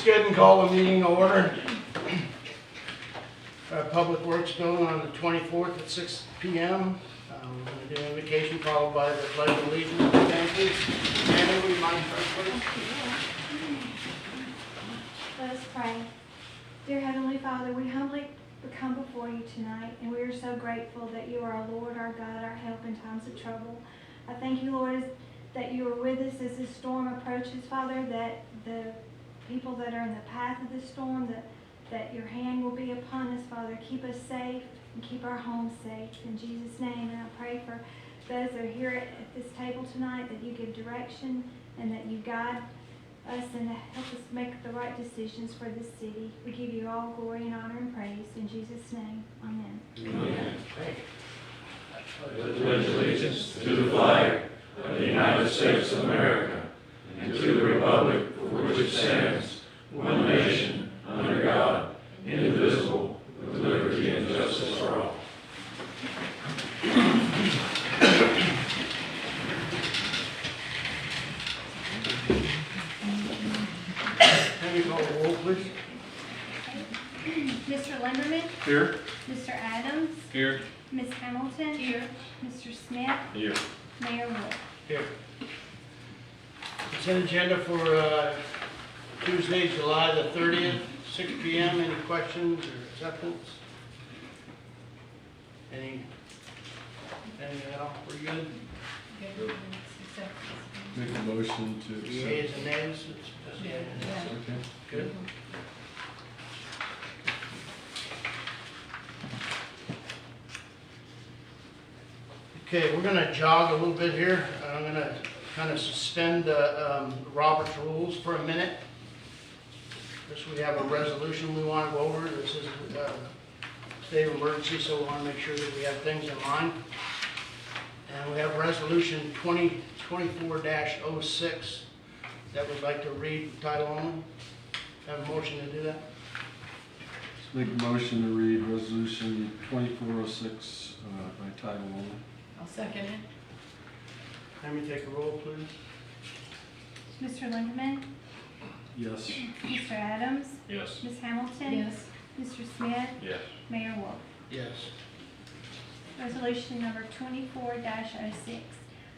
Let's go ahead and call the meeting to order. Public Works Building on the 24th at 6 p.m. We're going to do invocation followed by the Pledge of Allegiance. Thank you. Annie, would you mind first, please? Let us pray. Dear Heavenly Father, we humbly come before you tonight, and we are so grateful that you are our Lord, our God, our help in times of trouble. I thank you, Lord, that you are with us as this storm approaches, Father, that the people that are in the path of this storm, that your hand will be upon us, Father. Keep us safe and keep our homes safe. In Jesus' name, and I pray for those that are here at this table tonight, that you give direction and that you guide us and help us make the right decisions for this city. We give you all glory and honor and praise. In Jesus' name, amen. Amen. Pledge allegiance to the flag of the United States of America and to the republic for which it stands, one nation, under God, indivisible, with liberty and justice for all. Can you call the roll, please? Mr. Linderman, Here. Mr. Adams, Here. Ms. Hamilton, here. Mr. Smith, Here. Mayor Wolf. Here. Consent agenda for Tuesday, July the 30th, 6 p.m. Any questions or acceptance? Anything at all? We're good? Make a motion to accept. Yeas and nays? Okay. Good. Okay, we're going to jog a little bit here. I'm going to kind of suspend Robert's rules for a minute. This, we have a resolution we want to go over. This is state of emergency, so we want to make sure that we have things in line. And we have resolution 2024-06 that we'd like to read title only. Have a motion to do that? Make a motion to read resolution 2406 by title only. I'll second it. Let me take a roll, please. Mr. Linderman, Yes. Mr. Adams, Yes. Ms. Hamilton, Yes. Mr. Smith, Yes. Mayor Wolf. Yes. Resolution number 24-06.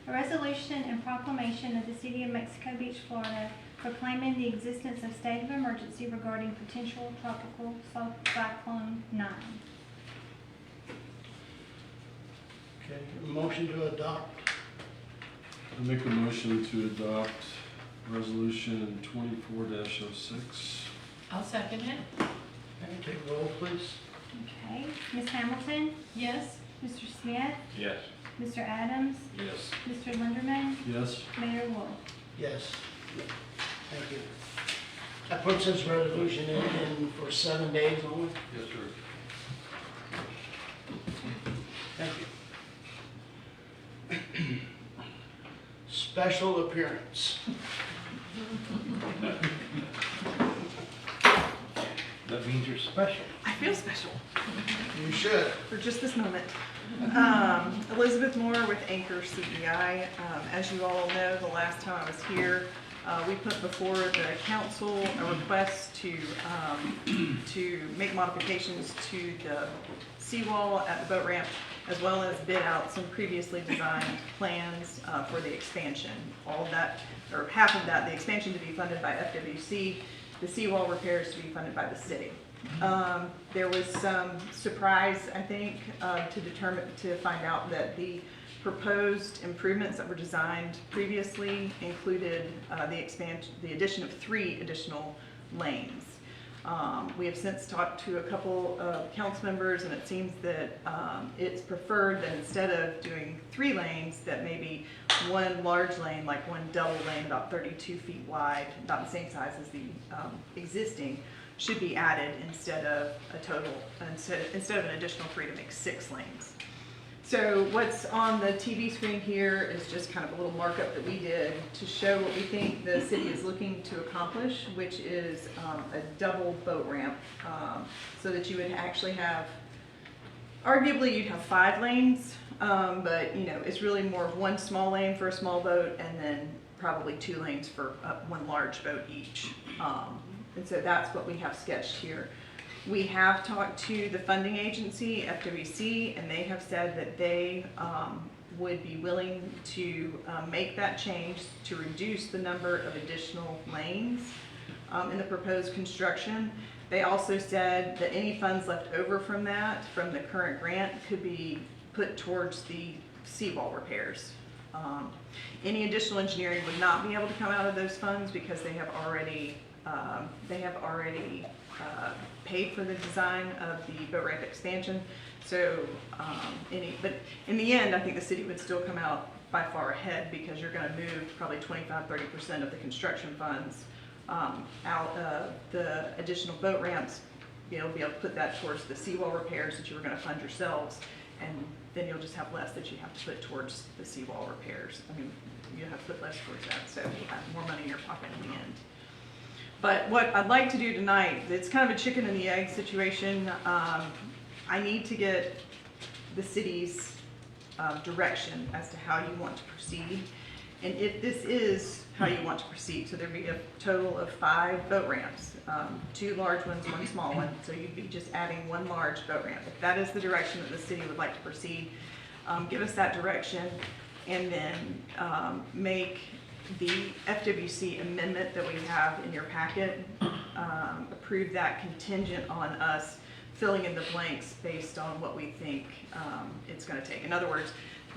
A resolution and proclamation of the City of Mexico Beach, Florida, proclaiming the existence of state of emergency regarding potential tropical cyclone 9. Okay, motion to adopt. I make a motion to adopt resolution 24-06. I'll second it. Let me take a roll, please. Okay. Ms. Hamilton, Yes. Mr. Smith, Yes. Mr. Adams, Yes. Mr. Linderman, Yes. Mayor Wolf. Yes. Thank you. That puts this resolution in for 7 days only. Yes, sir. Thank you. Special appearance. That means you're special. I feel special You should. for just this moment. Elizabeth Moore with Anchor CEI. As you all know, the last time I was here, we put before the council a request to make modifications to the seawall at the boat ramp, as well as bid out some previously designed plans for the expansion. All of that, or half of that, the expansion to be funded by FWC, the seawall repairs to be funded by the city. There was some surprise, I think, to find out that the proposed improvements that were designed previously included the addition of 3 additional lanes. We have since talked to a couple of council members, and it seems that it's preferred that instead of doing 3 lanes, that maybe one large lane, like one double lane about 32 feet wide, about the same size as the existing, should be added instead of an additional 3 to make 6 lanes. So what's on the TV screen here is just kind of a little markup that we did to show what we think the city is looking to accomplish, which is a double boat ramp, so that you would actually have, arguably you'd have 5 lanes, but you know, it's really more of one small lane for a small boat and then probably 2 lanes for one large boat each. And so that's what we have sketched here. We have talked to the funding agency, FWC, and they have said that they would be willing to make that change to reduce the number of additional lanes in the proposed construction. They also said that any funds left over from that, from the current grant, could be put towards the seawall repairs. Any additional engineering would not be able to come out of those funds because they have already paid for the design of the boat ramp expansion. So, but in the end, I think the city would still come out by far ahead because you're gonna move probably 25–30% of the construction funds out of the additional boat ramps. You'll be able to put that towards the seawall repairs that you were gonna fund yourselves, and then you'll just have less that you have to put towards the seawall repairs. I mean, you have to put less towards that, so you'll have more money in your pocket in the end. But what I'd like to do tonight, it's kind of a chicken and the egg situation. I need to get the city's direction as to how you want to proceed. And if this is how you want to proceed, so there'd be a total of 5 boat ramps, 2 large ones, 1 small one, so you'd be just adding 1 large boat ramp. If that is the direction that the city would like to proceed, give us that direction, and then make the FWC amendment that we have in your packet, approve that contingent on us filling in the blanks based on what we think it's going to take. In other words,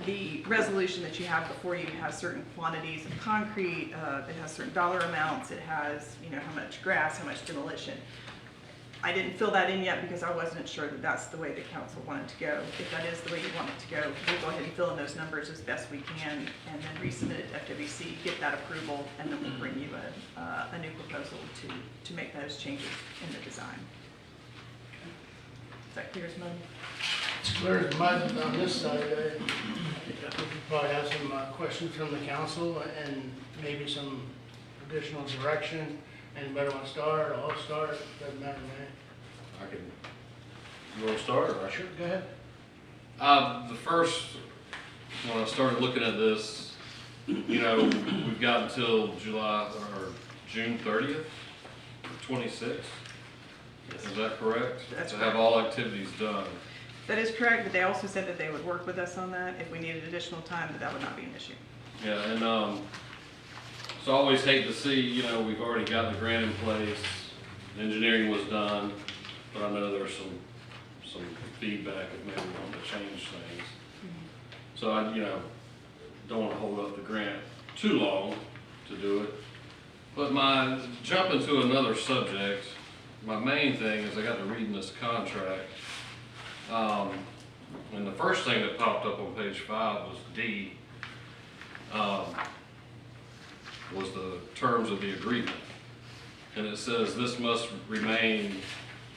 the resolution that you have before you has certain quantities of concrete, it has certain dollar amounts, it has, you know, how much grass, how much demolition. I didn't fill that in yet because I wasn't sure that that's the way the council wanted to go. If that is the way you want it to go, we'll go ahead and fill in those numbers as best we can and then resubmit it to FWC, get that approval, and then we'll bring you a new proposal to make those changes in the design. Is that clear as mud? It's clear as mud on this side. I think we probably have some questions from the council and maybe some additional direction. Anybody want to start? I'll start. Doesn't matter to me. I can, you want to start, or I Sure, go ahead. The first, when I started looking at this, you know, we've got until July or June 30th, 26th. Is that correct? That's to have all activities done. That is correct, but they also said that they would work with us on that. If we needed additional time, that would not be an issue. Yeah, and so I always hate to see, you know, we've already got the grant in place, engineering was done, but I know there's some feedback of maybe wanting to change things. So I, you know, don't want to hold up the grant too long to do it. But jumping to another subject, my main thing is I got to reading this contract. And the first thing that popped up on page 5 was D. Was the terms of the agreement. And it says this must remain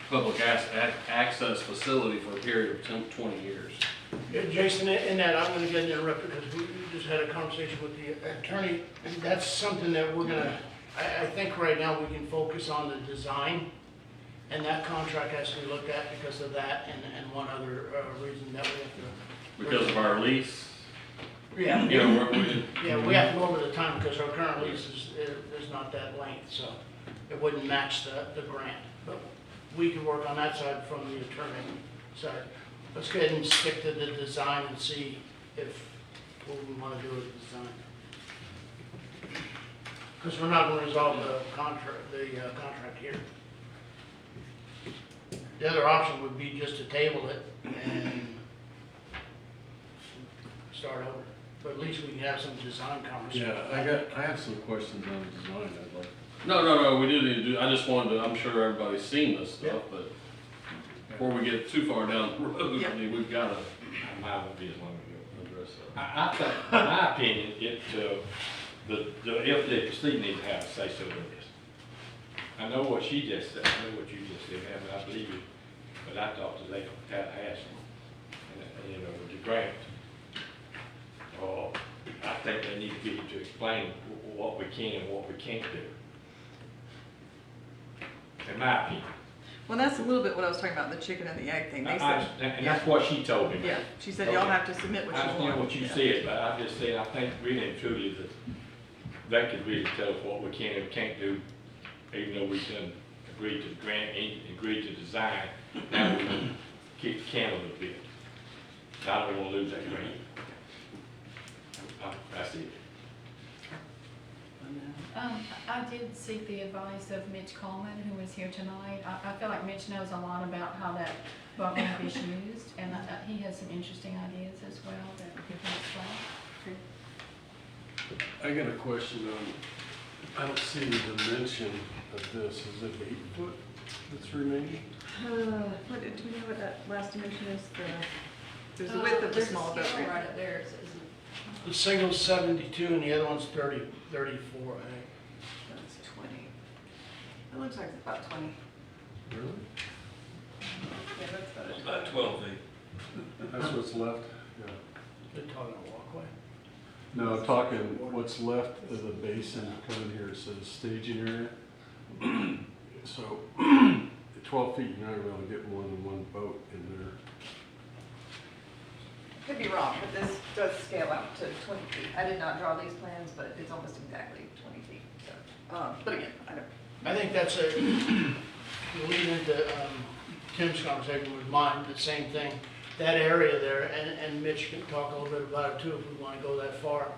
public access facility for a period of 20 years. Yeah, Jason, in that, I'm going to get interrupted because we just had a conversation with the attorney. And that's something that we're going to, I think right now we can focus on the design. And that contract has to be looked at because of that and one other reason that we have to. Because of our lease. Yeah. You know, Yeah, we have to go over the time because our current lease is not that length, so it wouldn't match the grant. But we can work on that side from the attorney side. Let's go ahead and stick to the design and see what we want to do with the design. Because we're not going to resolve the contract here. The other option would be just to table it and start over. But at least we can have some design conversation. Yeah, I have some questions on the design I'd like. No, we do need to do, I just wanted to, I'm sure everybody's seen this stuff, Yeah. but before we get too far down the road, Yeah. I mean, we've got to Mine would be as long as you address that. I think, in my opinion, the FDC needs to have a say-so in this. I know what she just said, I know what you just said, and I believe you, but I talked to Tallahassee, and you know, the grant. I think they need to be to explain what we can and what we can't do. In my opinion. Well, that's a little bit what I was talking about, the chicken and the egg thing. They said, And that's what she told me. yeah, she said y'all have to submit what I you want. understand what you Yeah. said, but I just said, I think really and truly that they could really tell us what we can and can't do, even though we've done agreed to the grant, and agreed to design. Now we're gonna kick the can a little bit. I don't wanna lose that grant. That's it. I did seek the advice of Mitch Coleman, who is here tonight. I feel like Mitch knows a lot about how that boat ramp is used, and he has some interesting ideas as well that he can explain. I got a question on, I don't see the dimension of this. Is it 8 foot that's remaining? Do we know what that last dimension is? There's the width of the small boat ramp. right up there, it says. The single's 72 and the other one's 34, I think. That's 20. It looks like it's about 20. Really? Yeah, that's about it. About 12 feet. That's what's left? Yeah. They're talking a walkway. No, I'm talking what's left of the basin coming here, it says staging area. So, at 12 feet, you're not gonna be able to get more than one boat in there. Could be wrong, but this does scale out to 20 feet. I did not draw these plans, but it's almost exactly 20 feet, so. But again, I don't. I think that's a, you lead into Tim's conversation with mine, the same thing. That area there, and Mitch can talk a little bit about it too if we want to go that far.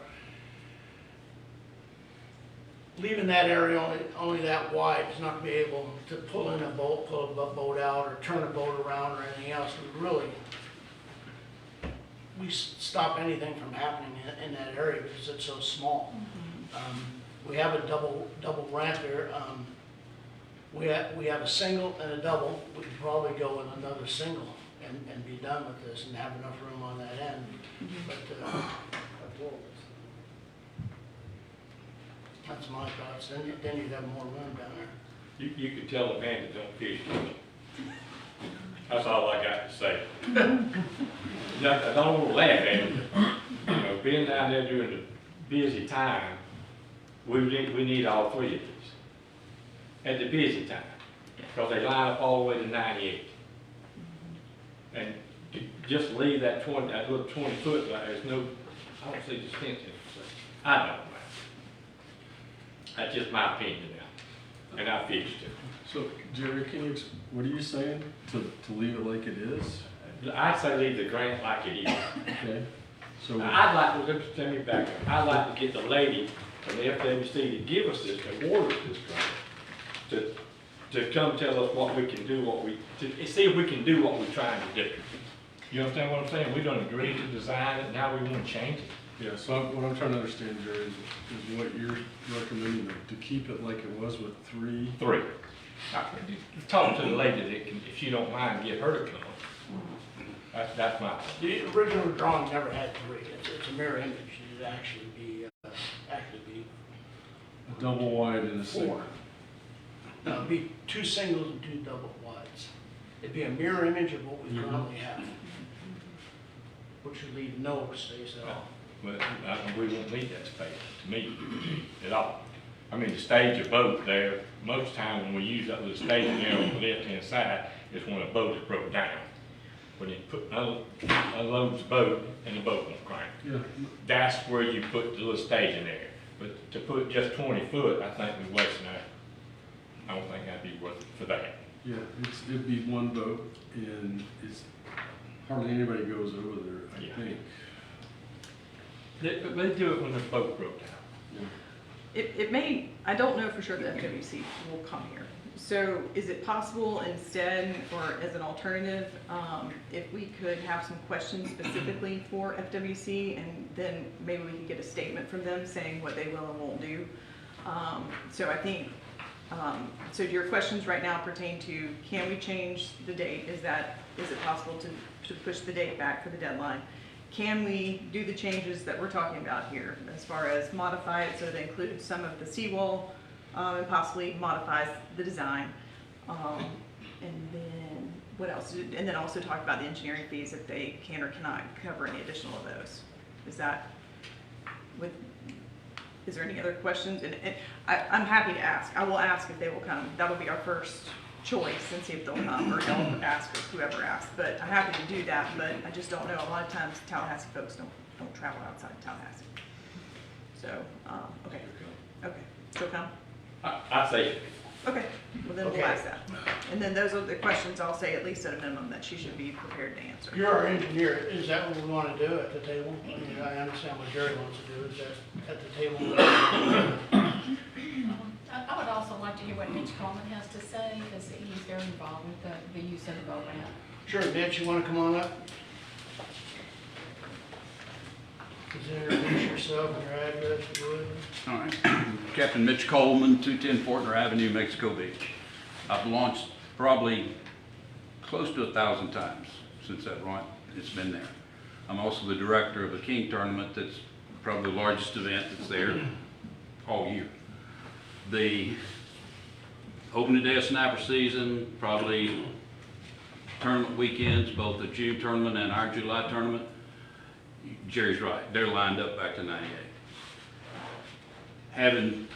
Leaving that area only that wide is not going to be able to pull in a boat, pull a boat out, or turn a boat around or anything else. We stop anything from happening in that area because it's so small. We have a double ramp here. We have a single and a double. We could probably go with another single and be done with this and have enough room on that end. But that's my thoughts. Then you'd have more room down there. You could tell the bandit don't fish. That's all I got to say. I don't want to laugh at it. You know, being down there during the busy time, we need all three of these. At the busy time, because they line up all the way to 98. And to just leave that little 20 foot, there's no, I don't see distinction. I don't know. That's just my opinion now. And I fished it. So, Jerry, what are you saying? To leave it like it is? I'd say leave the grant like it is. Okay. So, I'd like to, let me back up. I'd like to get the lady from the FWC to give us this, to award us this grant, to come tell us what we can do, to see if we can do what we're trying to do. You understand what I'm saying? We don't agree to design it, now we want to change it. yeah, so what I'm trying to understand, Jerry, is what you're recommending, to keep it like it was with 3? 3. Talk to the lady that can, if you don't mind, get her to come. That's my. The original drawing never had 3. It's a mirror image. It'd actually be A double wide and a 4. single. No, it'd be 2 singles and 2 double wides. It'd be a mirror image of what we currently have, which would leave no space at all. But we won't need that space, to me, at all. I mean, to stage a boat there, most time when we use that little staging area on the left-hand side, is when a boat is broke down. When it unloads the boat and the boat won't crank. Yeah, That's where you put the little staging area. But to put just 20 foot, I think we're wasting that. I don't think that'd be worth it for that. yeah, it'd be one boat, and it's, hardly anybody goes over there, I Yeah. think. They do it when the boat broke down. Yeah. It may, I don't know for sure that FWC will come here. So is it possible instead, or as an alternative, if we could have some questions specifically for FWC, and then maybe we could get a statement from them saying what they will and won't do? So I think, so your questions right now pertain to, can we change the date? Is it possible to push the date back for the deadline? Can we do the changes that we're talking about here, as far as modify it so that it includes some of the seawall, and possibly modifies the design? And then, what else? And then also talk about the engineering fees, if they can or cannot cover any additional of those. Is there any other questions? And I'm happy to ask. I will ask if they will come. That'll be our first choice, and see if they'll come, or they'll ask, or whoever asks. But I'm happy to do that, but I just don't know. A lot of times Tallahassee folks don't travel outside Tallahassee. So, okay, still come? I say Okay, well then we'll Okay. ask that. And then those are the questions I'll say, at least at a minimum, that she should be prepared to answer. You're our engineer, is that what we want to do at the table? I mean, I understand what Jerry wants to do, is that at the table? I would also like to hear what Mitch Coleman has to say, because he's very involved with the use of the boat ramp. Sure, Mitch, you want to come on up? Just introduce yourself and your address, if you would. All right. Captain Mitch Coleman, 210 Fortner Avenue, Mexico Beach. I've launched probably close to 1,000 times since that run. It's been there. I'm also the director of a King tournament that's probably the largest event that's there all year. The opening day of sniper season, probably tournament weekends, both the June tournament and our July tournament. Jerry's right, they're lined up back to 98. Having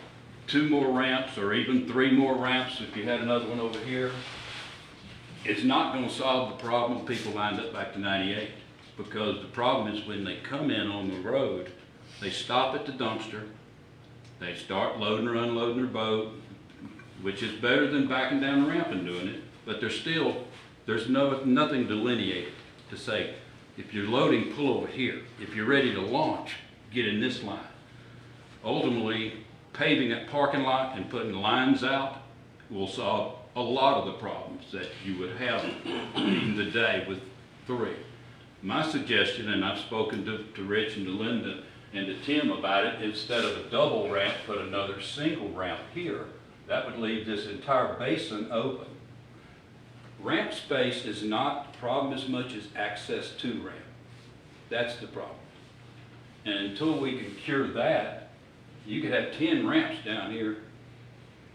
2 more ramps or even 3 more ramps, if you had another one over here, it's not gonna solve the problem of people lined up back to 98. Because the problem is when they come in on the road, they stop at the dumpster, they start loading or unloading their boat, which is better than backing down the ramp and doing it, but there's nothing delineated to say, if you're loading, pull over here. If you're ready to launch, get in this line. Ultimately, paving that parking lot and putting lines out will solve a lot of the problems that you would have even today with 3. My suggestion, and I've spoken to Rich and to Linda and to Tim about it, instead of a double ramp, put another single ramp here. That would leave this entire basin open. Ramp space is not the problem as much as access to ramp. That's the problem. And until we can cure that, you could have 10 ramps down here,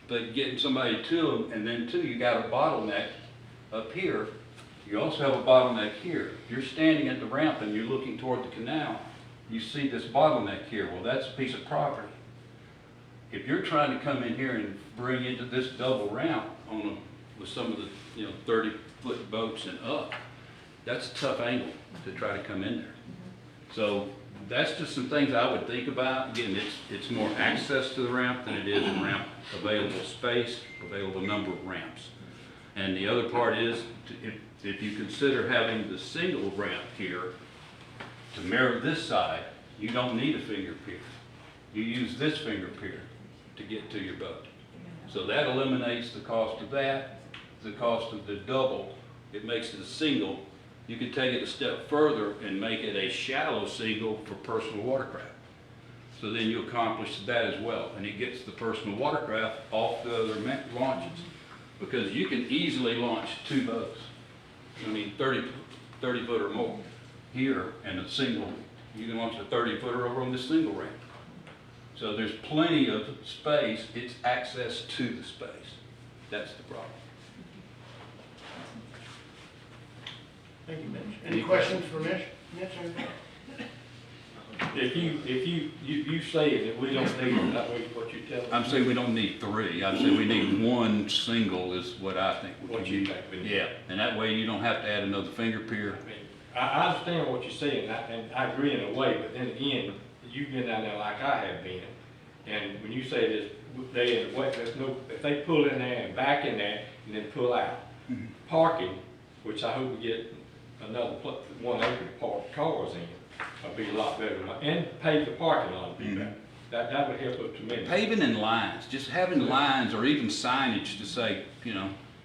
but getting somebody to them, and then too, you got a bottleneck up here. You also have a bottleneck here. If you're standing at the ramp and you're looking toward the canal, you see this bottleneck here. Well, that's a piece of property. If you're trying to come in here and bring into this double ramp with some of the 30-foot boats and up, that's a tough angle to try to come in there. So that's just some things I would think about. Again, it's more access to the ramp than it is ramp available space, available number of ramps. And the other part is, if you consider having the single ramp here to mirror this side, you don't need a finger pier. You use this finger pier to get to your boat. So that eliminates the cost of that, the cost of the double. It makes it a single. You could take it a step further and make it a shallow single for personal watercraft. So then you accomplish that as well, and it gets the personal watercraft off the other launches. Because you can easily launch 2 boats. I mean, 30 foot or more here, and a single, you can launch a 30-footer over on this single ramp. So there's plenty of space. It's access to the space. That's the problem. Thank you, Mitch. Any questions for Mitch? Mitch, anything? If you say that we don't need it, that way what you tell me. I'm saying we don't need 3. I'm saying we need 1 single is what I think. What you think we need. Yeah, and that way you don't have to add another finger pier. I mean, I understand what you're saying, and I agree in a way, but then again, you've been down there like I have been, and when you say this, they in the way, if they pull in there and back in there and then pull out, parking, which I hope we get another 1 acre to park cars in, would be a lot better, and pave the parking lot would be better. That would help us tremendously. Paving and lines, just having lines or even signage to say,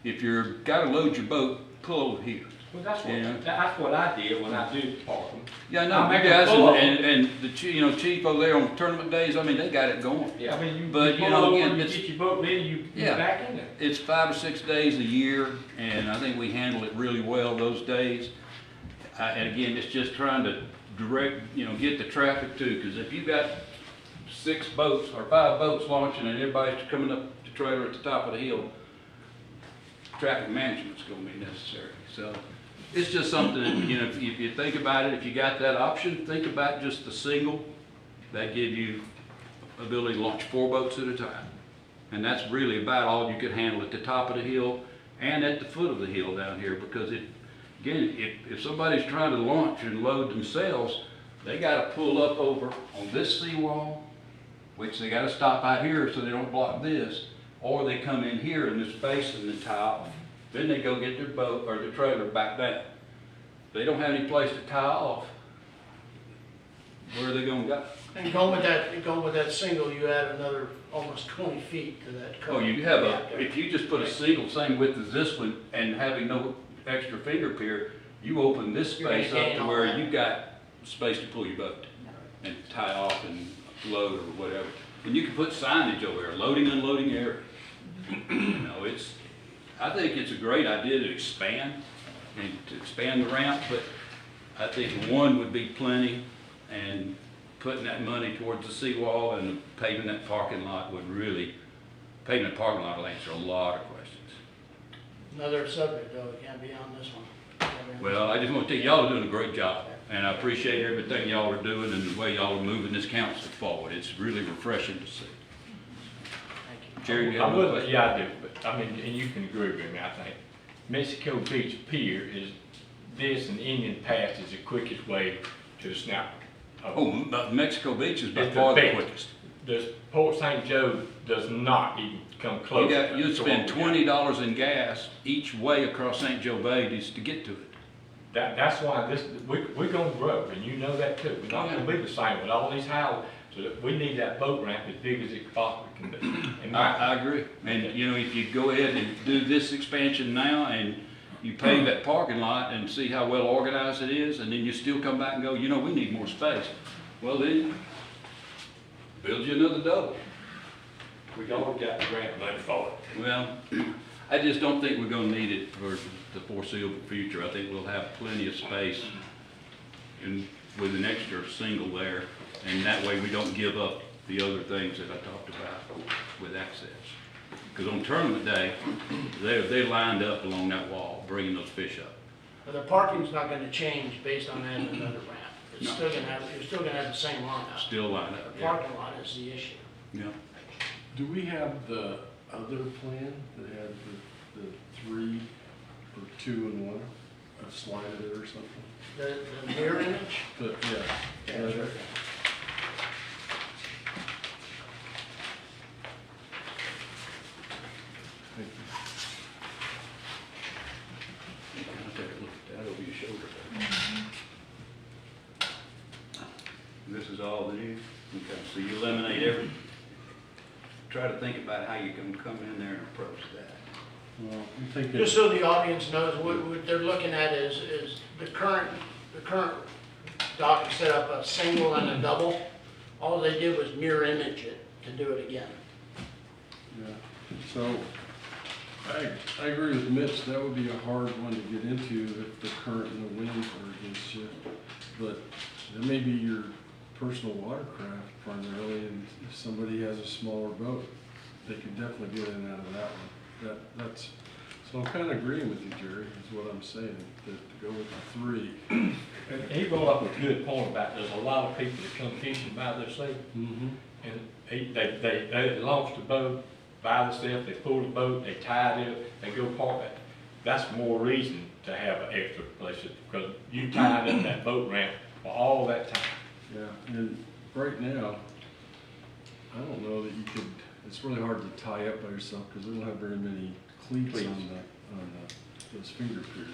if you're gotta load your boat, pull over here. Well, that's Yeah. what I did when I do park them. Yeah, I know, I'll you make a guys, pull-up. and the chief over there on tournament days, I mean, they got it going. Yeah, I mean, you But, pull you know, over, again, you it's- get your boat ready, you Yeah. back in there. It's 5 or 6 days a year, and I think we handle it really well those days. And again, it's just trying to direct, get the traffic too, because if you've got 6 boats or 5 boats launching and everybody's coming up the trailer at the top of the hill, traffic management's gonna be necessary. So it's just something that, if you think about it, if you got that option, think about just the single. That give you ability to launch 4 boats at a time. And that's really about all you could handle at the top of the hill and at the foot of the hill down here, because again, if somebody's trying to launch and load themselves, they gotta pull up over on this seawall, which they gotta stop out here so they don't block this, or they come in here in this basin and tie off. Then they go get their boat or their trailer back down. If they don't have any place to tie off, where are they gonna go? And going with that single, you add another almost 20 feet to that Oh, cover. you have if you just put a single same width as this one and having no extra finger pier, you open this You're gonna space up gain to all where that. you got space to pull your boat and tie off and load or whatever. And you can put signage over there, loading, unloading area. You know, I think it's a great idea to expand the ramp, but I think one would be plenty, and putting that money towards the seawall and paving that parking lot will answer a lot of questions. Another subject, though, it can't be on this one. Well, I just want to tell you, y'all are doing a great job, and I appreciate everything y'all are doing and the way y'all are moving this council forward. It's really refreshing to see. Thank you. Jerry, you I have a would, question? yeah, I do, but, I mean, and you can agree with me, I think. Mexico Beach Pier is, this and Indian Pass is the quickest way to the snap. Oh, Mexico Beach is by It's the far the best. quickest. The Port St. Joe does not even come close. You'd to spend what we got. $20 in gas each way across St. Joe Bay just to get to it. That's why we're gonna grow, and you know that too. We're not gonna be the same with all these houses, so that we need that boat ramp as big as it possibly can be. And I agree. And, you know, if you go ahead and do this expansion now and you pave that parking lot and see how well organized it is, and then you still come back and go, you know, we need more space. Well, then, build you another double. we already got the grant money for it. Well, I just don't think we're gonna need it for the foreseeable future. I think we'll have plenty of space with an extra single there, and that way we don't give up the other things that I talked about with access. Because on tournament day, they're lined up along that wall, bringing those fish up. But the parking's not gonna change based on adding another ramp. It's No. still gonna have, you're still gonna have the same lineup. Still lined up, The yeah. parking lot is the issue. Yeah. Do we have the other plan that had the 3 or 2 and 1? A slide of it or something? The mirror image? But, yeah. Yeah, it's right there. Thank you. I'll take a look at that over your shoulder there. This is all new? Okay, so you eliminate every, try to think about how you can come in there and approach that. Well, I'm thinking, Just so the audience knows, what they're looking at is the current dock set up a single and a double. All they did was mirror image it to do it again. yeah, so I agree with Mitch, that would be a hard one to get into if the current and the winds are against you. But that may be your personal watercraft primarily, and if somebody has a smaller boat, they could definitely get in and out of that one. That's, so I'm kind of agreeing with you, Jerry, is what I'm saying, that to go with the 3. And he brought up a good point about there's a lot of people that come fishing by themselves. Mm-hmm. And they launch the boat by themselves, they pull the boat, they tie it up, they go park it. That's more reason to have an extra place, because you tied up that boat ramp for all that time. Yeah, and right now, I don't know that you could, it's really hard to tie up by yourself because we don't have very many cleats on those finger piers.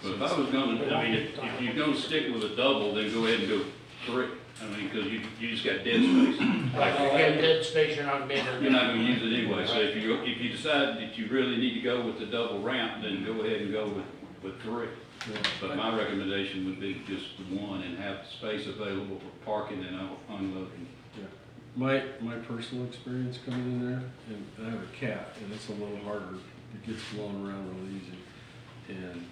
But if I was gonna, I mean, if you're gonna stick with a double, then go ahead and go 3. I mean, because you just got dead space. Like, if you get dead space, you're not gonna be able to. You're not gonna use it anyway, so if you decide that you really need to go with the double ramp, then go ahead and go with 3. Yeah. But my recommendation would be just the 1 and have space available for parking and unloading. Yeah. My personal experience coming in there, and I have a cat, and it's a little harder, it gets blown around real easy. And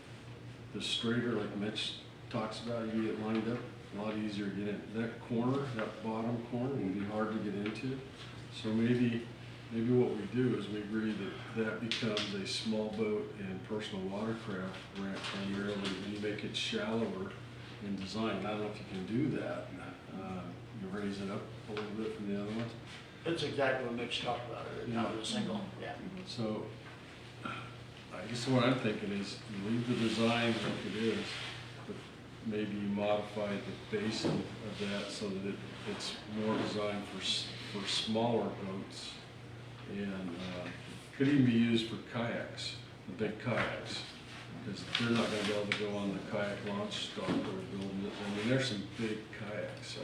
the straighter, like Mitch talks about, you get lined up, a lot easier to get in. That corner, that bottom corner will be hard to get into. So maybe what we do is we agree that that becomes a small boat and personal watercraft ramp primarily, and you make it shallower in design. I don't know if you can do that. You raise it up a little bit from the other ones. That's exactly what Mitch talked about, not with a single, yeah. So, I guess what I'm thinking is you leave the design like it is, but maybe you modify the basin of that so that it's more designed for smaller boats and could even be used for kayaks, the big kayaks. Because they're not gonna be able to go on the kayak launch dock or building it. I mean, there's some big kayaks, so.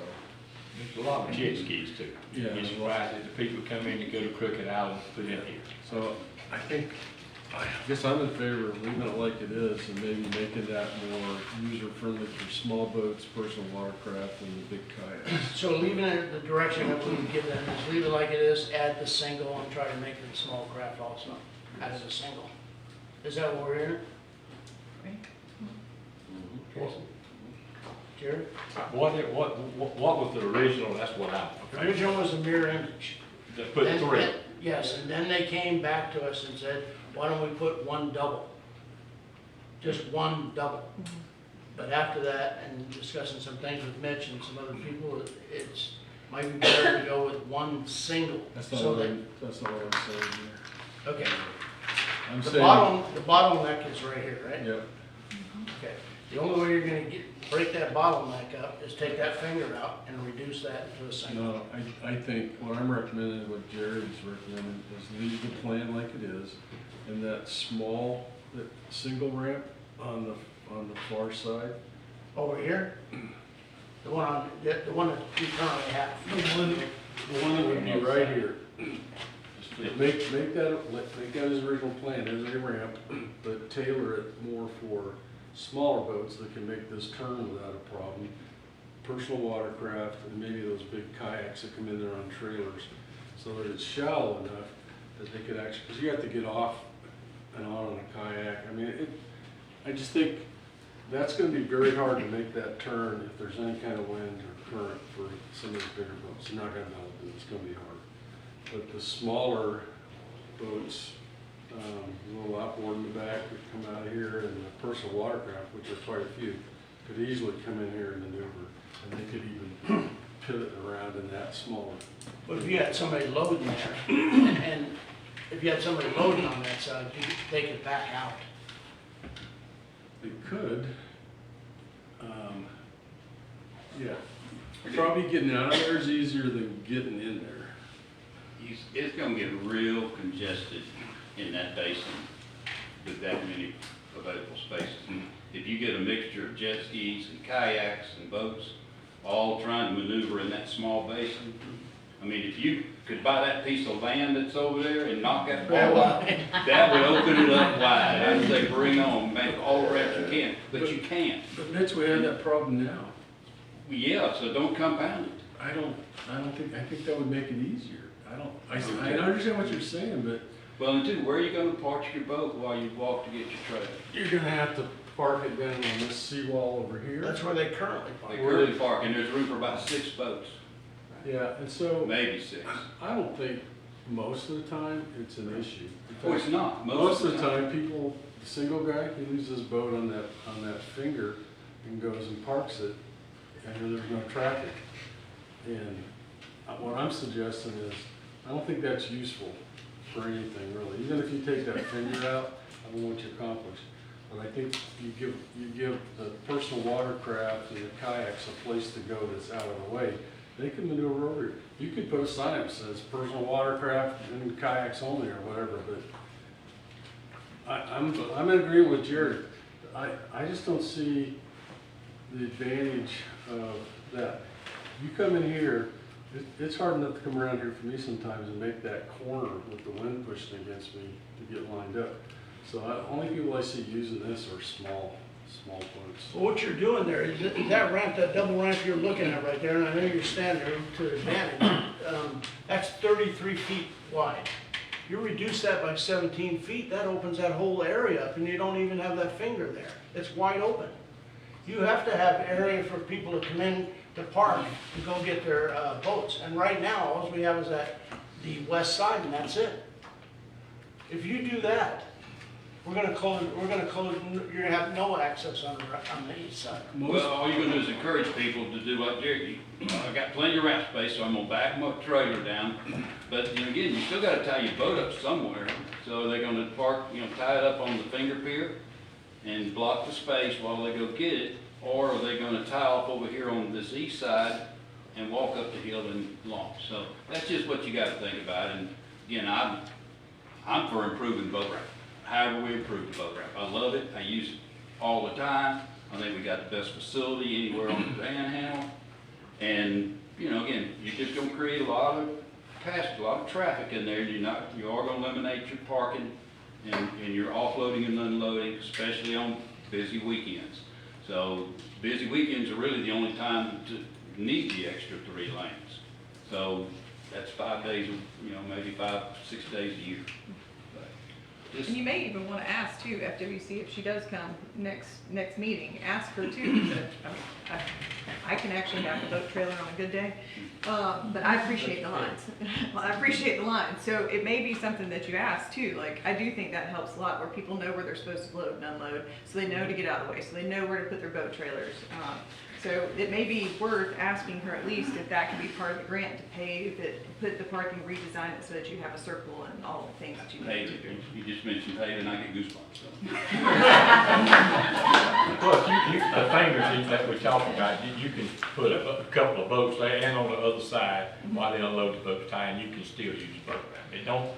There's a lot of jet skis too. Yeah. You'd be surprised at the people who come in to go to Crooked Island, put in here. So I guess I'm in favor of leaving it like it is and maybe making that more user-friendly for small boats, personal watercraft, and the big kayaks. So leaving it the direction that we would give them is leave it like it is, add the single, and try to make it a small craft also, as a single. Is that what we're hearing? Jared? What was the original, that's what The original was a mirror image. that put Then- three. Yes, and then they came back to us and said, why don't we put one double? Just one double. But after that, and discussing some things with Mitch and some other people, it's, might be better to go with one single. That's not So what that, I'm saying here. okay, I'm the saying, the bottleneck is right here, right? yep, Okay, the only way you're gonna break that bottleneck up is take that finger out and reduce that to a single. no, I think what I'm recommending, what Jared's recommending, is leave the plan like it is, and that small, that single ramp on the far side. Over here? The one that you currently have. The one that would be right here. Make that his original plan, as a ramp, but tailor it more for smaller boats that can make this turn without a problem. Personal watercraft, and maybe those big kayaks that come in there on trailers, so that it's shallow enough that they could actually, because you have to get off and on a kayak. I mean, I just think that's gonna be very hard to make that turn if there's any kind of wind or current for some of these bigger boats. You're not gonna be able to do it, it's gonna be hard. But the smaller boats, little outboard in the back that come out of here, and the personal watercraft, which are quite a few, could easily come in here and maneuver, and they could even pivot around in that smaller. But if you had somebody loading there, and if you had somebody loading on that side, they could back out. They could, yeah. Probably getting out of there is easier than getting in there. It's gonna get real congested in that basin with that many available spaces. And if you get a mixture of jet skis and kayaks and boats, all trying to maneuver in that small basin, I mean, if you could buy that piece of land that's over there and knock that wall out, that would open it up wide. I'd say bring on, make all the reps you can, but you can't. But Mitch, we have that problem now. Yeah, so don't compound it. I think that would make it easier. I understand what you're saying, but Well, and two, where are you gonna park your boat while you walk to get your trailer? you're gonna have to park it down on this seawall over here. That's where they currently They park. currently park, and there's room for about 6 boats, Yeah, and so, maybe 6. I don't think most of the time it's an issue. Oh, it's not, Most of the time, people, the single guy, he leaves his boat on that finger and goes and parks it, and there's no traffic. And what I'm suggesting is, I don't think that's useful for anything really. Even if you take that finger out, I don't know what you accomplish. But I think you give the personal watercraft and the kayaks a place to go that's out of the way. They can maneuver over here. You could put a sign that says personal watercraft and kayaks only or whatever, but I'm in agreement with Jared. I just don't see the advantage of that. You come in here, it's hard enough to come around here for me sometimes and make that corner with the wind pushing against me to get lined up. So only people I see using this are small boats. So what you're doing there is that ramp, that double ramp you're looking at right there, and I know you're standing there to advantage, that's 33 feet wide. You reduce that by 17 feet, that opens that whole area up, and you don't even have that finger there. It's wide open. You have to have area for people to come in to park to go get their boats. And right now, all we have is the west side, and that's it. If you do that, you're gonna have no access on the east side. Well, all you're gonna do is encourage people to do like Jerry. I got plenty of ramp space, so I'm gonna back my trailer down. But, again, you still gotta tie your boat up somewhere. So they're gonna park, tie it up on the finger pier and block the space while they go get it. Or are they gonna tie off over here on this east side and walk up the hill and launch? So that's just what you gotta think about. And again, I'm for improving boat ramp. However we improve the boat ramp. I love it. I use it all the time. I think we got the best facility anywhere on the Panhandle. And, you know, again, you're just gonna create a lot of passage, a lot of traffic in there. You are gonna eliminate your parking and your offloading and unloading, especially on busy weekends. So busy weekends are really the only time to need the extra 3 lanes. So that's 5 days, you know, maybe 5, 6 days a year. Just- And you may even want to ask too, FWC, if she does come next meeting, ask her too. I can actually have a boat trailer on a good day, but I appreciate the lines. Well, I appreciate the lines, so it may be something that you ask too. Like, I do think that helps a lot, where people know where they're supposed to load and unload, so they know to get out of the way, so they know where to put their boat trailers. So it may be worth asking her at least if that can be part of the grant to pave it, put the parking, redesign it so that you have a circle and all the things that you need to do. You just mentioned paving, I get goosebumps. So. Plus, the fingers that we talk about, you can put a couple of boats there and on the other side while they unload the boat tie, and you can still use the boat ramp. It don't,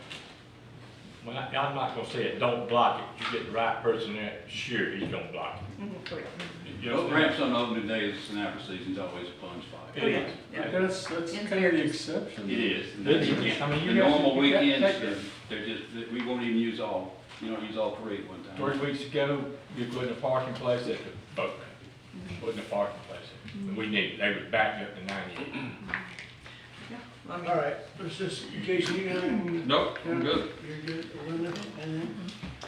I'm not gonna say it don't block it. You get the right person there, sure, he's gonna block it. Mhm. You Boat understand? ramps on opening day of the Snapper season's always a fun spot. It Oh, yeah. is. Yeah. That's kind of the exception. It is. And It that's- is. I mean, you the got- normal you got- weekends, they're just, we won't even use all, you don't use all 3 at one time. 3 weeks ago, you put in a parking place at the boat ramp. Put in a parking place. We need, they was backed up to 98. Yeah, well, I mean, All right, let's just, Jason, you got anything? Nope, I'm good. You're good, Linda, anything?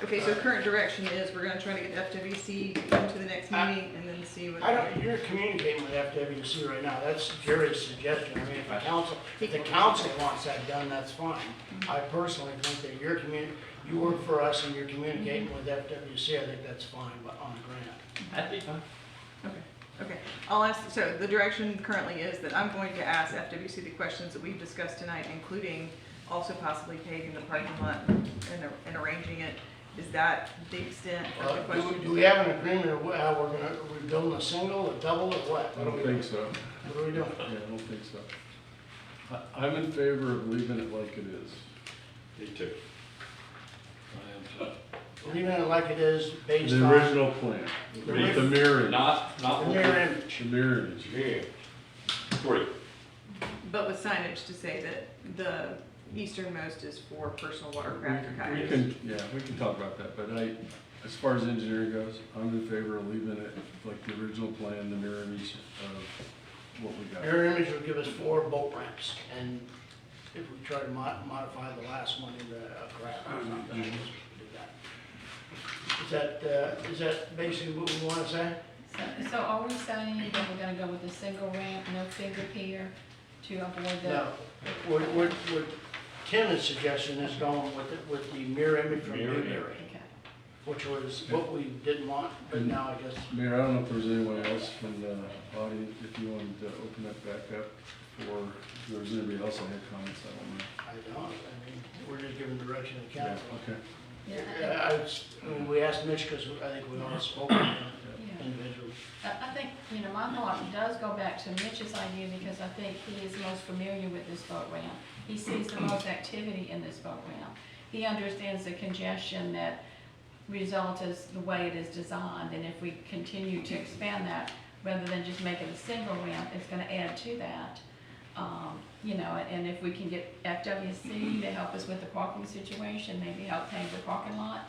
okay, so current direction is we're gonna try to get FWC into the next meeting and then see what. I don't, you're communicating with FWC right now, that's Jerry's suggestion, I mean, if the council wants that done, that's fine. I personally think that you work for us and you're communicating with FWC, I think that's fine, but on a grant. That'd be fine. Okay, I'll ask, so the direction currently is that I'm going to ask FWC the questions that we've discussed tonight, including also possibly paving the parking lot and arranging it. Is that the extent of the Do question? we have an agreement of how are we building a single, a double, or what? I don't think so. What are we doing? Yeah, I don't think so. I'm in favor of leaving it like it is. Me too. Leaving it like it is based The on original plan, The with the mirror image. Not the mirror image. The mirror image. Yeah. 3. But with signage to say that the easternmost is for personal watercraft or We kayaks. can, yeah, we can talk about that, but as far as engineering goes, I'm in favor of leaving it like the original plan, the mirror image of what we got. Mirror image would give us 4 boat ramps, and if we try to modify the last one into a grab or something, we do that. Is that basically what we want to say? So are we saying that we're gonna go with a single ramp, no finger pier, to avoid the? No. What Tim is suggesting is going with the mirror image from Mirror Newberry, Okay. which was what we didn't want, but now I guess. Mayor, I don't know if there's anyone else from the audience, if you wanted to open that back up, or if there's anybody else that had comments, I don't know. I don't, I mean, we're just giving direction to Yeah, council. okay. Yeah, We asked Mitch because I think we all spoke with him yeah. individually. I think, my thought does go back to Mitch's idea, because I think he is most familiar with this boat ramp. He sees the most activity in this boat ramp. He understands the congestion that results as the way it is designed, and if we continue to expand that, rather than just make it a single ramp, it's gonna add to that. And if we can get FWC to help us with the parking situation, maybe help pave the parking lot,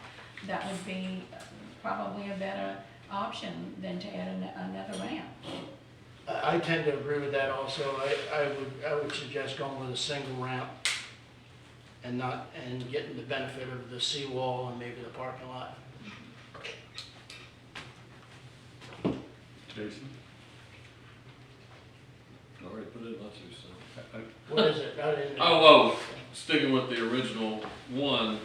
that would be probably a better option than to add another ramp. I tend to agree with that also. I would suggest going with a single ramp and getting the benefit of the seawall and maybe the parking lot. Jason? Already put in my 2 cents. What is it? I didn't- Oh, sticking with the original one,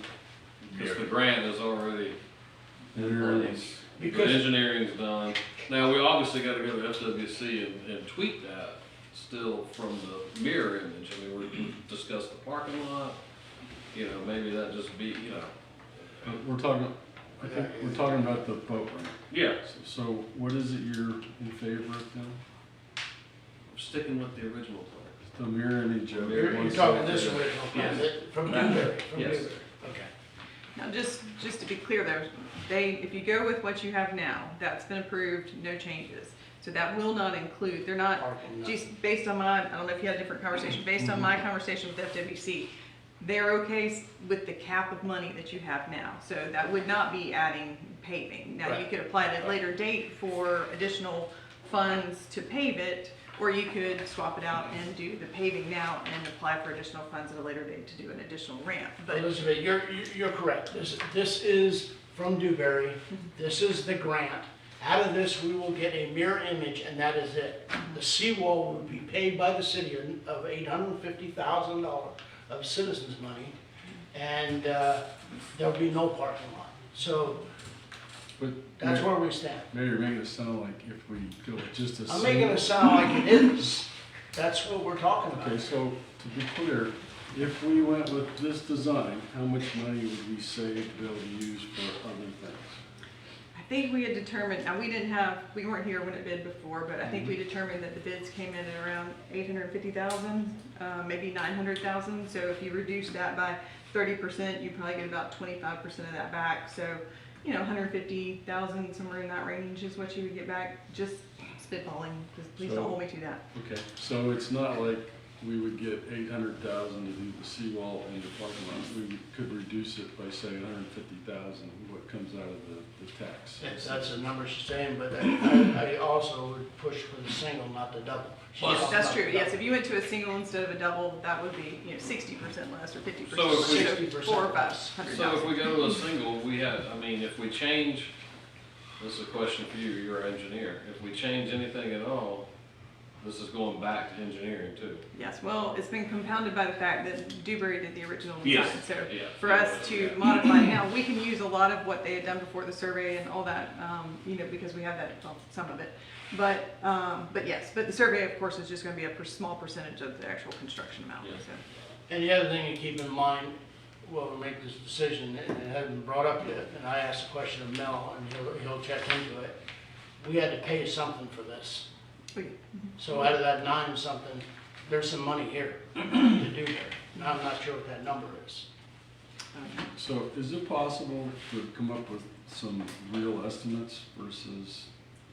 because the grant is already in place. The Because, engineering's done. Now, we obviously gotta go to FWC and tweak that still from the mirror image. I mean, we discussed the parking lot, maybe that just be, We're talking, I think, we're talking about the boat ramp. yeah, So what is it you're in favor of now? sticking with the original plan. the mirror image of You're one talking side this to the- original plan, Yes. from Newberry, from Yes. Newberry, okay. Now, just to be clear though, if you go with what you have now, that's been approved, no changes. So that will not include, they're not, Parking, no. just based on my, I don't know if you had a different conversation, based on my conversation with FWC, they're okay with the cap of money that you have now. So that would not be adding paving. Now, you Right. could apply at a later date for additional funds to pave it, or you could swap it out and do the paving now and apply for additional funds at a later date to do an additional ramp. But Elizabeth, you're correct. This is from Dewberry. This is the grant. Out of this, we will get a mirror image, and that is it. The seawall will be paid by the city of $850,000 of citizens' money, and there'll be no parking lot. So But that's Mayor, where we stand. Mayor, you're making it sound like if we go with just a I'm single. making it sound like it is. That's what we're talking Okay, about. so to be clear, if we went with this design, how much money would we save to be able to use for other things? I think we had determined, now we weren't here when it bid before, but I think we determined that the bids came in at around 850,000, maybe 900,000. So if you reduce that by 30%, you probably get about 25% of that back. So, 150,000, somewhere in that range is what you would get back, just spitballing, just please don't hold me to that. Okay, so it's not like we would get 800,000 to do the seawall and the parking lot. We could reduce it by say 150,000, what comes out of the tax. Yes, that's the number she's saying, but I also would push for the single, not the double. She's talking That's about true, the yes, double. if you went to a single instead of a double, that would be, 60% less or 50%. So if we- 60% 4 or less. 500,000. So if we go to a single, we have, I mean, if we change, this is a question for you, you're an engineer. If we change anything at all, this is going back to engineering too. Yes, well, it's been compounded by the fact that Dewberry did the original Yes. design. So Yeah. for us to modify now, we can use a lot of what they had done before the survey and all that, because we have that, well, some of it. But yes, but the survey, of course, is just gonna be a small percentage of the actual construction amount, Yes. so. And the other thing to keep in mind, while we make this decision, and it hasn't been brought up yet, and I asked the question of Mel, and he'll check into it, we had to pay something for this. So out of that 9 something, there's some money here to do there. Now, I'm not sure what that number is. So is it possible to come up with some real estimates versus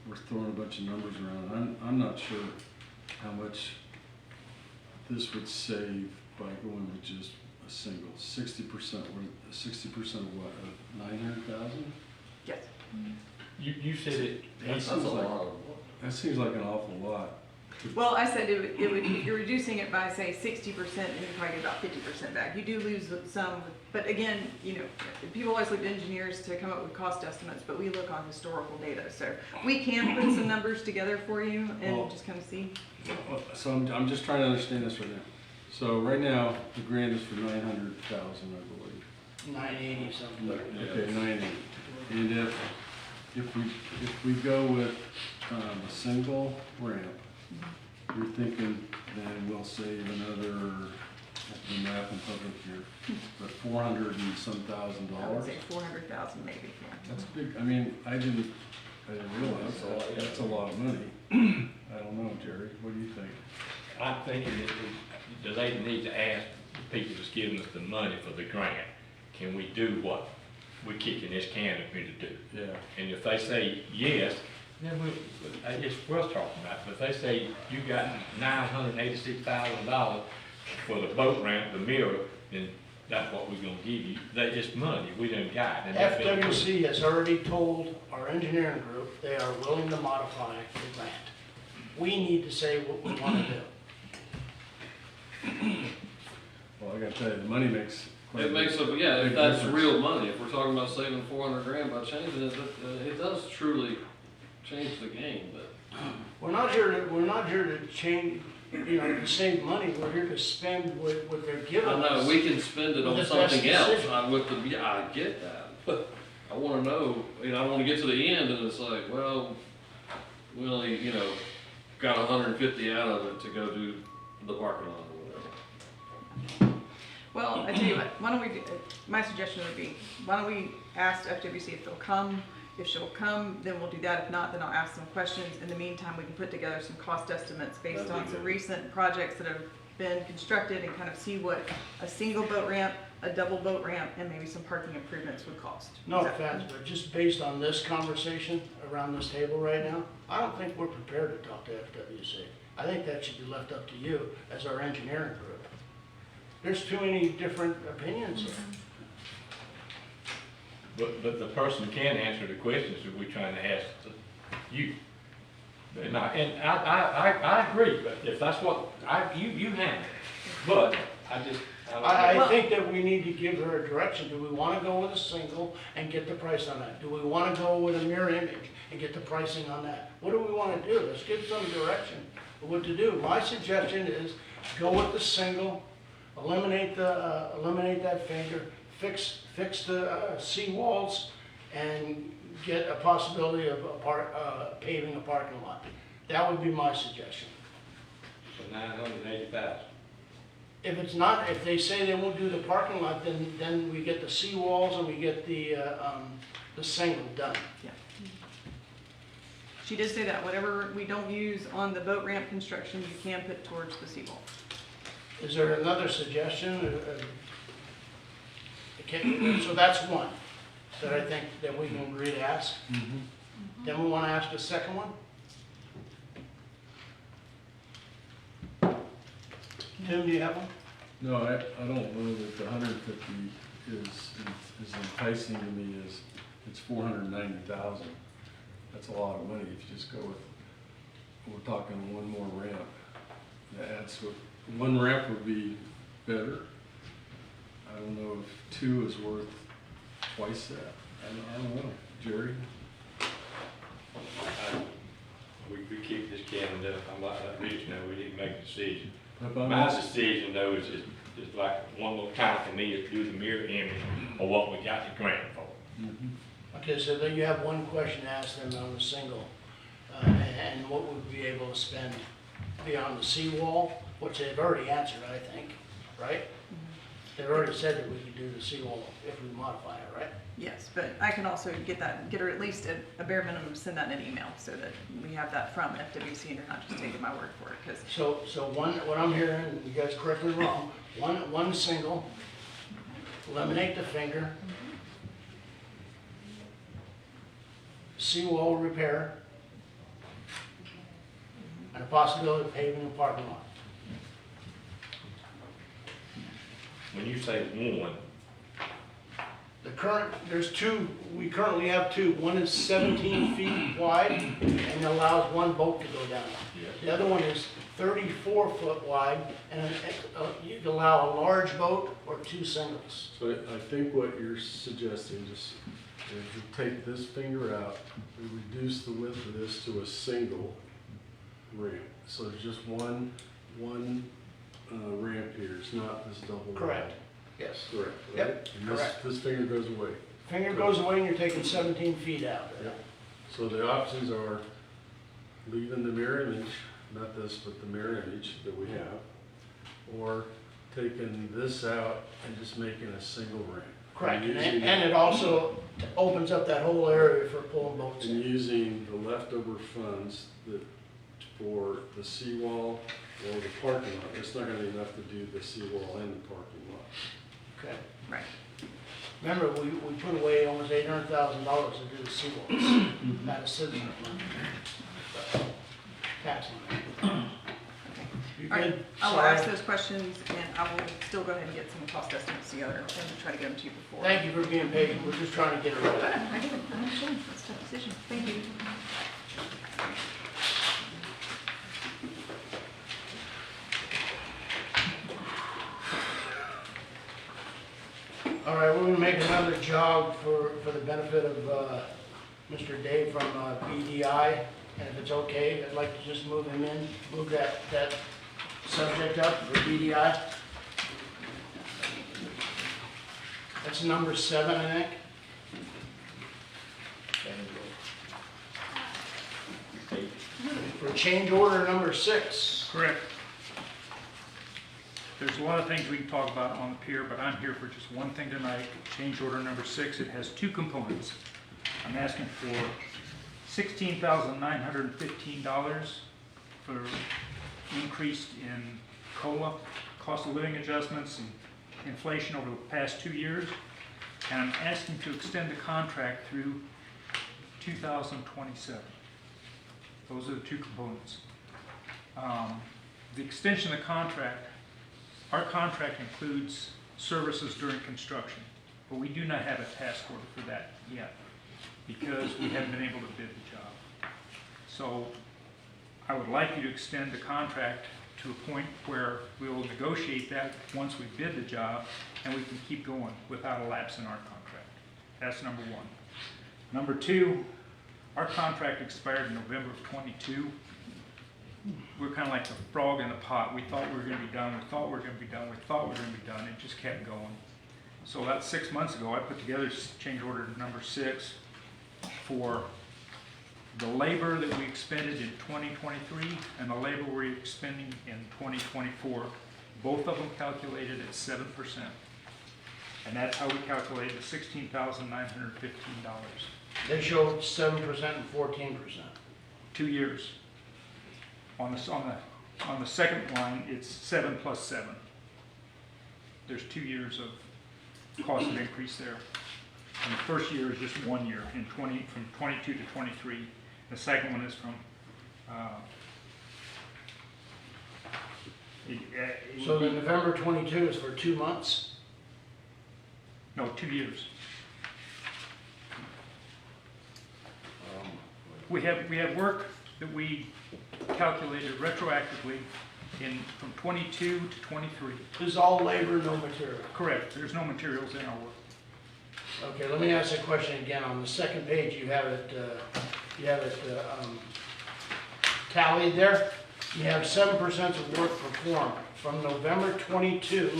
we're throwing a bunch of numbers around? I'm not sure how much this would save by going with just a single, 60%, 60% of what, of 900,000? Yes. You said it, That seems like, that seems like an awful lot. Well, I said it would, if you're reducing it by, say, 60%, then you probably get about 50% back. You do lose some, but again, people always look to engineers to come up with cost estimates, but we look on historical data. So we can put some numbers together for you and Well- just kind of see. So I'm just trying to understand this right now. So right now, the grant is for 900,000, I believe. 980 something. Okay, 980. And if we go with a single ramp, you're thinking then we'll save another, the math in public here, but 400 and some thousand I would dollars? say 400,000 maybe, yeah. That's big, I mean, I didn't realize that, that's a lot of money. I don't know, Jerry, what do you think? I'm thinking that the lady needs to ask the people that's giving us the money for the grant, can we do what we're kicking this can at me to do? Yeah. And if they say yes, then it's worth talking about. But if they say you got $986,000 for the boat ramp, the mirror, then that's what we're gonna give you. That's just money we done got. And that's been approved. FWC has already told our engineering group they are willing to modify the grant. We need to say what we want to do. Well, I gotta tell you, the money makes. quite a It makes big- a, yeah, if big that's difference. real money, if we're talking about saving 400 grand by changing it, it does truly change the game, but. We're not here to change, to save money. We're here to spend what they're giving I us. know, we can spend it on With the best something else, decision. yeah, I get that, but I wanna know, I wanna get to the end and it's like, well, we only, got 150 out of it to go do the parking lot or whatever. Well, I tell you what, why don't we, my suggestion would be, why don't we ask FWC if they'll come? If she'll come, then we'll do that. If not, then I'll ask some questions. In the meantime, we can put together some cost estimates based That'd be on some good. recent projects that have been constructed and kind of see what a single boat ramp, a double boat ramp, and maybe some parking improvements would cost. No Is that- offense, but just based on this conversation around this table right now, I don't think we're prepared to talk to FWC. I think that should be left up to you as our engineering group. There's too many different opinions here. But the person can answer the questions that we're trying to ask you. And I agree, but if that's what, you handle it. But I don't know. I think that we need to give her a direction. Do we want to go with a single and get the price on that? Do we want to go with a mirror image and get the pricing on that? What do we want to do? Let's give some direction of what to do. My suggestion is go with the single, eliminate that finger, fix the seawalls, and get a possibility of paving a parking lot. That would be my suggestion. For $980,000. If it's not, if they say they won't do the parking lot, then we get the seawalls and we get the single done. She did say that whatever we don't use on the boat ramp construction, you can put towards the seawall. Is there another suggestion? Okay, so that's one that I think that we can agree to ask. Then we want to ask a second one? Tim, do you have one? No, I don't know that the 150 is enticing to me. It's 490,000. That's a lot of money if you just go with, we're talking one more ramp. That's what, one ramp would be better. I don't know if two is worth twice that. I don't know. Jerry? We keep this can up. I'm like Rich, we didn't make a decision. If I'm My honest- decision though is just like one little time for me to do the mirror image of what we got the grant for. Mhm. Okay, so then you have one question to ask them on the single. And what would we be able to spend beyond the seawall, which they've already answered, I think, right? They've already said that we could do the seawall if we modify it, right? Yes, but I can also get her at least a bare minimum, send that in an email so that we have that from FWC and you're not just taking my word for it, because So one, what I'm hearing, you guys correct me wrong, one single, eliminate the finger, seawall repair, and a possibility of paving a parking lot. When you say one, There's two, we currently have two. One is 17 feet wide and allows one boat to go down. The other one is 34 foot wide and you can allow a large boat or two singles. So I think what you're suggesting is you take this finger out, we reduce the width of this to a single ramp. So there's just one ramp here, it's not this double ramp. Correct. Yes. Correct, right? Yep, And this- correct. This finger goes away. Finger goes away and you're taking 17 feet out. Yep. So the options are leaving the mirror image, not this, but the mirror image that we have, or taking this out and just making a single ramp. Correct. And And using- it also opens up that whole area for pulling boats And in. using the leftover funds for the seawall or the parking lot. It's not gonna be enough to do the seawall and the parking lot. Okay. right. Remember, we put away almost $800,000 to do the seawalls. Out of citizen money. Tax money. You All right, good? I will Sorry. ask those questions and I will still go ahead and get some cost estimates together and try to get them to you before. Thank you for being patient. We're just trying to get it right. I get it, I understand, it's a tough decision, thank you. All right, we're gonna make another jog for the benefit of Mr. Dave from BDI. And if it's okay, I'd like to just move him in, move that subject up for BDI. That's number 7, I think. For change order number 6. Correct. There's a lot of things we can talk about on the pier, but I'm here for just one thing tonight, change order number 6. It has two components. I'm asking for $16,915 for increased in COLA, cost of living adjustments, and inflation over the past 2 years. And I'm asking to extend the contract through 2027. Those are the two components. The extension of the contract, our contract includes services during construction, but we do not have a task order for that yet because we haven't been able to bid the job. So I would like you to extend the contract to a point where we will negotiate that once we bid the job and we can keep going without a lapse in our contract. That's number one. Number two, our contract expired in November of '22. We're kind of like the frog in the pot. We thought we were going to be done, we thought we were going to be done, we thought we were going to be done. It just kept going. So about 6 months ago, I put together change order number 6 for the labor that we expended in 2023 and the labor we're expending in 2024. Both of them calculated at 7%. And that's how we calculated the $16,915. They showed 7% and 14%. 2 years. On the second line, it's 7 plus 7. There's 2 years of cost of increase there. And the first year is just 1 year, from 22 to 23. The second one is from, So the November 22 is for 2 months? no, 2 years. We have work that we calculated retroactively from 22 to 23. This is all labor, no material. Correct, there's no materials in our work. Okay, let me ask a question again. On the second page, you have it tallied there. You have 7% of work performed from November 22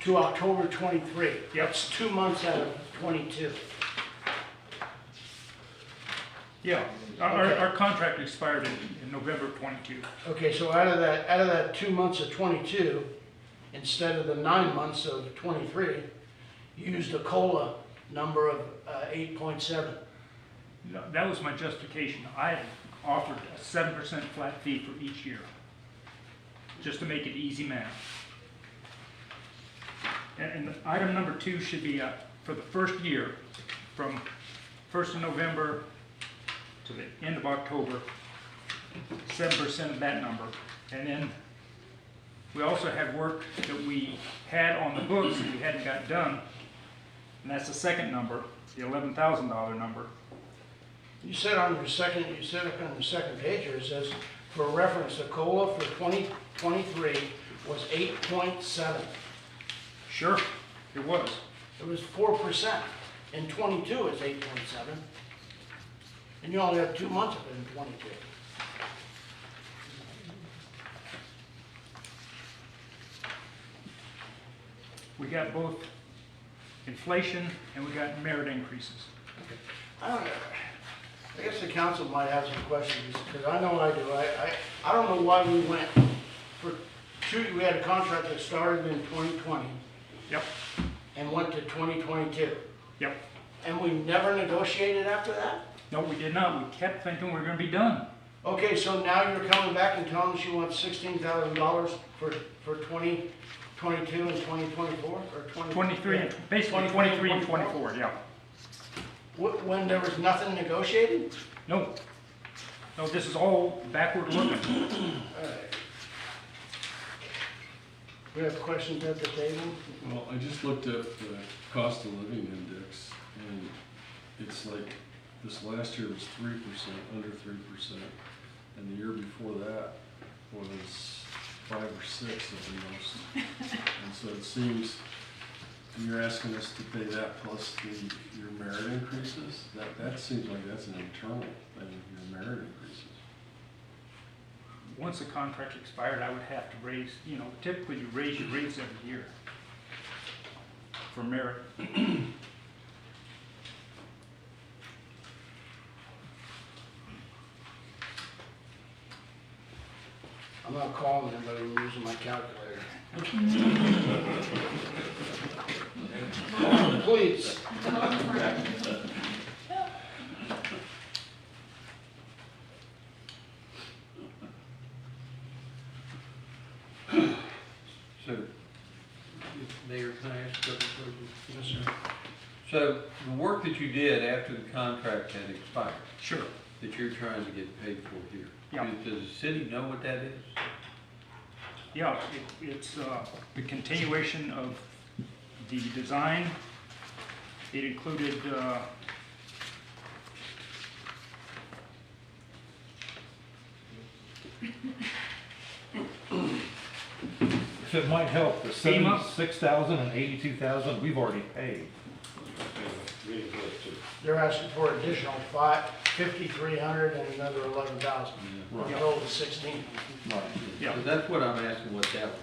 to October 23. Yep. That's 2 months out of 22. Yeah, our contract expired in November of '22. Okay, so out of that 2 months of 22, instead of the 9 months of 23, you used a COLA number of 8.7. That was my justification. I offered a 7% flat fee for each year, just to make it easy math. And item number 2 should be for the first year, from 1st of November to the end of October, 7% of that number. And then we also had work that we had on the books that we hadn't got done, and that's the second number, the $11,000 number. You said on your second page here, it says, for reference, the COLA for 2023 was 8.7. Sure, it was. It was 4%. In 22, it's 8.7. And you only have 2 months of it in 22. We got both inflation and we got merit increases. I don't know. I guess the council might have some questions, because I know I do. I don't know why we went for we had a contract that started in 2020 Yep, and went to 2022. yep. And we never negotiated after that? No, we did not. We kept thinking we were gonna be done. Okay, so now you're coming back and telling us you want $16,000 for 2022 and 2024, or 23, and basically 23 and 24, yeah. When there was nothing negotiated? No, no, this is all backward looking. All right. We have questions at the table? Well, I just looked at the cost of living index, and it's like, this last year was 3%, under 3%, and the year before that was 5 or 6 at the most. And so it seems, and you're asking us to pay that plus your merit increases? That seems like that's an internal thing, your merit increases. Once the contract expired, I would have to raise, typically you raise your rates every year for merit. I'm not calling anybody, I'm using my calculator. Please. So the work that you did after the contract had expired, Sure. that you're trying to get paid for here. Yeah. Does the city know what that is? Yeah, it's the continuation of the design. It included, If it might help, the FEMA? 76,000 and 82,000, we've already paid. Really good too. They're asking for additional 5,300 and another 11,000. Right. A total of 16. Right. yeah, So that's what I'm asking, what that was.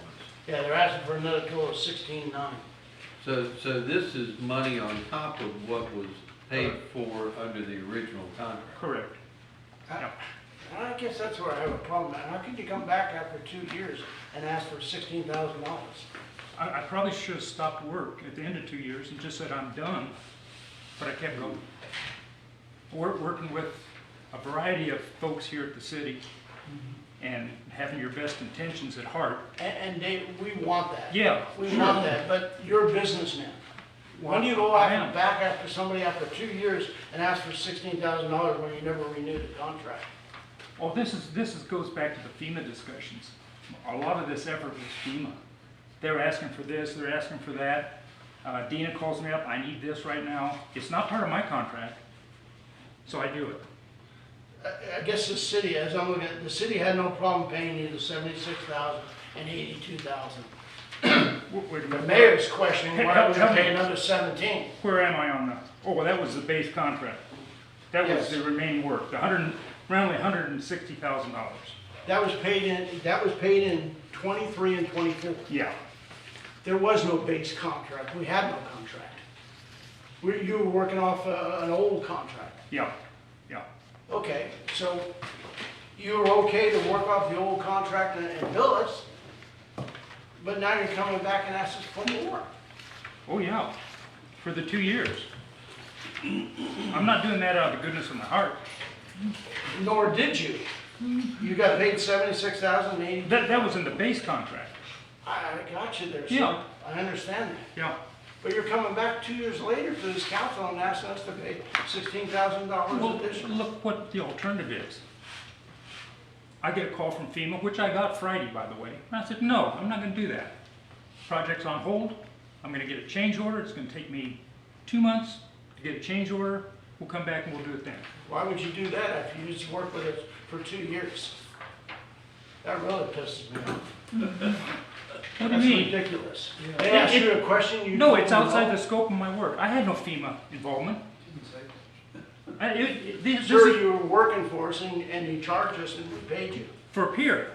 Yeah, they're asking for another total of 16,900. So this is money on top of what was paid for under the original contract? correct. Yeah. I guess that's where I have a problem. How could you come back after 2 years and ask for $16,000? I probably should have stopped work at the end of 2 years and just said, I'm done, but I kept going. We're working with a variety of folks here at the city and having your best intentions at heart. And Dave, we want that. Yeah, We sure. want that, but you're a businessman. When do you go I am. back after somebody after 2 years and ask for $16,000 when you never renewed the contract? Well, this goes back to the FEMA discussions. A lot of this effort was FEMA. They're asking for this, they're asking for that. Dina calls me up, I need this right now. It's not part of my contract, so I do it. I guess the city, as I'm looking at, it, the city had no problem paying you the 76,000 and 82,000. Wait a The minute. mayor's questioning why we Tell don't me. pay another 17. Where am I on that? Oh, well, that was the base contract. That was Yes. the remaining work, around $160,000. That was paid in 23 and 24. Yeah, There was no base contract. We had no contract. You were working off an old contract. yeah, yeah. Okay, so you were okay to work off the old contract and bill us, but now you're coming back and asking for more. Oh, yeah, for the 2 years. I'm not doing that out of the goodness of my heart. Nor did you. You got paid 76,000 and 80. That was in the base contract. I got you there, sir. Yeah. I understand that. Yeah. But you're coming back 2 years later to this council and asking us to pay $16,000 Well, additional. look what the alternative is. I get a call from FEMA, which I got Friday, by the way. And I said, no, I'm not gonna do that. Project's on hold. I'm gonna get a change order. It's gonna take me 2 months to get a change order. We'll come back and we'll do it then. Why would you do that after you just worked with us for 2 years? That really pisses me off. What do you That's mean? ridiculous. They asked you a question, you No, told it's them outside no. the scope of my work. I had no FEMA involvement. This Sir, is you were working for us and you charged us and we paid you. for a pier,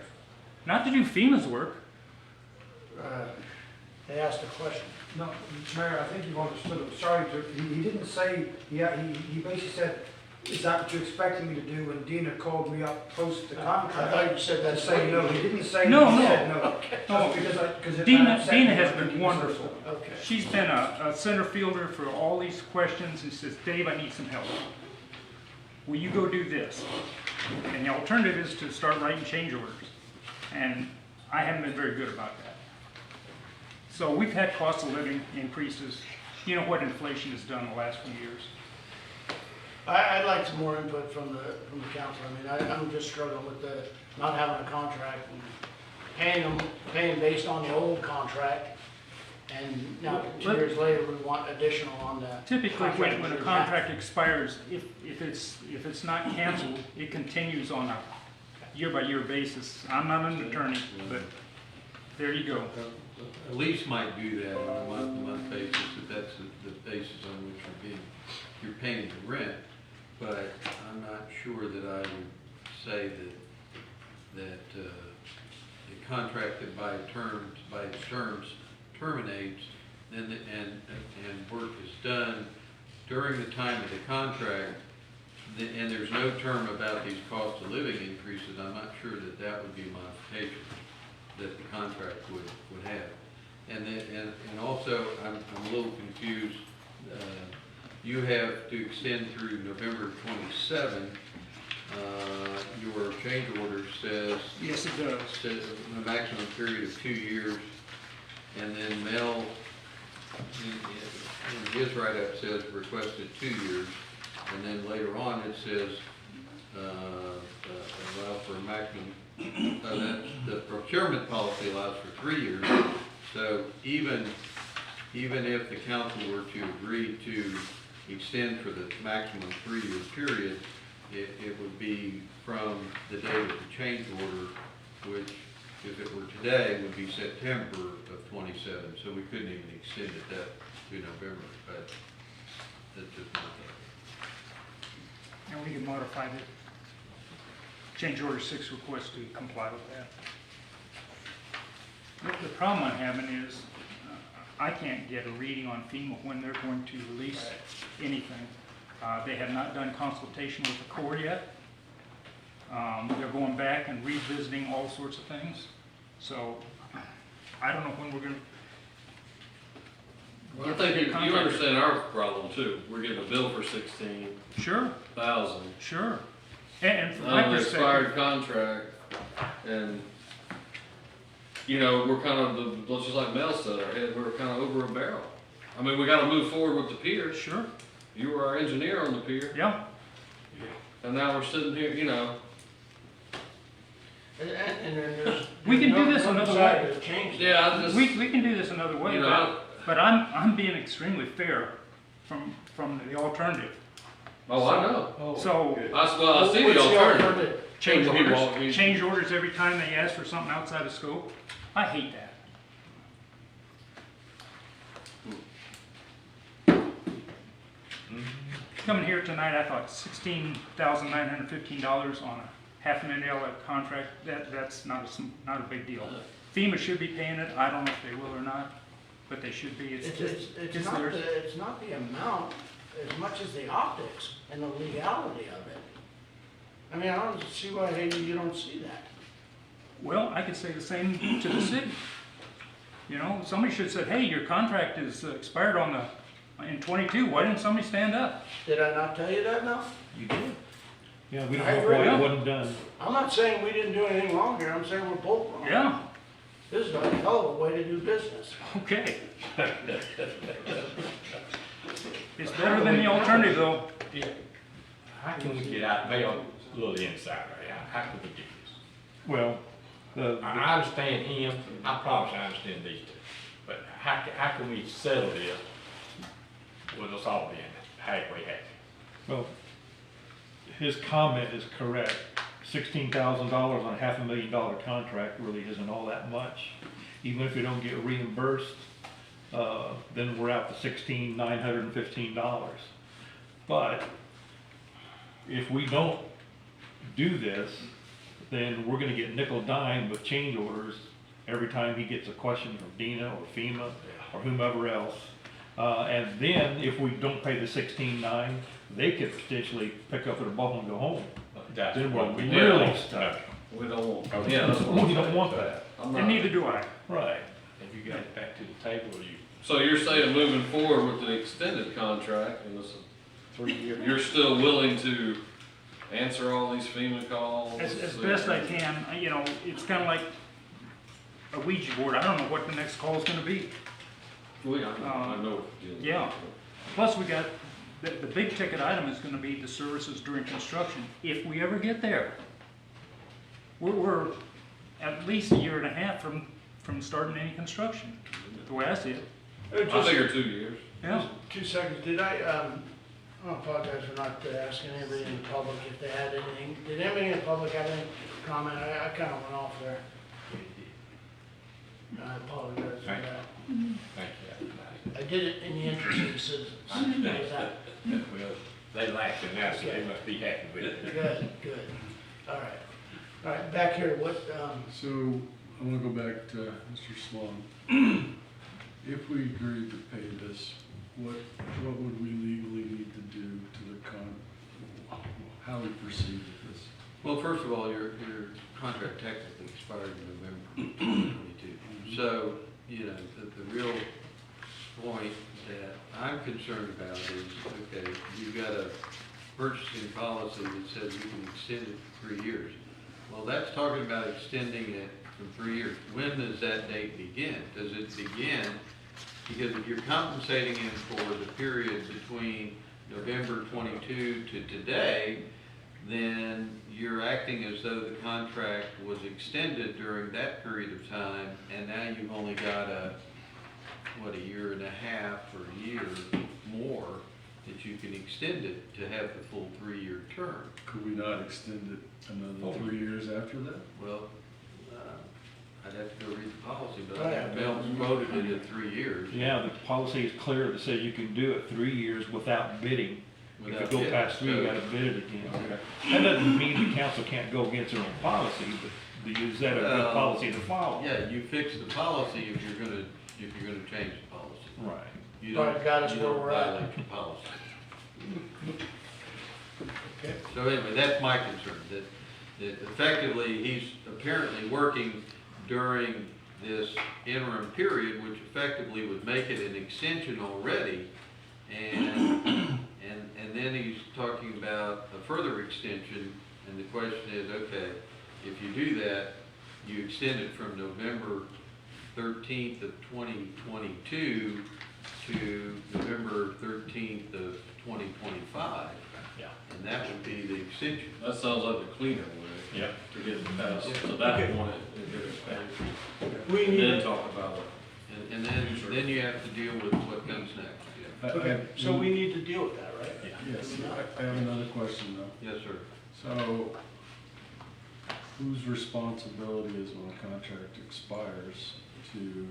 not to do FEMA's work. They asked a question. No, Mayor, I think you've understood it. Sorry, he didn't say, he basically said, is that what you're expecting me to do? And Dina called me up post the I contract. thought you said To that's say no, he didn't say, No, he no. said no. No. Because Dina has been wonderful. Okay. She's been a center fielder for all these questions and says, Dave, I need some help. Will you go do this? And the alternative is to start writing change orders. And I haven't been very good about that. So we've had cost of living increases. You know what inflation has done in the last few years. I'd like some more input from the council. I mean, I'm just struggling with the not having a contract and paying based on the old contract. And now 2 years later, we want additional on that. Typically, when a contract expires, if it's not canceled, it continues on a year-by-year basis. I'm not an attorney, but there you go. A lease might do that on a month-to-month basis, if that's the basis on which you're paying the rent. But I'm not sure that I would say that the contract that by its terms terminates, and work is done during the time of the contract, and there's no term about these cost of living increases, I'm not sure that would be a modification that the contract would have. And also, I'm a little confused. You have to extend through November 27. Your change order says Yes, it does. a maximum period of 2 years. And then Mel in his write-up says requested 2 years, and then later on it says, allow for a maximum, that the procurement policy allows for 3 years. So even if the council were to agree to extend for the maximum 3-year period, it would be from the date of the change order, which, if it were today, would be September of 27. So we couldn't even extend it that to November, but that's just not that. And we can modify the change order 6 request to comply with that. The problem I'm having is I can't get a reading on FEMA when they're going to release anything. They have not done consultation with the Corps yet. They're going back and revisiting all sorts of things. So I don't know when we're going to. Well, I think you understand our problem too. We're getting a bill for Sure, $16,000 sure. And from my on an perspective, expired contract, and you know, we're kind of just like Mel said, we're kind of over a barrel. I mean, we got to move forward with the pier. sure, You were our engineer on the pier, yeah. and now we're sitting here, you know. And then there's. We can do no- this no another desire way. to change that. Yeah, I just, We can do this another way, you know, but I'm being extremely fair from the alternative. oh, I know. So I see What's the alternative. change Well, he orders, won't- he- change orders every time they ask for something outside of scope. I hate that. Coming here tonight, I thought $16,915 on a $500,000 contract, that's not a big deal. FEMA should be paying it, I don't know if they will or not, but they should be, It's it's not theirs. it's not the amount as much as the optics and the legality of it. I mean, I don't see why you don't see that. Well, I could say the same to the city. You know, somebody should have said, hey, your contract is expired in 22, why didn't somebody stand up? Did I not tell you that now? You did. Yeah, we don't I know agree. why it wasn't done. I'm not saying we didn't do anything wrong here, I'm saying we're both wrong. Yeah, This is a hell of a way to do business. okay. It's better than the alternative, though. How can we get out, Mel, a little insider, how can we do this? Well, I understand him, I promise I understand these two, but how can we settle this with us all being halfway happy? well, his comment is correct. $16,000 on a $500,000 contract really isn't all that much. Even if you don't get reimbursed, then we're out to $16,915. But if we don't do this, then we're gonna get nickel dime with change orders every time he gets a question from Dina or FEMA or whomever else. And then if we don't pay the 16,900, they could potentially pick up their ball and go home. That's Then what we're we really did. stuck. We don't want, yeah, that's what We don't want that. I'm And not. neither do I. Right. Have you got it back to the table, or you? So you're saying moving forward with the extended contract, and this is 3 years, you're still willing to answer all these FEMA calls? As best I can, you know, it's kind of like a Ouija board. I don't know what the next call is going to be. I know. Yeah. Plus, we got, the big ticket item is going to be the services during construction. If we ever get there, we're at least a year and a half from starting any construction, the way I see it. I figure 2 years. Yeah. 2 seconds, did I apologize for not asking anybody in the public if they had anything. Did anybody in the public have any comment? I kind of went off there. I apologize for Thank that. Thank you. I did it in the interest of the citizens. I understand. How's that? Well, they laughed at that, so they must be happy with it. Good, good. All right. All right, back here, what, So, I wanna go back to Mr. Sloan. If we agreed to pay this, what would we legally need to do to the how we proceed with this? Well, first of all, your contract technically expired in November 2022. So, you know, the real point that I'm concerned about is, okay, you've got a purchasing policy that says you can extend it for 3 years. Well, that's talking about extending it from 3 years. When does that date begin? Does it begin Because if you're compensating him for the period between November 22 to today, then you're acting as though the contract was extended during that period of time, and now you've only got a year and a half or a year more that you can extend it to have the full 3-year term. Could we not extend it another 3 years after that? Well, I'd have to go read the policy, but I think Mel's quoted it at 3 years. Yeah, the policy is clear to say you can do it 3 years without bidding. If you Without go bidding, past 3, you so- gotta bid it again. That doesn't mean the council can't go against their own policy, but is that a good policy to follow? Yeah, you fix the policy if you're gonna change the policy. Right. You But don't, it got us you where don't we're at. violate your policy. Okay. So anyway, that's my concern, that effectively, he's apparently working during this interim period, which effectively would make it an extension already, and then he's talking about a further extension, and the question is, okay, if you do that, you extend it from November 13th of 2022 to November 13th of 2025. Yeah. And that would be the extension. That sounds like the cleaner way. Yep. To get it passed, to that point, and get it passed. We And need then to, talk about it. And then you have to deal with what comes next. okay, so we need to deal with that, right? Yes, I have another question though. Yes, sir. So, whose responsibility is when a contract expires to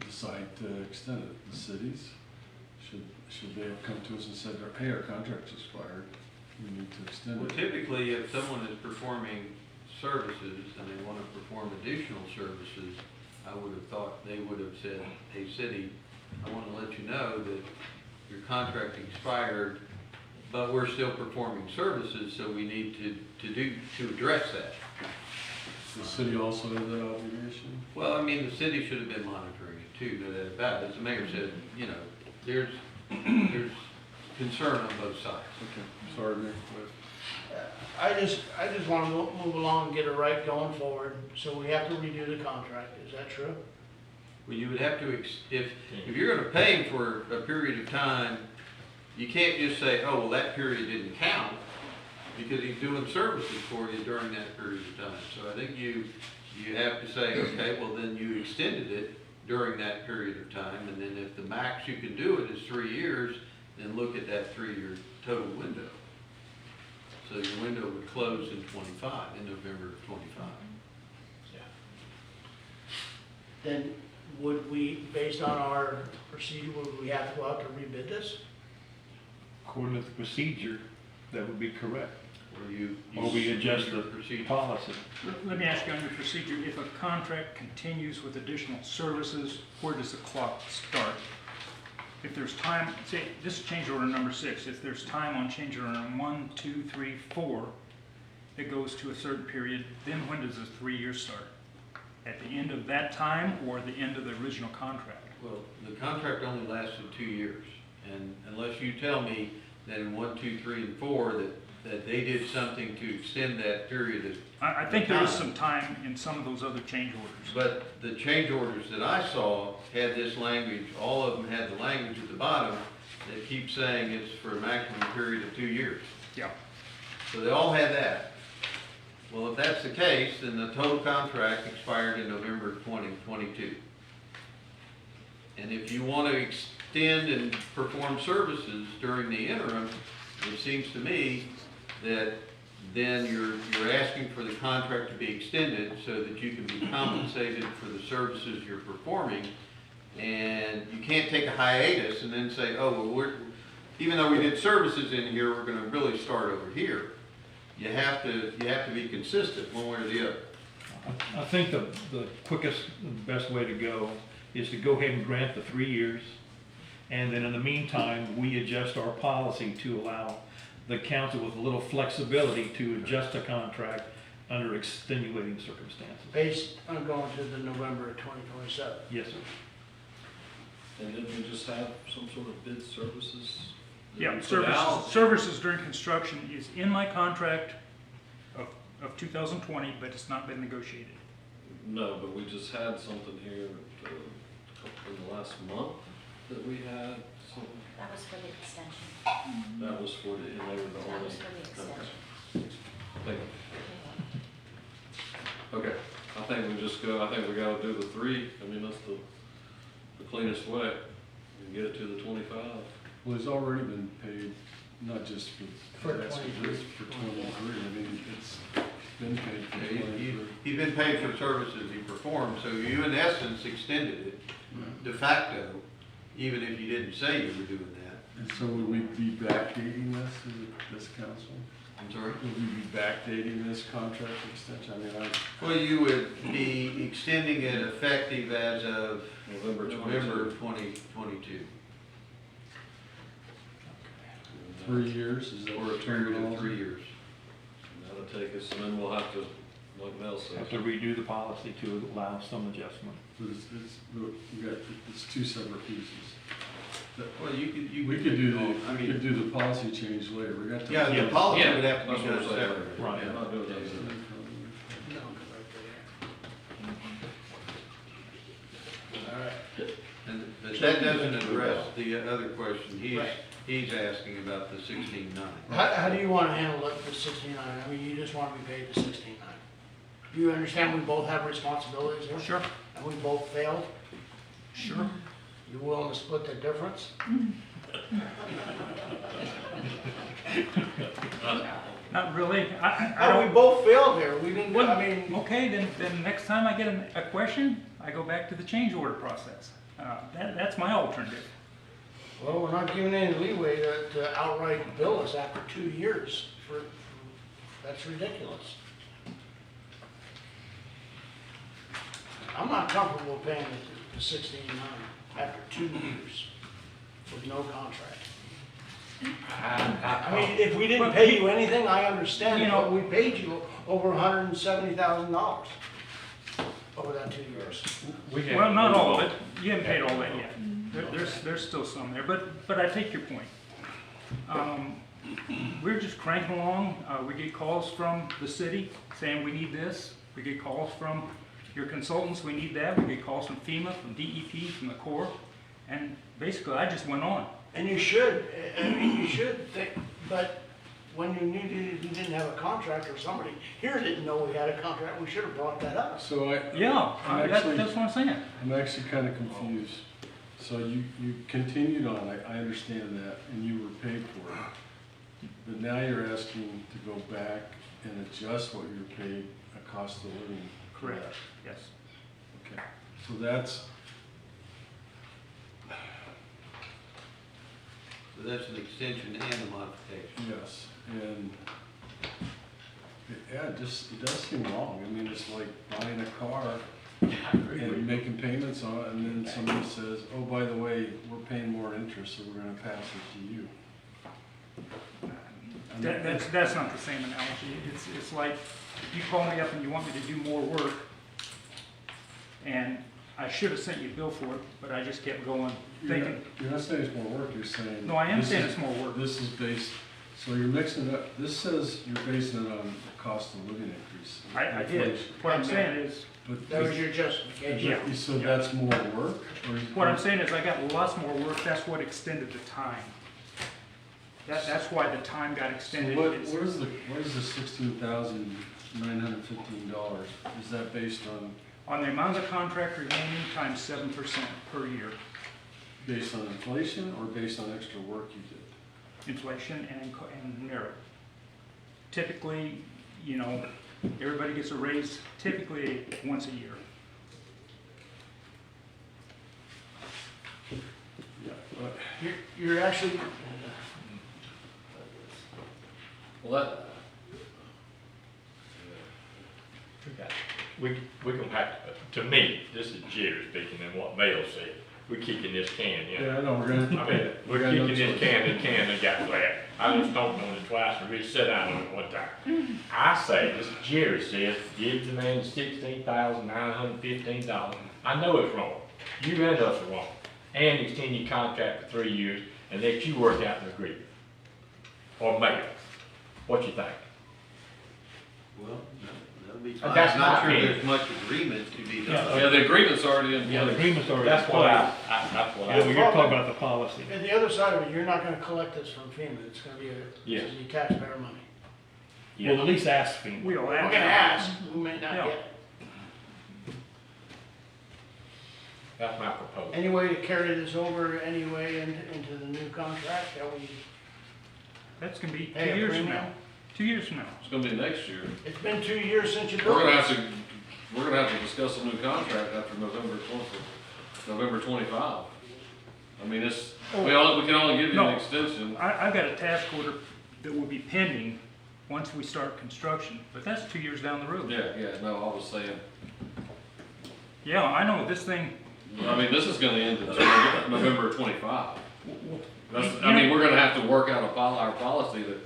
decide to extend it? The cities? Should they have come to us and said, hey, our contract's expired, we need to extend Well, it? typically, if someone is performing services and they want to perform additional services, I would have thought they would have said, hey, city, I want to let you know that your contract expired, but we're still performing services, so we need to address that. The city also has that obligation? Well, I mean, the city should have been monitoring it too, no doubt about it. As the mayor said, you know, there's concern on both sides. Okay, sorry, Mayor. I just want to move along and get it right going forward, so we have to redo the contract, is that true? Well, you would have to, if you're gonna pay him for a period of time, you can't just say, oh, well, that period didn't count, because he's doing services for you during that period of time. So I think you have to say, okay, well, then you extended it during that period of time, and then if the max you can do it is 3 years, then look at that 3-year total window. So your window would close in November of 25. Then would we, based on our procedure, would we have to go out to rebid this? According to the procedure, that would be correct. Or you Or we adjust your the procedure. policy. Let me ask you on your procedure, if a contract continues with additional services, where does the clock start? If there's time, say, this is change order number 6, if there's time on change order 1, 2, 3, 4, it goes to a certain period, then when does the 3 years start? At the end of that time or the end of the original contract? Well, the contract only lasted 2 years, and unless you tell me that in 1, 2, 3, and 4, that they did something to extend that period of. I think there is some time in some of those other change orders. But the change orders that I saw had this language, all of them had the language at the bottom that keeps saying it's for a maximum period of 2 years. Yeah. So they all had that. Well, if that's the case, then the total contract expired in November of 2022. And if you want to extend and perform services during the interim, it seems to me that then you're asking for the contract to be extended so that you can be compensated for the services you're performing. And you can't take a hiatus and then say, oh, well, even though we did services in here, we're gonna really start over here. You have to be consistent one way or the other. I think the quickest, and best way to go is to go ahead and grant the 3 years. And then in the meantime, we adjust our policy to allow the council with a little flexibility to adjust a contract under extenuating circumstances. Based on going to the November of 2027. Yes, sir. And then we just have some sort of bid services? that Yeah, we put out? services during construction is in my contract of 2020, but it's not been negotiated. No, but we just had something here, in the last month that we had something, That was for the extension. that was for the, and they were the That only. was for the extension. Thank you. Okay, I think we just go, I think we gotta do the 3, I mean, that's the cleanest way, and get it to the 25. Well, he's already been paid, not just For that's 23. for 23, I mean, it's been paid for Yeah, 23. He's been paid for services he performed, so you in essence extended it de facto, even if you didn't say you were doing that. And so would we be backdating this council? I'm sorry? Would we be backdating this contract extension? I mean, Well, you would be extending it effective as of November 22. November of 2022, 3 years, is that for a what period you're of 3 years. That'll take us, and then we'll have to, like Mel said. Have to redo the policy to allow some adjustment. It's 2 separate pieces. Well, you could. We could do I we could mean, do the policy change later, we got to. yeah, the policy would have to be That's what I'm done saying. separately. Right. I'm not doing that. No, right there. All right. But that doesn't address the other question Right. he's asking about the 16.9. How do you want to handle it for 69? I mean, you just want to be paid the 69. You understand we both have responsibilities here? Sure. And we both failed? Sure. You willing to split the difference? Not really. I Oh, we don't. both failed here. We didn't, Well, I mean, okay, then next time I get a question, I go back to the change order process. That's my alternative. well, we're not giving any leeway to outright bill us after 2 years that's ridiculous. I'm not comfortable paying the 69 after 2 years with no contract. I mean, if we didn't pay you anything, I understand, You know- but we paid you over $170,000 over that 2 years. Well, not all of it. You haven't paid all that yet. There's still some there, but I take your point. We're just cranking along. We get calls from the city saying we need this. We get calls from your consultants, we need that. We get calls from FEMA, from DEP, from the Corps. And basically, I just went on. And you should, I mean, you should think, but when you didn't have a contract or somebody here didn't know we had a contract, we should have brought that up. So Yeah, I'm that's actually, what I'm saying. I'm actually kind of confused. So you continued on, I understand that, and you were paid for it. But now you're asking to go back and adjust what you're paid a cost of living. for Correct, that. yes. Okay, so that's, So that's an extension and a modification. yes, and, yeah, it does seem wrong. I mean, it's like buying a car and making payments on it, and then somebody says, oh, by the way, we're paying more interest, so we're gonna pass it to you. I mean, That's not the same analogy. It's like, you call me up and you want me to do more work, and I should have sent you a bill for it, but I just kept going, thinking, You're not saying it's more work, you're saying. no, I am this saying is- it's more work. This is based, so you're mixing it up, this says you're basing it on the cost of living increase. I did. inflation. What I'm saying is, But That was your justification. Yeah. So that's more work? Or what I'm saying is I got lots more work, that's what extended the time. That's why the time got So extended. what It's- is the $16,915? Is that based On the amount of the contract remaining times 7% per year, based on inflation or based on extra work you did? inflation and merit. Typically, you know, everybody gets a raise typically once a year. Yeah, but You're actually, Well, we can have, to me, this is Jerry speaking and what Mel said, we're kicking this can, you know. yeah, I know, we're gonna. I mean, we're got no kicking this choice. can and got flat. I just stomped on it twice and Rich sat down on it one time. I say, this Jerry says, give the man $16,915. I know it's wrong. You and us are wrong. And extend your contract for 3 years and let you work out an agreement. Or Mayor, what you think? Well, no, be fine. That's I'm not my sure opinion. there's much agreement to be done. Yeah, the agreement's already in Yeah, the agreement's already. That's what in place. that's what Yeah, well, I, you're talking about the policy. And the other side of it, you're not gonna collect this from FEMA, it's gonna be Yes. it's gonna be taxpayer money. Well, at least ask FEMA. We'll We're ask. gonna ask, we may not Yeah. get it. that's my proposal. Any way to carry this over anyway into the new contract that we, That's gonna be Hey, 2 years from premium? now. 2 years from now. It's gonna be next year. it's been 2 years since you We're built gonna it. have to discuss a new contract after November 25. I mean, we can only give you an No. extension. I've got a task order that will be pending once we start construction, but that's 2 years down the road. Yeah, no, I was saying, Yeah, I know, this thing, I mean, this is gonna end in November 25. That's, You I mean, know- we're gonna have to work out our policy that,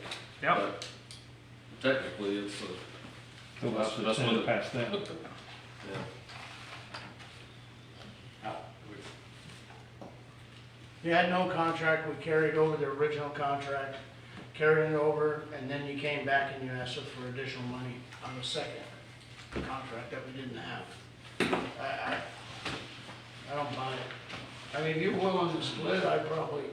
yeah, but technically, it's, So let's that's send when it it- past them. yeah. You had no contract, we carried over the original contract, carried it over, and then you came back and you asked us for additional money on the second contract that we didn't have. I don't buy it. I mean, if you're willing to split, I'd probably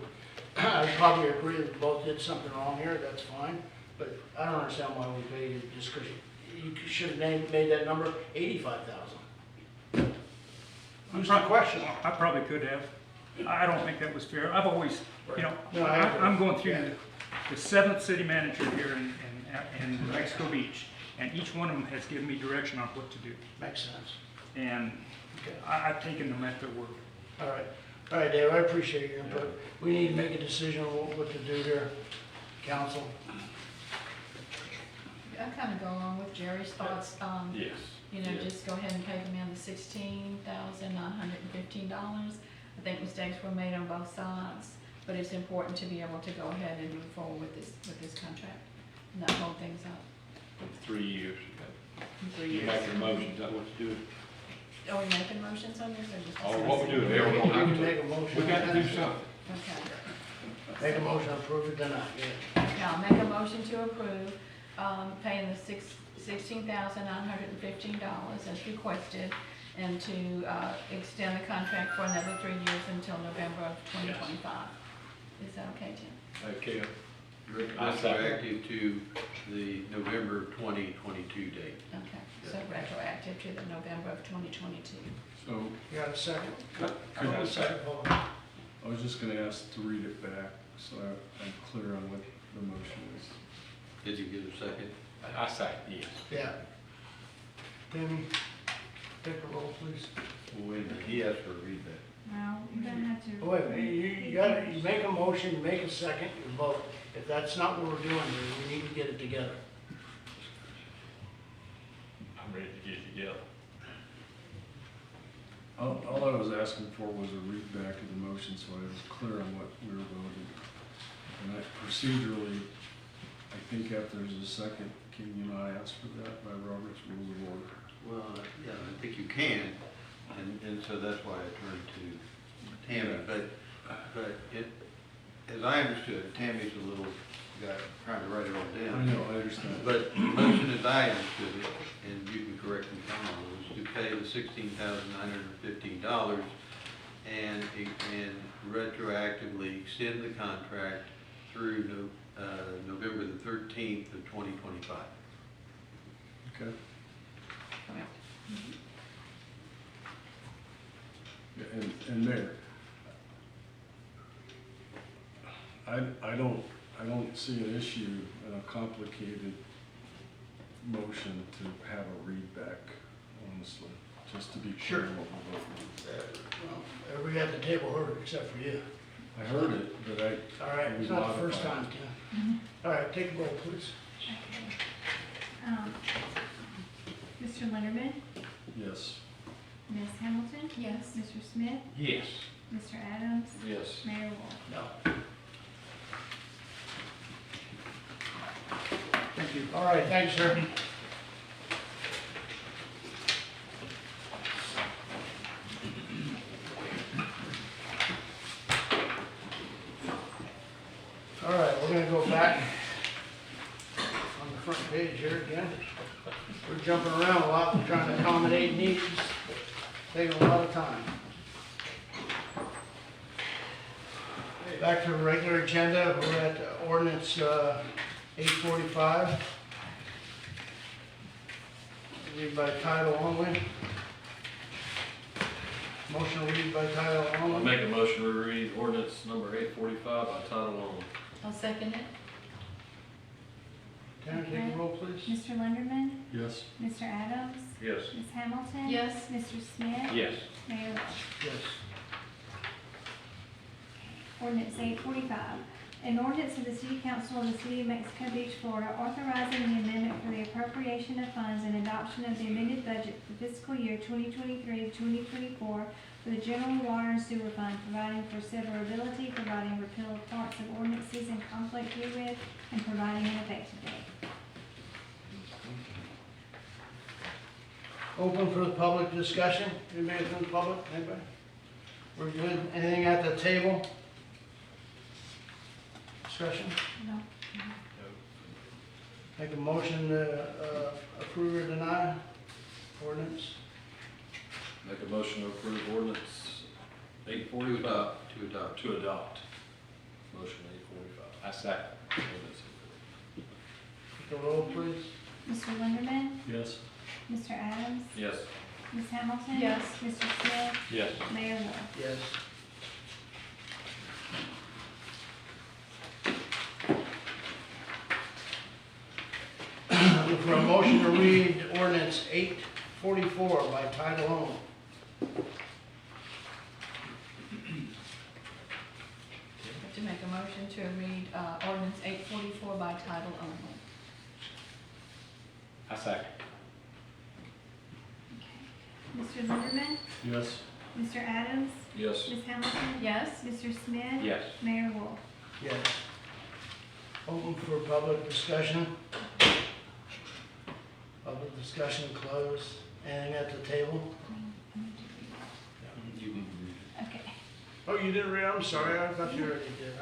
agree that we both did something wrong here, that's fine, but I don't understand why we paid it just because you should have made that number 85,000. Who's the question? I probably could have. I don't think that was fair. I've always, you know, No, I agree. I'm going through the seventh city manager here in Mexico Beach, and each one of them has given me direction on what to do. Makes sense. And Okay. I've taken them at their word. All right, Dave, I appreciate your input. We need to make a decision on what to do here, council. I kind of go along with Jerry's thoughts, Yes. you know, Yeah. just go ahead and pay the man the $16,915. I think mistakes were made on both sides, but it's important to be able to go ahead and move forward with this contract, and not hold things up 3 years. in 3 You years. make your motion, is that what you do? Are we making motions on this, or just? Oh, what we do, discussing? yeah, we're You gonna can have make a to, motion. we got to do something. Okay. Make a motion, approve it, deny it. Now, make a motion to approve, paying the $16,915 as requested, and to, extend the contract for another 3 years until November of 2025. Is that okay, Tim? Okay. I second. Retroactive to the November 2022 date. Okay, so retroactive to the November of 2022. So, You got a second? could I want a second, hold on. I was just gonna ask to read it back, so I'm clear on what the motion is. Did you get a second? I second, yes. Yeah. Tammy, take a roll, please. Well, wait a minute, he asked for a readback. Well, you're gonna have to. Oh, wait, you gotta, you make a motion, you make a second, you vote. If that's not what we're doing here, we need to get it together. I'm ready to get it together. All I was asking for was a read back of the motion, so I was clear on what we were voting. And procedurally, I think after there's a second, can you not ask for that by Robert's Rules of Order? Well, yeah, I think you can, and so that's why I turned to Tammy, but it, as I understood, it, Tammy's a little guy trying to write it all I down. know, I understand. But the motion as I understood it, and you can correct me if I'm wrong, was to pay the $16,915 and retroactively extend the contract through November the 13th of 2025. Okay. Correct. Yeah, and Mayor, I don't see an issue in a complicated motion to have a read back, honestly, just to be clear Sure. on what we're voting Well, everybody at the table heard it except for you. on. I heard it, but All right, it's not the first time, Tim. All right, take a roll, please. Mr. Linderman, yes. Ms. Hamilton, Yes. Mr. Smith, Yes. Mr. Adams, Yes. Mayor Wolf. No. Thank you. All right, thanks, sir. All right, we're gonna go back on the front page here again. We're jumping around a lot, we're trying to accommodate needs, taking a lot of time. Back to the regular agenda, we're at ordinance 845. Read by title only. Motion to read by title I'll only. make a motion to read ordinance number 845 by title only. I'll second it. Tanner, take a roll, please. Mr. Linderman, Yes. Mr. Adams, Yes. Ms. Hamilton. Yes. Mr. Smith. Yes. Mayor Wolf. Yes. Ordinance 845. An ordinance of the City Council of the City of Mexico Beach, Florida, authorizing the amendment for the appropriation of funds and adoption of the amended budget for fiscal year 2023-2024 for the general water and sewer fund, providing for severability, providing repeal of parts of ordinances in conflict herewith, and providing an effective date. Open for the public discussion. Anybody from the public? Anybody? We're good. Anything at the table? Discussion? No. Make a motion to approve or deny ordinance. Make a motion to approve ordinance To 845. adopt, to adopt. To adopt. Motion 845. I second. Ordinance Take the roll, please. Mr. Linderman, 845. Yes. Mr. Adams, Yes. Ms. Hamilton. Yes. Mr. Smith, Yes. Mayor Wolf. Yes. Look for a motion to read ordinance 844 by title only. To make a motion to read ordinance 844 by title only. I second. Mr. Linderman, Yes. Mr. Adams, Yes. Ms. Hamilton. Yes. Mr. Smith. Yes. Mayor Wolf. Yes. Open for public discussion. Public discussion closed. Anything at the table? You can read Okay. Oh, you didn't read? I'm sorry. I thought you already did.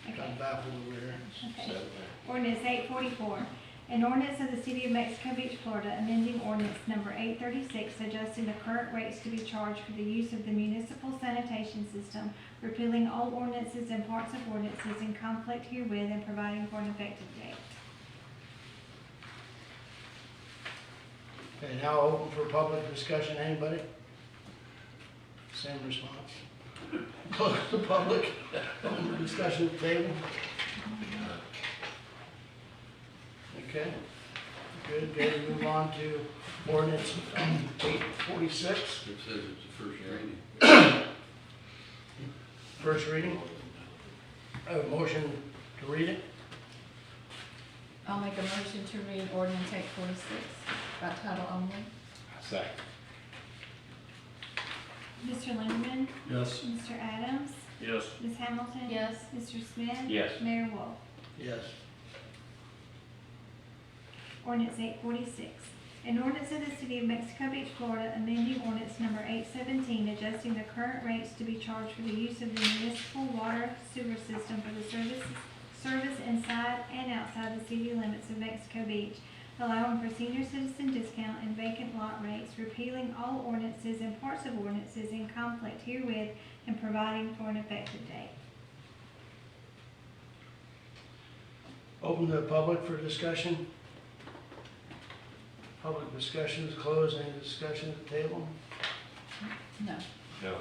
I'm Okay. baffled over here. Okay. Ordinance 844. An ordinance of the City of Mexico Beach, Florida, amending ordinance number 836, adjusting the current rates to be charged for the use of the municipal sanitation system, repealing all ordinances and parts of ordinances in conflict herewith, and providing for an effective date. Okay, now open for public discussion. Anybody? Same response. Close the public. Open for discussion at the table. Okay. Good. Move on to ordinance 846. It says it's the first reading. First reading. I have a motion to read it. I'll make a motion to read ordinance 846 by title only. I second. Mr. Linderman, Yes. Mr. Adams, Yes. Ms. Hamilton. Yes. Mr. Smith. Yes. Mayor Wolf. Yes. Ordinance 846. An ordinance of the City of Mexico Beach, Florida, amending ordinance number 817, adjusting the current rates to be charged for the use of the municipal water sewer system for the service inside and outside the city limits of Mexico Beach, allowing for senior citizen discount and vacant lot rates, repealing all ordinances and parts of ordinances in conflict herewith, and providing for an effective date. Open to the public for discussion. Public discussion is closed. Any discussion at the table? No. No.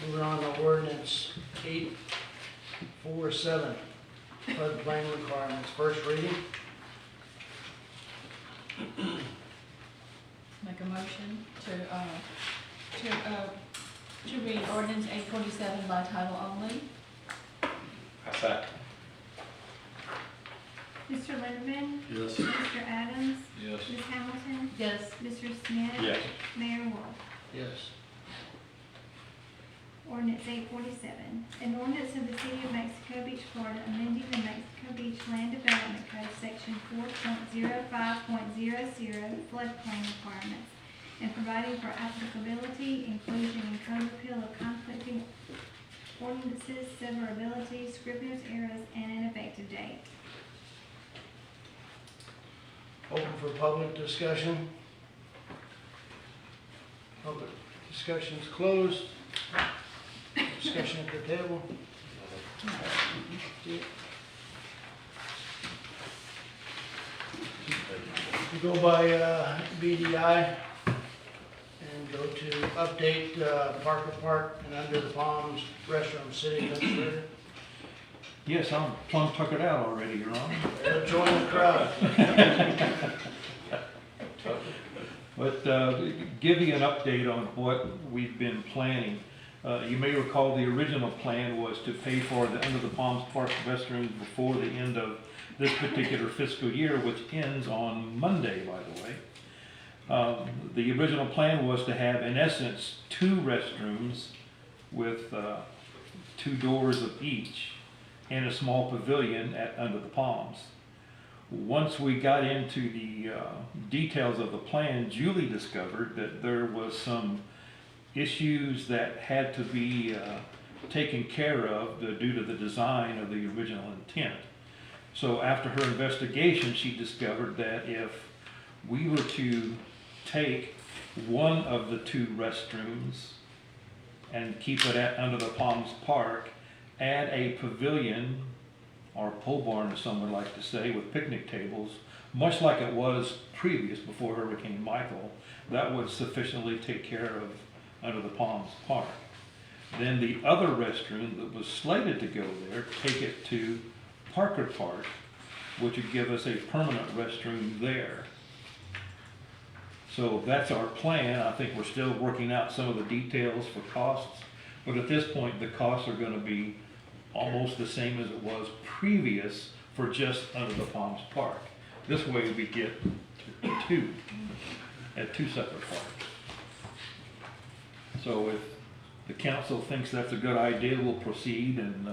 Moving on to ordinance 847, floodplain requirements, first reading. Make a motion to read ordinance 847 by title only. I second. Mr. Linderman, Yes. Mr. Adams, Yes. Ms. Hamilton, Yes. Mr. Smith. Yes. Mayor Wolf. Yes. Ordinance 847. An ordinance of the City of Mexico Beach, Florida, amending the Mexico Beach Land Development Code, Section 4.05.00, floodplain requirements, and providing for applicability, inclusion, and code repeal of conflicting ordinances, severability, scrivener's errors, and an effective date. Open for public discussion. Public discussion is closed. Discussion at the table. We go by BDI and go to update Parker Park and Under the Palms Restroom City Administrator. Yes, I'm plumb tuckered out already, Your Honor. Join the crowd. But give you an update on what we've been planning. You may recall the original plan was to pay for the Under the Palms Park restrooms before the end of this particular fiscal year, which ends on Monday, by the way. The original plan was to have, in essence, 2 restrooms with 2 doors of each and a small pavilion at Under the Palms. Once we got into the details of the plan, Julie discovered that there was some issues that had to be taken care of due to the design of the original intent. So after her investigation, she discovered that if we were to take one of the 2 restrooms and keep it at Under the Palms Park, add a pavilion or pole barn, as some would like to say, with picnic tables, much like it was previous before Hurricane Michael, that would sufficiently take care of Under the Palms Park. Then the other restroom that was slated to go there, take it to Parker Park, which would give us a permanent restroom there. So that's our plan. I think we're still working out some of the details for costs, but at this point, the costs are going to be almost the same as it was previous for just Under the Palms Park. This way we get 2 at 2 separate parks. So if the council thinks that's a good idea, we'll proceed. And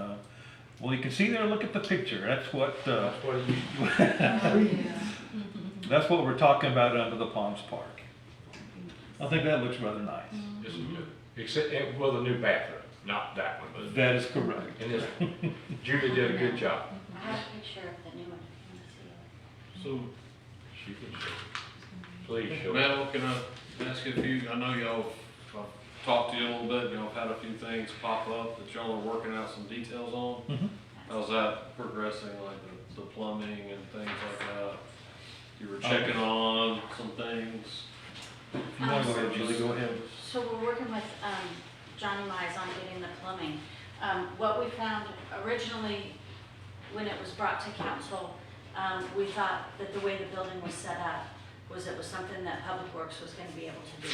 well, you can see there, look at the picture. That's what That's what it used to that's what we're talking about under the Palms Park. I think that looks rather nice. This is good. Except, well, the new bathroom, not that one, but. That is correct. And this, Julie did a good job. I have a picture of the new one. Let's see it. So, She can show. Please show. Mel, can I ask you a few, I know y'all, I've talked to you a little bit, y'all have had a few things pop up that y'all are working out some details on. Mhm. How's that progressing, like the plumbing and things like that? You were checking on some things. If you want to go ahead, Julie, go ahead. So we're working with Johnny Mize on getting the plumbing. What we found originally, when it was brought to council, we thought that the way the building was set up was it was something that Public Works was going to be able to do.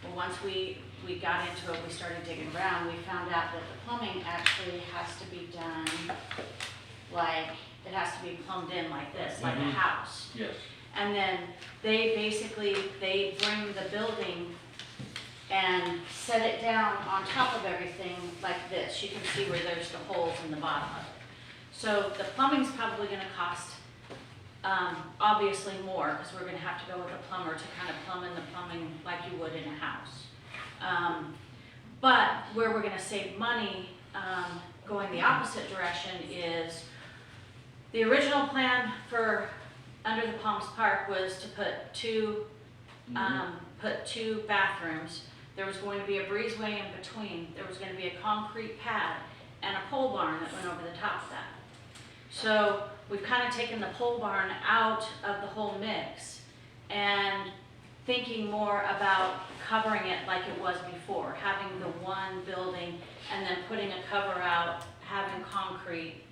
Well, once we got into it, we started digging around, we found out that the plumbing actually has to be done like, it has to be plumbed in like this, like a house. Yes. And then they bring the building and set it down on top of everything like this. You can see where there's the holes in the bottom of it. So the plumbing's probably gonna cost, obviously more, because we're gonna have to go with a plumber to kind of plumb in the plumbing like you would in a house. But where we're gonna save money, going the opposite direction is, the original plan for Under the Palms Park was to put two bathrooms. There was going to be a breezeway in between. There was going to be a concrete pad and a pole barn that went over the top of that. So we've kind of taken the pole barn out of the whole mix and thinking more about covering it like it was before, having the one building and then putting a cover out, having concrete.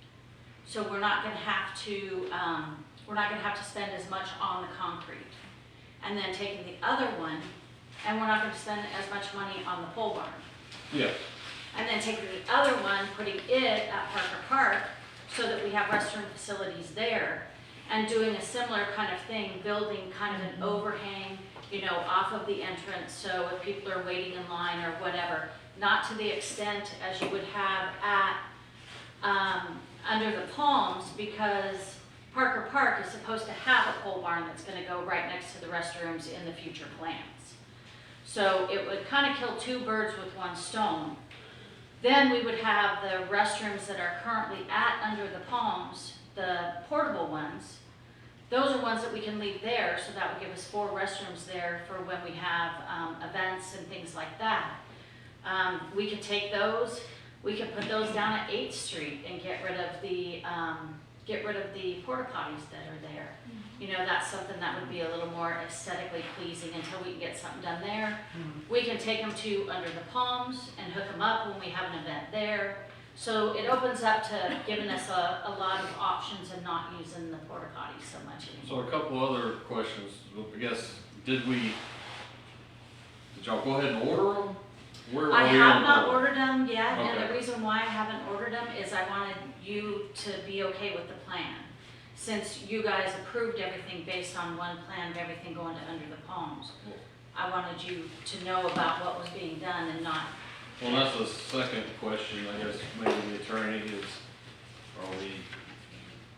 So we're not going to have to spend as much on the concrete. And then taking the other one, and we're not going to spend as much money on the pole barn. Yes. And then taking the other one, putting it at Parker Park, so that we have restroom facilities there, and doing a similar kind of thing, building kind of an overhang, off of the entrance, so if people are waiting in line or whatever, not to the extent as you would have at Under the Palms, because Parker Park is supposed to have a pole barn that's going to go right next to the restrooms in the future plans. So it would kind of kill 2 birds with 1 stone. Then we would have the restrooms that are currently at Under the Palms, the portable ones, those are ones that we can leave there, so that would give us 4 restrooms there for when we have events and things like that. We could take those, we could put those down at 8th Street and get rid of the porta potties that are there. You know, that's something that would be a little more aesthetically pleasing until we can get something done there. We can take them to Under the Palms and hook them up when we have an event there. So it opens up to giving us a lot of options and not using the porta potties so much So anymore. a couple other questions, I guess, did y'all go ahead and order them? Where I are we have on not order? ordered them yet, and Okay. the reason why I haven't ordered them is I wanted you to be okay with the plan. Since you guys approved everything based on one plan of everything going to Under the Palms, I wanted you to know about what was being done and not. Well, that's the second question, I guess, maybe the attorney is, are we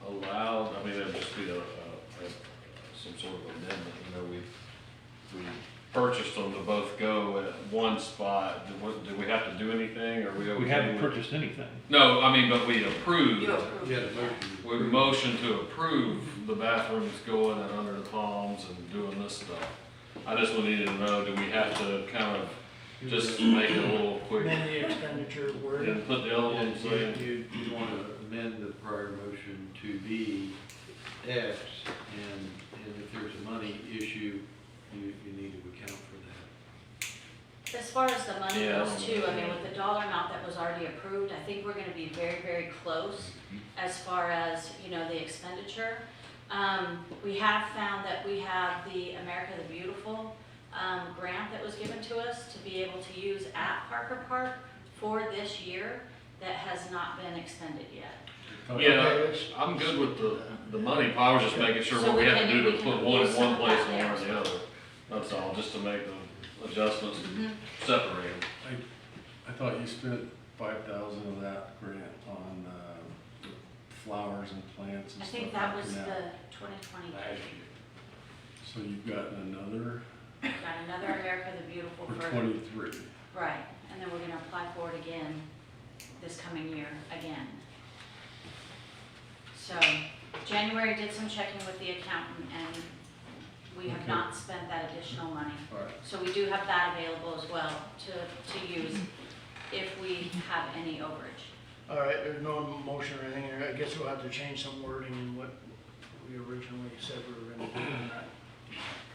allowed, I mean, there'd just be some sort of amendment, you know, we purchased them to both go at one spot, do we have to do anything, or are we okay? We haven't with- purchased anything. No, I mean, but we approved. You approved. You had a motion. We motioned to approve the bathrooms going at Under the Palms and doing this stuff. I just needed to know, do we have to kind of just make it a little quick Amend the expenditure word. and put the other And ones in? you want to amend the prior motion to be X, and if there's a money issue, you need to account for that. As far as the money Yeah. goes too, I mean, with the dollar amount that was already approved, I think we're gonna be very, very close as far as, you know, the expenditure. We have found that we have the America the Beautiful, grant that was given to us to be able to use at Parker Park for this year that has not been expended yet. Yeah, I'm good with the money, I was just making sure So what we we have to can- do we to can put one in use some one of place that and one in there. the other. That's all, just to make the adjustments and separate them. I thought you spent 5,000 of that grant on, the flowers and plants and I stuff. think that like was that. the 2020. So you've got another Got another America the Beautiful for for, 23. right, and then we're gonna apply for it again this coming year, again. So, January did some checking with the accountant, and we have Okay. not spent that additional money. All right. So we do have that available as well to use if we have any overage. All right, there's no motion or anything, I guess we'll have to change some wording in what we originally said we were gonna do on that.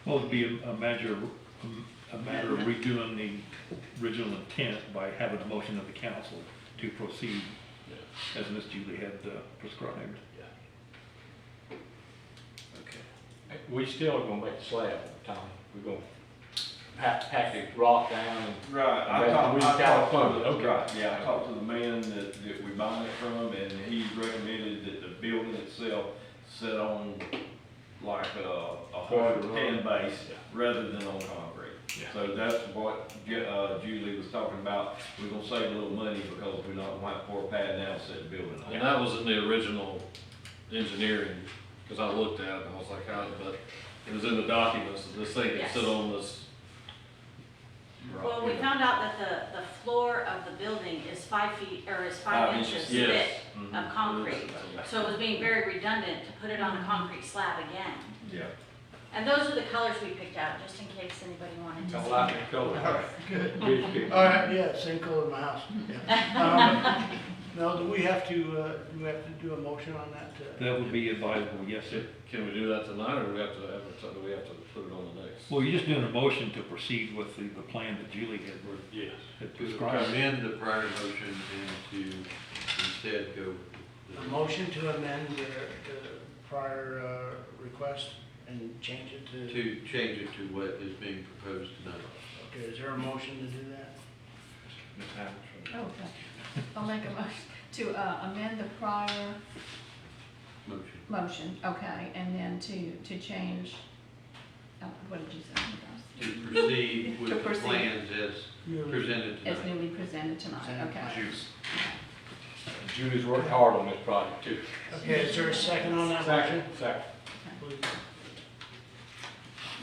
Well, it'd be a matter of redoing the original intent by having a motion of the council to proceed as Ms. Julie had prescribed. Okay. We still are gonna make the slab, Tommy. We're gonna pack the rock down and. Right, I talked- I I talked talked to the- to, okay. right, yeah, I talked to the man that we bought it from, and he recommended that the building itself sit on like a hard tan base rather than on concrete. Yeah. So that's what Julie was talking about, we're gonna save a little money because we're not gonna have to pour a pad down and set the building on. And that was in the original engineering, because I looked at it and I was like, how, but it was in the documents, that this thing can sit Yes. on this. Well, we found out that the floor of the building is 5 feet, or is 5 inches Yes. thick Mhm. of concrete. So it was being very redundant to put it on a concrete slab again. Yeah. And those are the colors we picked out, just in case anybody wanted to I see. like the color. Good. All right, yeah, same color as my house. Yeah. Now, do we have to do a motion on that? That would be advisable, yes, sir. Can we do that tonight, or do we have to put it on the next? Well, you're just doing a motion to proceed with the plan that Julie Yes. had To described. amend the prior motion and to instead go with A the. motion to amend the prior request and change it to, To change it to what is being proposed tonight. okay, is there a motion to do that? Oh, okay. I'll make a motion to amend the prior Motion. motion, okay, and then to change, what did you say? To proceed To with the proceed. plans as presented As tonight. newly presented tonight, okay. Julie's worked hard on this project too. Okay, is there a second on that motion? Second. Please.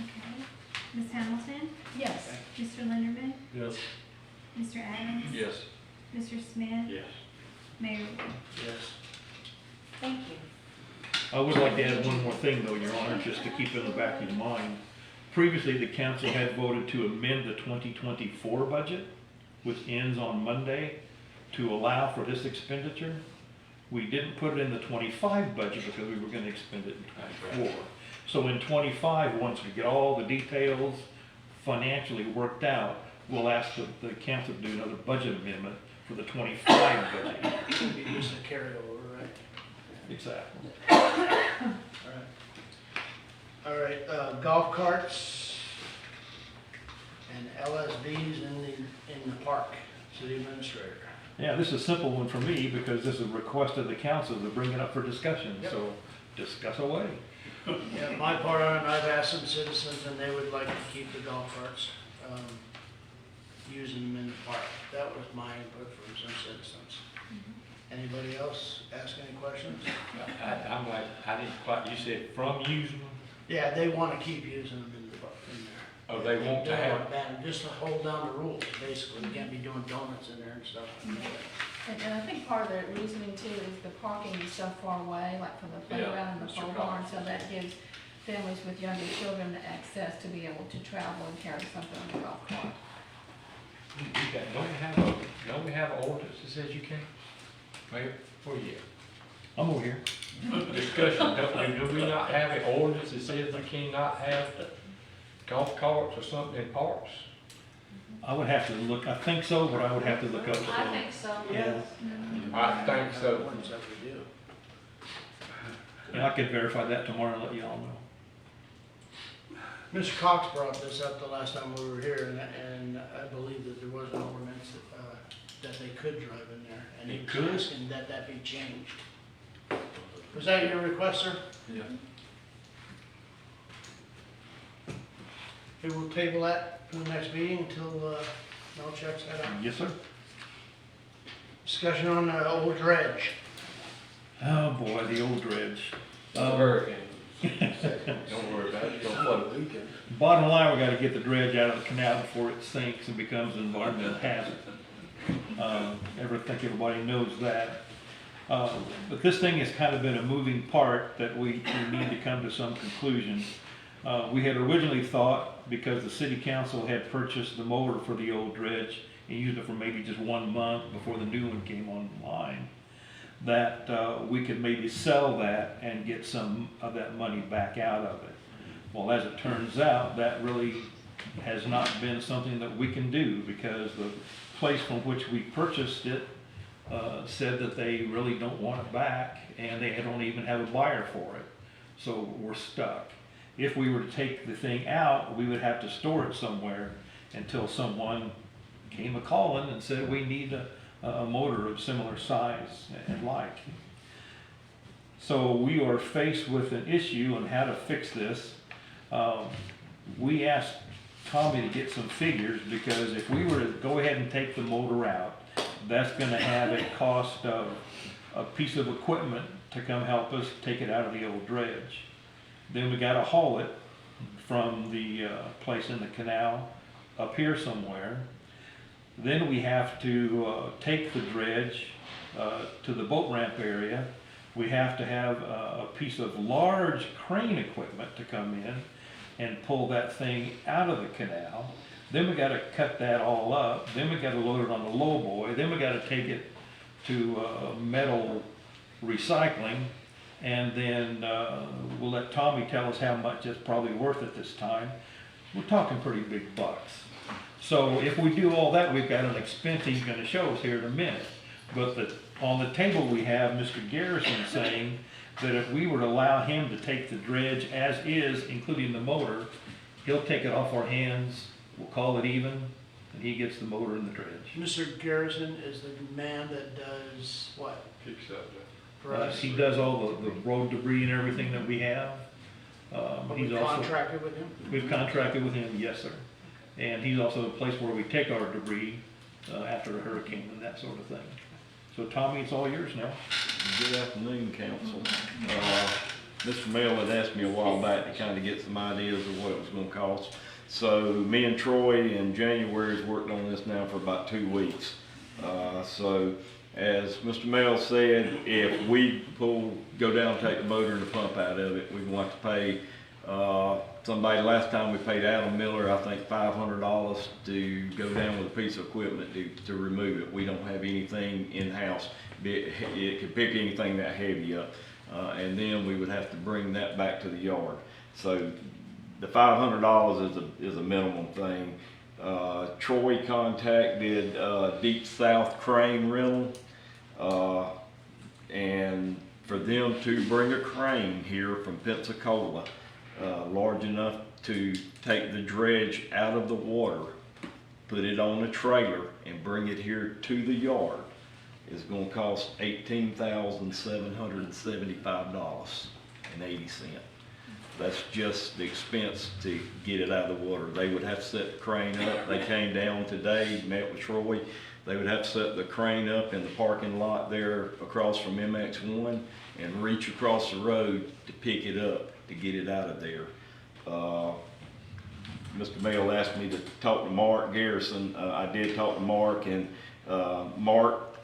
Okay. Ms. Hamilton? Yes. Mr. Linderman? Yes. Mr. Adams? Yes. Mr. Smith? Yes. Mayor Wood? Yes. Thank you. I would like to add one more thing though, Your Honor, just to keep in the back of your mind. Previously, the council had voted to amend the 2024 budget, which ends on Monday, to allow for this expenditure. We didn't put it in the 25 budget because we were gonna expend it in 24. So in 25, once we get all the details financially worked out, we'll ask the council to do another budget amendment for the 25 budget. It'd be just a carryover, right? Exactly. All right, golf carts and LSVs in the park, city administrator. Yeah, this is a simple one for me because this is a request of the council to bring it up for discussion, Yep. so discuss away. Yeah, my part on it, I've asked some citizens and they would like to keep the golf carts, using them in the park. That was my input from some citizens. Anybody else ask any questions? I'm like, I didn't quite, you said from using them? Yeah, they want to keep using them in the park, in there. Oh, they want to don't have, want that, just to hold down the rules, basically. You can't be doing donuts in there and stuff. And I think part of the reasoning too is the parking is so far away, like from the playground and the Mr. pole barn, Collins. so that gives families with younger children the access to be able to travel and carry something on the golf cart. don't we have an ordinance that says you can't? Mayor, where you I'm over here. at? Discussion, do we not have an ordinance that says you cannot have golf carts or something in parks? I would have to look, I think so, but I would have to look up. I think so. Yeah, I think so. Ones that we do. and I could verify that tomorrow and let you all know. Mr. Cox brought this up the last time we were here, and I believe that there was an ordinance that they could drive in there, and he was asking that that be changed. Was that your request, sir? Yeah. We will table that for the next meeting until Mel checks that out. Yes, sir. Discussion on old dredge. Oh, boy, the old dredge. Hurricane. Don't worry about it, it's gonna flood. Bottom line, we gotta get the dredge out of the canal before it sinks and becomes an environmental hazard. I think everybody knows that. But this thing has kind of been a moving part that we need to come to some conclusion. We had originally thought, because the city council had purchased the motor for the old dredge and used it for maybe just 1 month before the new one came online, that we could maybe sell that and get some of that money back out of it. Well, as it turns out, that really has not been something that we can do because the place from which we purchased it said that they really don't want it back and they don't even have a buyer for it. So we're stuck. If we were to take the thing out, we would have to store it somewhere until someone came a-calling and said we need a motor of similar size and like. So we are faced with an issue on how to fix this. We asked Tommy to get some figures because if we were to go ahead and take the motor out, that's going to have a cost of a piece of equipment to come help us take it out of the old dredge. Then we got to haul it from the place in the canal up here somewhere. Then we have to take the dredge to the boat ramp area. We have to have a piece of large crane equipment to come in and pull that thing out of the canal. Then we got to cut that all up. Then we got to load it on the lowboy. Then we got to take it to metal recycling. And then we'll let Tommy tell us how much it's probably worth at this time. We're talking pretty big bucks. So if we do all that, we've got an expense he's going to show us here in a minute. But on the table we have Mr. Garrison saying that if we were to allow him to take the dredge as is, including the motor, he'll take it off our hands, we'll call it even, and he gets the motor and the dredge. Mr. Garrison is the man that does what Fix that. for us? He does all the road debris and everything that we have. We contracted with him? We've contracted with him, yes, sir. And he's also the place where we take our debris after a hurricane and that sort of thing. So Tommy, it's all yours now. Good afternoon, council. Mr. Mel had asked me a while back to kind of get some ideas of what it was going to cost. So me and Troy in January has worked on this now for about 2 weeks. So as Mr. Mel said, if we go down, take the motor and the pump out of it, we're going to have to pay, somebody, last time we paid Adam Miller, I think $500 to go down with a piece of equipment to remove it. We don't have anything in-house. It could pick anything that heavy up. And then we would have to bring that back to the yard. So the $500 is a minimum thing. Troy contacted Deep South Crane Rental, and for them to bring a crane here from Pensacola, large enough to take the dredge out of the water, put it on a trailer, and bring it here to the yard, is going to cost $18,775.80. That's just the expense to get it out of the water. They would have to set the crane up. They came down today, met with Troy. They would have to set the crane up in the parking lot there across from MX1 and reach across the road to pick it up, to get it out of there. Mr. Mail asked me to talk to Mark Garrison. I did talk to Mark, and Mark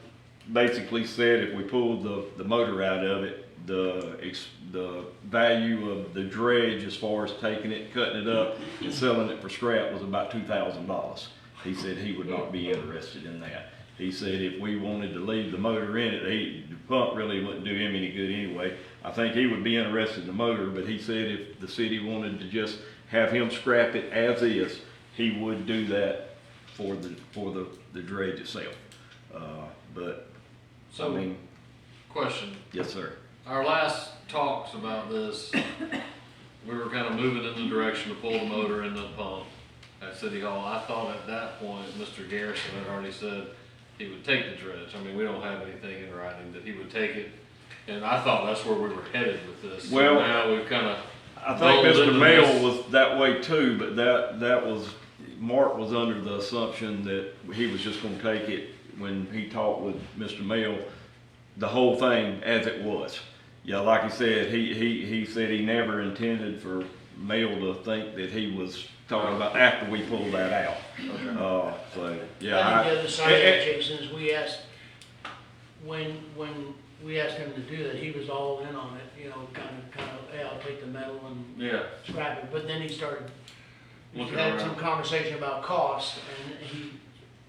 basically said if we pulled the motor out of it, the value of the dredge as far as taking it, cutting it up, and selling it for scrap was about $2,000. He said he would not be interested in that. He said if we wanted to leave the motor in it, the pump really wouldn't do him any good anyway. I think he would be interested in the motor, but he said if the city wanted to just have him scrap it as is, he would do that for the dredge itself. But So, I mean, question. yes, sir. Our last talks about this, we were kind of moving in the direction to pull the motor and the pump at City Hall. I thought at that point, Mr. Garrison had already said he would take the dredge. I mean, we don't have anything in writing that he would take it. And I thought that's where we were headed with this. Well, so now we've kind of. I think Mr. Mail was that way too, but that was, Mark was under the assumption that he was just gonna take it when he talked with Mr. Mail, the whole thing as it was. Yeah, like he said, he said he never intended for Mail to think that he was talking about after we pulled that out. So, yeah. I think the other side of that, Jason, is we asked, when we asked him to do that, he was all in on it, you know, kind of, hey, I'll take the metal and scrap it. But then he started, we had some conversation about cost, and he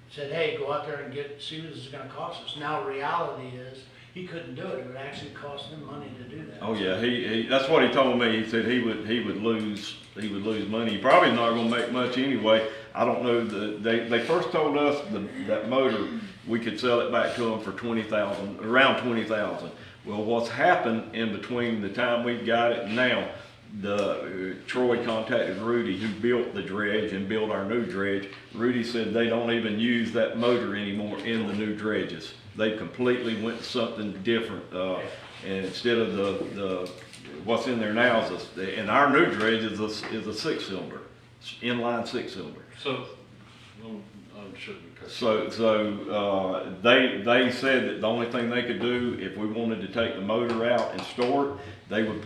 said, hey, go out there and see what this is gonna cost us. Now, reality is, he couldn't do it. It would actually cost him money to do that. Oh yeah, he that's what he told me. He said he would lose money. He probably not gonna make much anyway. I don't know. They first told us that motor we could sell it back to them for around 20,000. Well, what's happened in between the time we got it and now, Troy contacted Rudy, who built the dredge and built our new dredge. Rudy said they don't even use that motor anymore in the new dredges. They completely went to something different, and instead of the what's in there now and our new dredge is a 6-cylinder, inline 6-cylinder. So, I'm sure. So they said that the only thing they could do if we wanted to take the motor out and store it, they would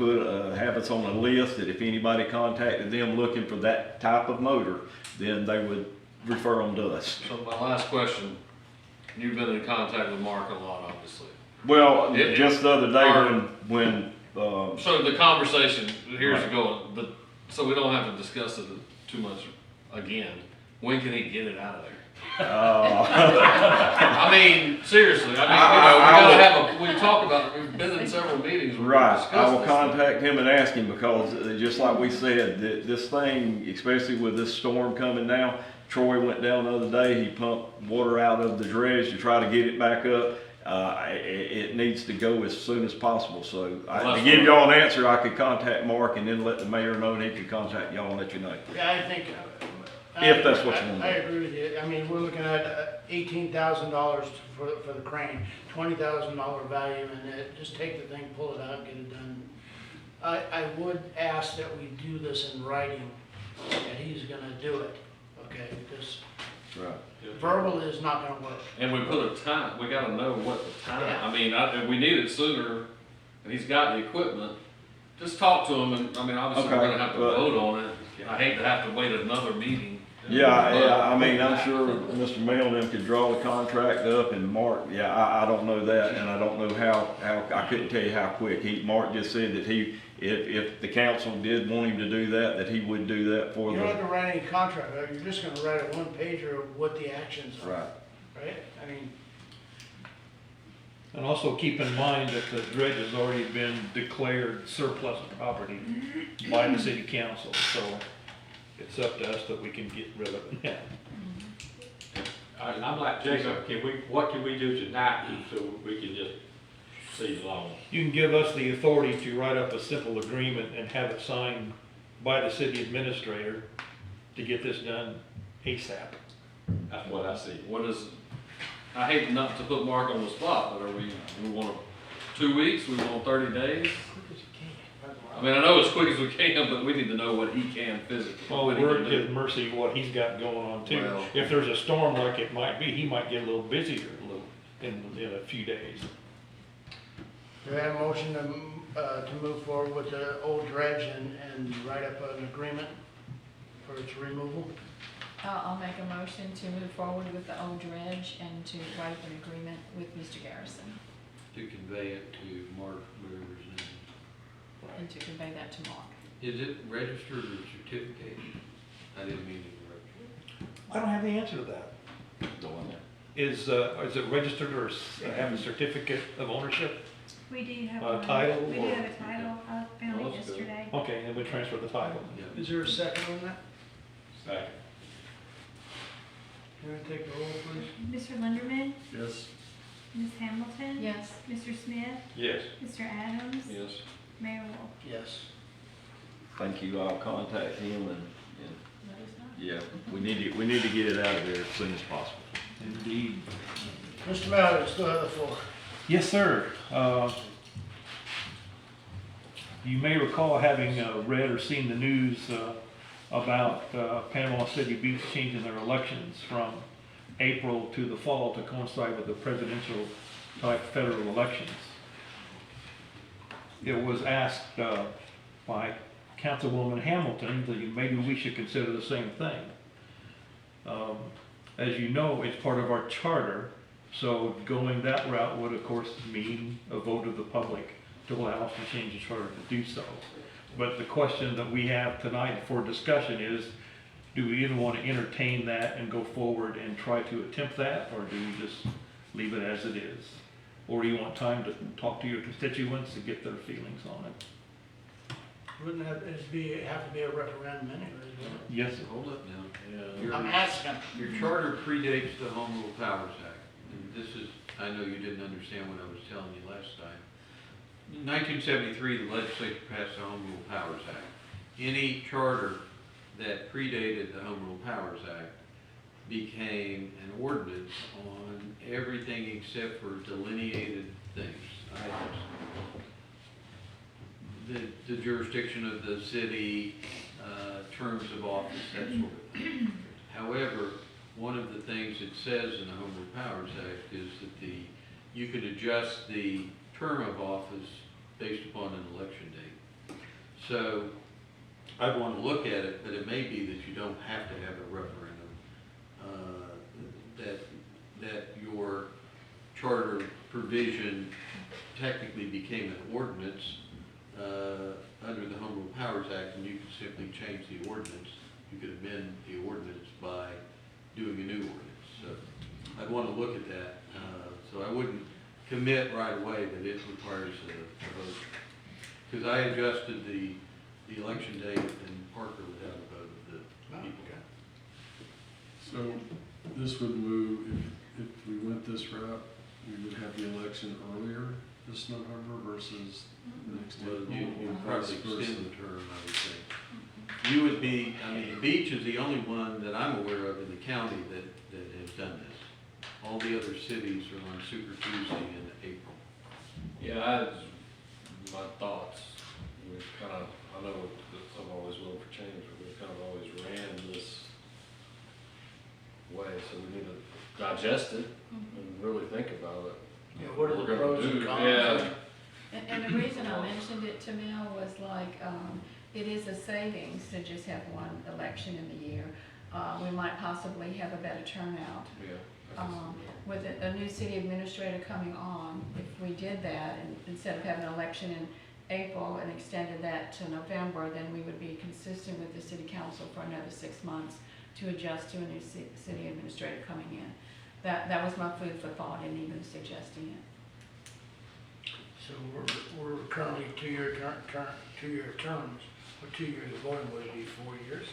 have us on a list that if anybody contacted them looking for that type of motor, then they would refer them to us. So my last question, you've been in contact with Mark a lot, obviously. Well, just the other day when so the conversation, here's the going, but, so we don't have to discuss it too much again. When can he get it out of there? I mean, seriously, we talk about it, we've been in several meetings. Right, I will contact him and ask him because just like we said, this thing, especially with this storm coming now, Troy went down the other day, he pumped water out of the dredge to try to get it back up. It needs to go as soon as possible, so to give y'all an answer, I could contact Mark and then let the mayor know and he could contact y'all and let you know. Yeah, I think. If that's what you want to do. I agree with you. I mean, we're looking at $18,000 for the crane, $20,000 value, and just take the thing, pull it out, get it done. I would ask that we do this in writing, that he's gonna do it, okay? Because verbal is not gonna work. And we put a time, we gotta know what the time, Yeah. I mean, if we need it sooner, and he's got the equipment, just talk to him, and, I mean, obviously, we're gonna have to vote on it. I hate to have to wait another meeting Yeah, I mean, I'm sure Mr. Melvin could draw the contract up and Mark, yeah, I don't know that, and I don't know how, I couldn't tell you how quick. Mark just said that if the council did want him to do that he would do that for You don't have the. to write any contract, you're just gonna write a one pager of what the actions are. Right. Right? I mean, And also keep in mind that the dredge has already been declared surplus property by the city council, so it's up to us that we can get rid of it now. And I'm like Jacob, what can we do tonight so we can just see along? You can give us the authority to write up a simple agreement and have it signed by the city administrator to get this done ASAP. That's what I see. What is, I hate not to put Mark on the spot, but we want 2 weeks, we want 30 days? I mean, I know as quick as we can, but we need to know what he can physically. Well, what he we're can at do. his mercy what he's got going on too. Well- If there's a storm like it might be, he might get a little busier in a few days. do I have a motion to move forward with the old dredge and write up an agreement for its removal? I'll make a motion to move forward with the old dredge and to write an agreement with Mr. Garrison To convey it to Mark Brewer's name. and to convey that to Mark. Is it registered or certificated? I didn't mean to interrupt you. I don't have the answer to that. Is it registered or have a certificate of ownership? We do have A one. title We do or- have a title. I found Oh, it that's good. yesterday. Okay, and we transfer the title. Yeah. Is there a second on that? Second. Can I take the roll, please? Mr. Linderman, Yes. Ms. Hamilton. Yes. Mr. Smith, Yes. Mr. Adams. Yes. Mayor Wolf. Yes. Thank you, I'll contact him and, Let us know. yeah, we need to get it out of there as soon as possible. Indeed. Mr. Mallon, you still have the floor. Yes, sir. You may recall having read or seen the news about Panama City Beach changing their elections from April to the fall to coincide with the presidential type federal elections. It was asked by Councilwoman Hamilton that maybe we should consider the same thing. As you know, it's part of our charter, so going that route would of course mean a vote of the public to allow us to change the charter to do so. But the question that we have tonight for discussion is, do we even want to entertain that and go forward and try to attempt that, or do we just leave it as it is? Or do you want time to talk to your constituents to get their feelings on it? Wouldn't have to be a referendum anyway, wouldn't Yes, sir. Hold up now. it? Your- I'm asking. Your charter predates the Home Rule Powers Act. And this is, I know you didn't understand what I was telling you last time. In 1973, the legislature passed the Home Rule Powers Act. Any charter that predated the Home Rule Powers Act became an ordinance on everything except for delineated things, items. The jurisdiction of the city, terms of office, that sort of thing. However, one of the things it says in the Home Rule Powers Act is that you could adjust the term of office based upon an election date. So I'd want to look at it, but it may be that you don't have to have a referendum, that your charter provision technically became an ordinance under the Home Rule Powers Act, and you could simply change the ordinance. You could amend the ordinance by doing a new ordinance. So I'd want to look at that. So I wouldn't commit right away that it requires a vote. Because I adjusted the election date in Parker without a vote of the people. So this would move, if we went this route, we would have the election earlier this November versus next Well, April. you'd or probably vice versa. extend the term, I would think. You would be, I mean, Beach is the only one that I'm aware of in the county that has done this. All the other cities are on Super Tuesday in April. Yeah, my thoughts, we've kind of, I know that I'm always willing for change, but we've kind of always ran this way, so we need to digest it and really think about it. Yeah, what are the We're gonna pros and do- cons? Yeah, And the reason I mentioned it to Mel was like, it is a savings to just have one election in the year. we might possibly have a better turnout. Yeah. With a new city administrator coming on, if we did that, and instead of having an election in April and extended that to November, then we would be consistent with the city council for another 6 months to adjust to a new city administrator coming in. That was my food for thought in even suggesting it. So we're currently 2-year terms, or 2 years going, would it be 4 years?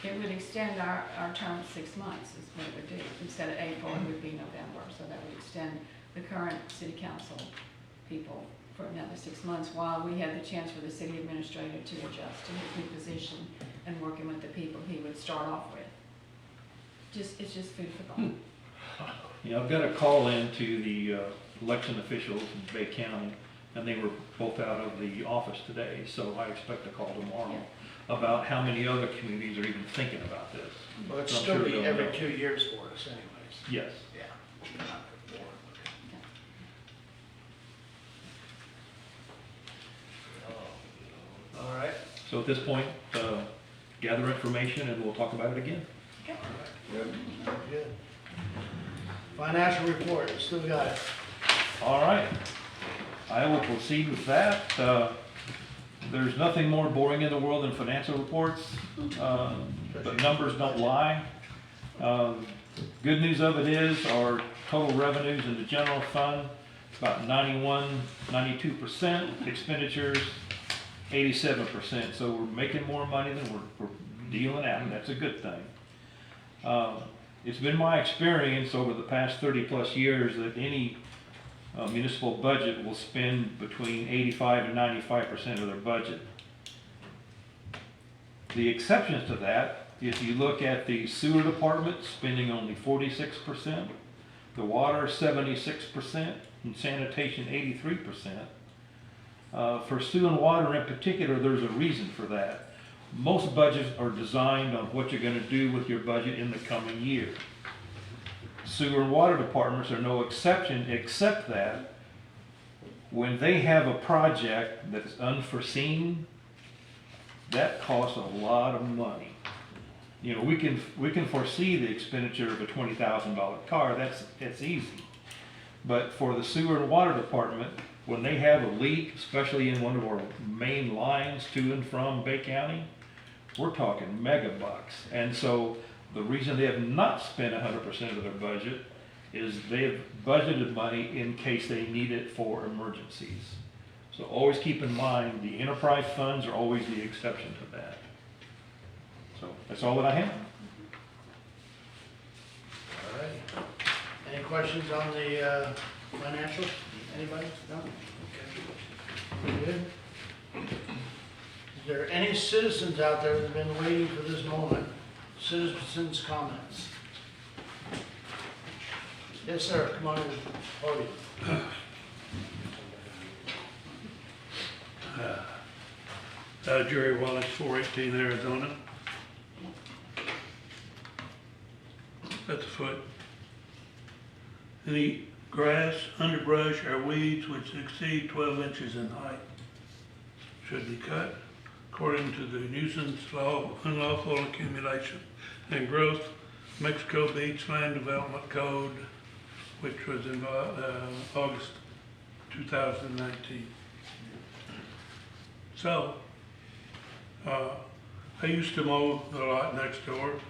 It would extend our term 6 months is what it would do. Instead of April, it would be November. So that would extend the current city council people for another 6 months while we had the chance for the city administrator to adjust to his new position and working with the people he would start off with. It's just food for thought. Yeah, I've got a call in to the election officials in Bay County, and they were both out of the office today, so I expect a call tomorrow about how many other communities are even thinking about this. Well, it'd So I'm still sure be they'll every know. 2 years for us anyways. Yes. Yeah. All right. So at this point, gather information and we'll talk about it again. Good. Financial report, still got it. All right. I will proceed with that. There's nothing more boring in the world than financial reports, but numbers don't lie. Good news of it is our total revenues in the general fund, about 92%, expenditures 87%. So we're making more money than we're dealing out, and that's a good thing. It's been my experience over the past 30 plus years that any municipal budget will spend between 85 and 95% of their budget. The exceptions to that, if you look at the sewer department spending only 46%, the water 76%, and sanitation 83%. For sewer and water in particular, there's a reason for that. Most budgets are designed on what you're going to do with your budget in the coming year. Sewer and water departments are no exception, except that when they have a project that's unforeseen, that costs a lot of money. You know, we can foresee the expenditure of a $20,000 car. That's easy. But for the sewer and water department, when they have a leak, especially in one of our main lines to and from Bay County, we're talking mega bucks. And so the reason they have not spent 100% of their budget is they have budgeted money in case they need it for emergencies. So always keep in mind the enterprise funds are always the exception to that. So that's all that I have. All right. Any questions on the financials? Anybody? No? Okay. Good. Is there any citizens out there that have been waiting for this moment? Citizens' comments? Yes, sir. Come on to the podium. Jerry Wallace, 418 Arizona. At the foot. Any grass, underbrush, or weeds which exceed 12 inches in height should be cut according to the nuisance law, unlawful accumulation and growth, Mexico Beach Land Development Code, which was in August 2019. So, I used to mow the lot next door,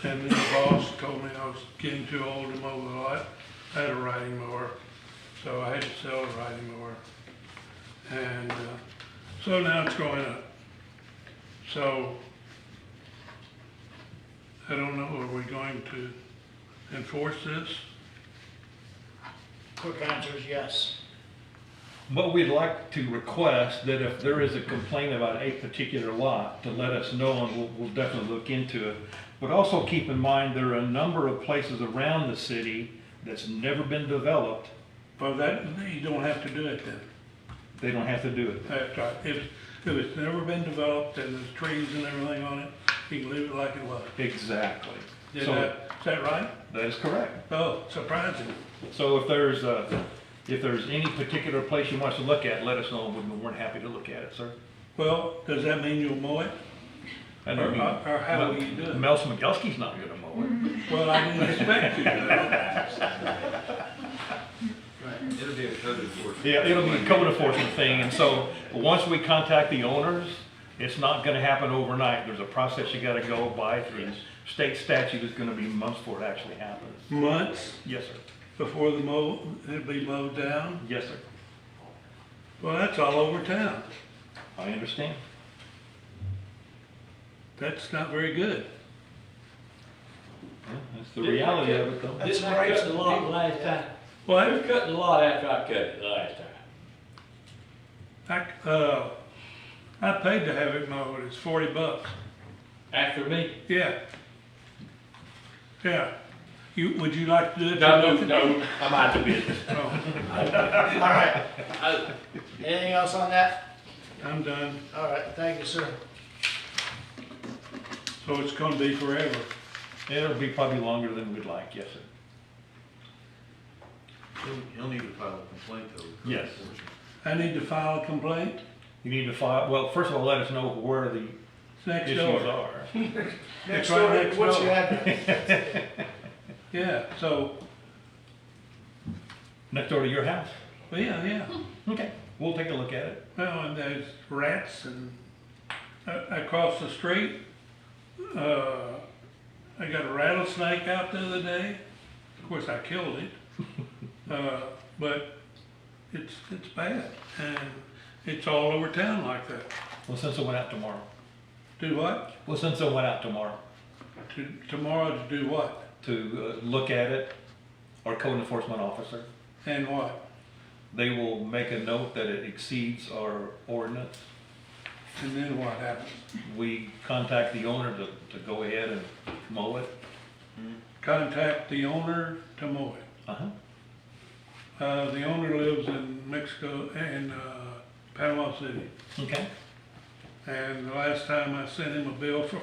and then the boss told me I was getting too old to mow the lot. I had a riding mower, so I had to sell a riding mower. And so now it's going up. So, I don't know, are we going to enforce this? Quick answer is yes. But we'd like to request that if there is a complaint about a particular lot, to let us know, and we'll definitely look into it. But also keep in mind, there are a number of places around the city that's never been developed. Well, that, you don't have to do it then. They don't have to do it. That's right. If it's never been developed and there's trees and everything on it, you can leave it like it was. Exactly. Is So that right? that is correct. Oh, surprising. So if there's any particular place you want us to look at, let us know. We're happy to look at it, sir. Well, does that mean you'll mow it? And Or how will you do it? Mel Smigelsky's not gonna mow it. Well, I didn't expect you to. It'll be a code enforcement. Yeah, it'll be a code enforcement thing, and so, once we contact the owners, it's not gonna happen overnight. There's a process you gotta go by through state statute. It's gonna be months before it actually happens. Months Yes, sir. before it'll be mowed down? Yes, sir. Well, that's all over town. I understand. That's not very good. Yeah, that's the reality of it, though. Didn't I cut the lot last time? What? Who cut the lot after I cut it last time? I paid to have it mowed, it's $40. After me? Yeah. Yeah. Would you like to do it? No, I'm out of business. Oh, All right. Anything else on that? I'm done. All right, thank you, sir. So it's gonna be forever. It'll be probably longer than we'd like, yes, sir. He'll need to file a complaint though. Yes. I need to file a complaint? You need to file, well, first of all, let us know where the It's next issues door. are. Next right door, next what's door. your address? Yeah, so, Next door to your house? yeah. Okay, we'll take a look at it. Well, and there's rats and across the street, I got a rattlesnake out the other day. Of course, I killed it. But it's bad, and it's all over town like that. Well, since it went out tomorrow. Do what? Well, since it went out tomorrow, Tomorrow to do what? to look at it, our code enforcement officer, And what? they will make a note that it exceeds our ordinance. And then what happens? We contact the owner to go ahead and mow it. Contact the owner to mow it. Uh-huh. The owner lives in Mexico and Panama City. Okay. And the last time I sent him a bill for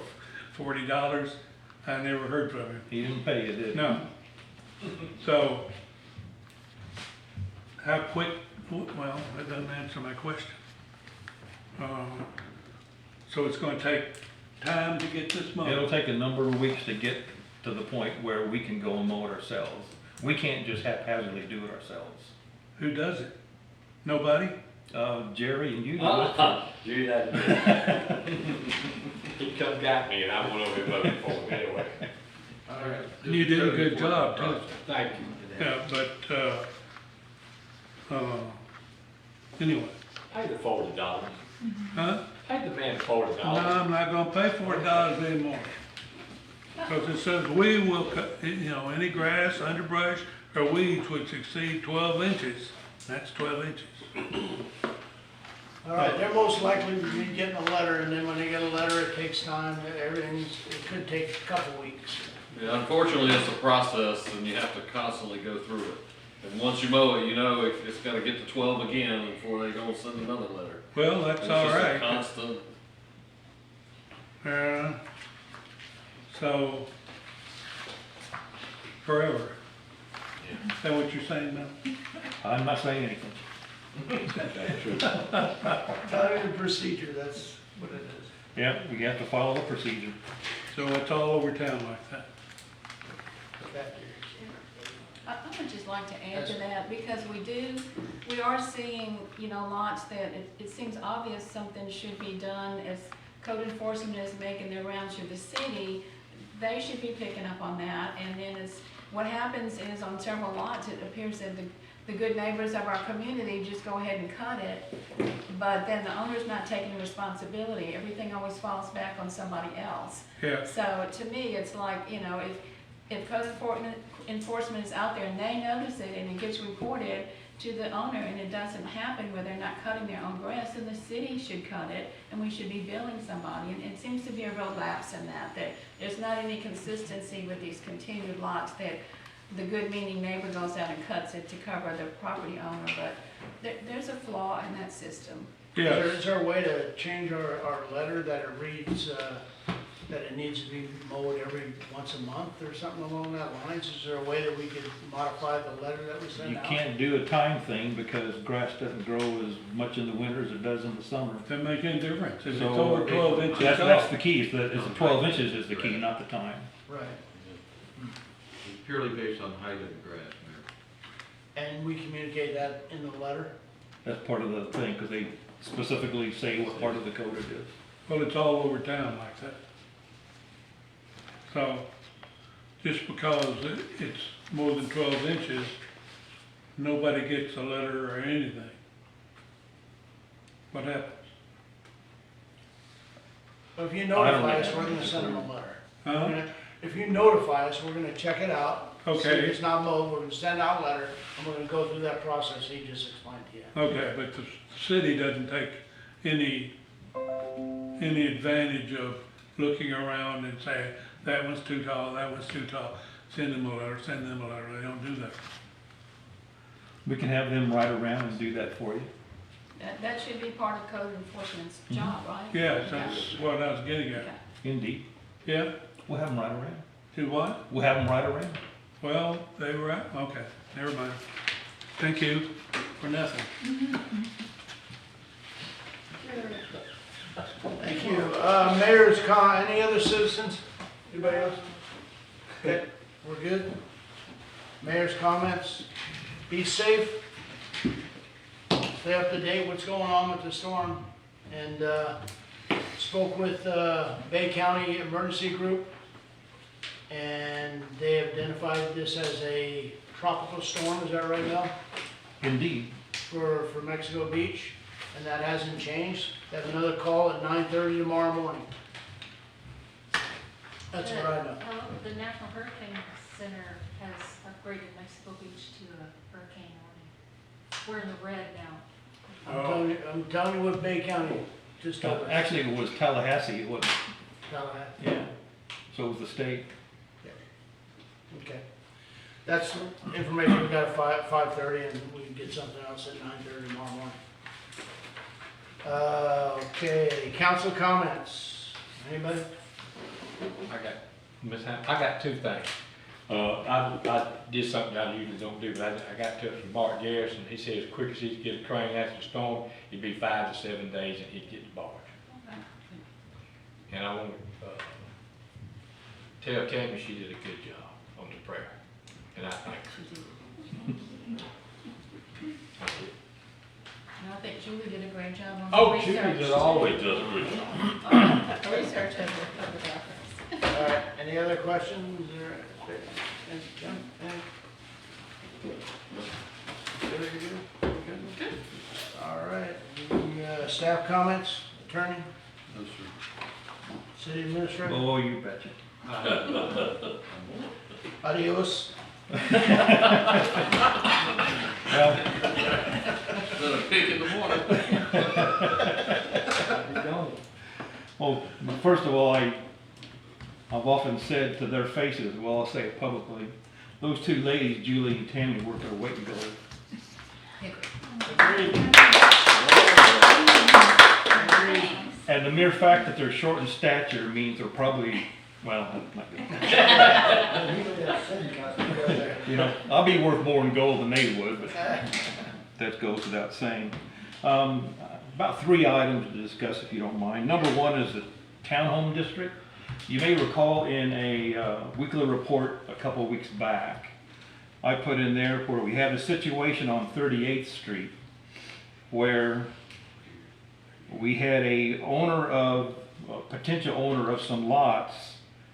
$40, I never heard from him. He didn't pay you, did he? No. So, how quick, well, that doesn't answer my question. So it's gonna take time to get this mowed? It'll take a number of weeks to get to the point where we can go and mow it ourselves. We can't just haphazardly do it ourselves. Who does it? Nobody? Jerry and you do Uh-huh. it. Do that. He come got me and I went over and voted for him anyway. All right. You did a good job, too. Thank you. Yeah, but, anyway, Pay the $40. huh? Pay the man $40. No, I'm not gonna pay $40 anymore. Because it says we will cut, any grass, underbrush, or weeds which exceed 12 inches. That's 12 inches. All right, they're most likely to be getting a letter, and then when they get a letter, it takes time, it could take a couple weeks. Yeah, unfortunately, it's a process and you have to constantly go through it. And once you mow it, it's gotta get to 12 again before they go send another letter. Well, that's It's all just a right. constant, So, forever. Is that what you're saying, Mel? I'm not saying anything. Time procedure, that's what it is. Yeah, we have to follow the procedure. So it's all over town like that. I would just like to add to that, because we are seeing, lots that it seems obvious something should be done as code enforcement is making their rounds through the city. They should be picking up on that, and then what happens is on several lots, it appears that the good neighbors of our community just go ahead and cut it, but then the owner's not taking responsibility. Everything always falls back on somebody else. Yeah. So to me, it's like, if code enforcement is out there and they notice it and it gets reported to the owner and it doesn't happen where they're not cutting their own grass, then the city should cut it and we should be billing somebody. And it seems to be a real lapse in that there's not any consistency with these continued lots, that the good meaning neighbor goes out and cuts it to cover the property owner, but there's a flaw in that system. Yeah. Is there a way to change our letter that it reads, that it needs to be mowed every once a month or something along that lines? Is there a way that we could modify the letter that we send You out? can't do a time thing because grass doesn't grow as much in the winter as it does in the summer. Doesn't make any difference. If it's So over 12 inches That's tall. the key, it's the 12 inches is the key, not the time. Right. It's purely based on height of the grass, Mayor. And we communicate that in the letter? That's part of the thing, because they specifically say what part of the code it is. Well, it's all over town like that. So, just because it's more than 12 inches, nobody gets a letter or anything. What happens? Well, if you I don't notify know. us, we're gonna send them a letter. Huh? If you notify us, we're gonna check it out. See if Okay. it's not mowed, we're gonna send out a letter, and we're gonna go through that process he just explained to you. Okay, but the city doesn't take any advantage of looking around and saying, that one's too tall, that one's too tall. Send them a letter, send them a letter. They don't do that. We can have them ride around and do that for you. That should be part of code enforcement's job, right? Yes, that's what I was getting at. Okay. Indeed. Yeah, We'll have them ride around. do what? We'll have them ride around. Well, they were out, okay, never mind. Thank you for nothing. Thank you. Any other citizens? Anybody else? Okay, we're good? Mayor's comments? Be safe. Stay up to date what's going on with the storm. And, spoke with, Bay County Emergency Group. And they have identified this as a tropical storm, is that right now? Indeed. For Mexico Beach, and that hasn't changed. They have another call at 9:30 tomorrow morning. That's what I know. The National Hurricane Center has upgraded Mexico Beach to a hurricane warning. We're in the red now. I'm telling you what Bay County just told us. Actually, it was Tallahassee, it wasn't, Tallahassee. yeah. So it was the state. Okay. That's information we got at 5:30, and we can get something else at 9:30 tomorrow morning. Okay, council comments. Anybody? I got two things. I did something I usually don't do, but I got to it from Mark Garrison. He said as quick as he could get a crane after the storm, it'd be 5 to 7 days and he'd get the barge. And I want to tell Tammy she did a good job on the prayer, and I thank her. That's it. And I think Julie did a great job on the Oh, research. Julie does always does a good job. Research of the reference. All right, any other questions or? All right, any, staff comments, attorney, No, sir. city administrator? Oh, you betcha. Adios. Well, Then a pick in the morning. well, first of all, I've often said to their faces, well, I'll say it publicly, those two ladies, Julie and Tammy, work their weight in gold. Agreed. Agreed. And the mere fact that they're short in stature means they're probably, well, that's not good. You know, I'll be worth more in gold than they would, but that goes without saying. About 3 items to discuss, if you don't mind. Number 1 is the townhome district. You may recall in a weekly report a couple of weeks back, I put in there where we had a situation on 38th Street where we had a potential owner of some lots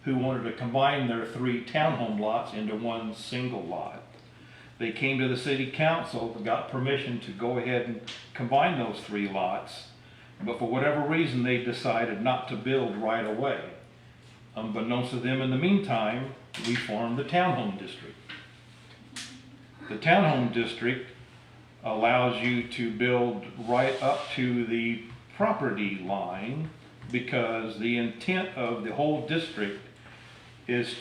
who wanted to combine their 3 townhome lots into one single lot. They came to the city council, got permission to go ahead and combine those 3 lots, but for whatever reason they decided not to build right away. Unbeknownst to them, in the meantime, we formed the townhome district. The townhome district allows you to build right up to the property line because the intent of the whole district is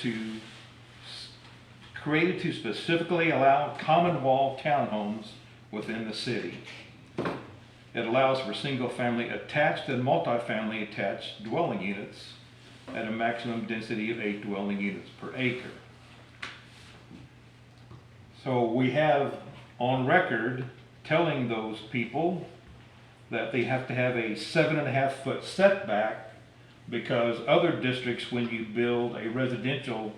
created to specifically allow common wall townhomes within the city. It allows for single family attached and multifamily attached dwelling units at a maximum density of 8 dwelling units per acre. So we have on record telling those people that they have to have a 7.5-foot setback, because other districts, when you build a residential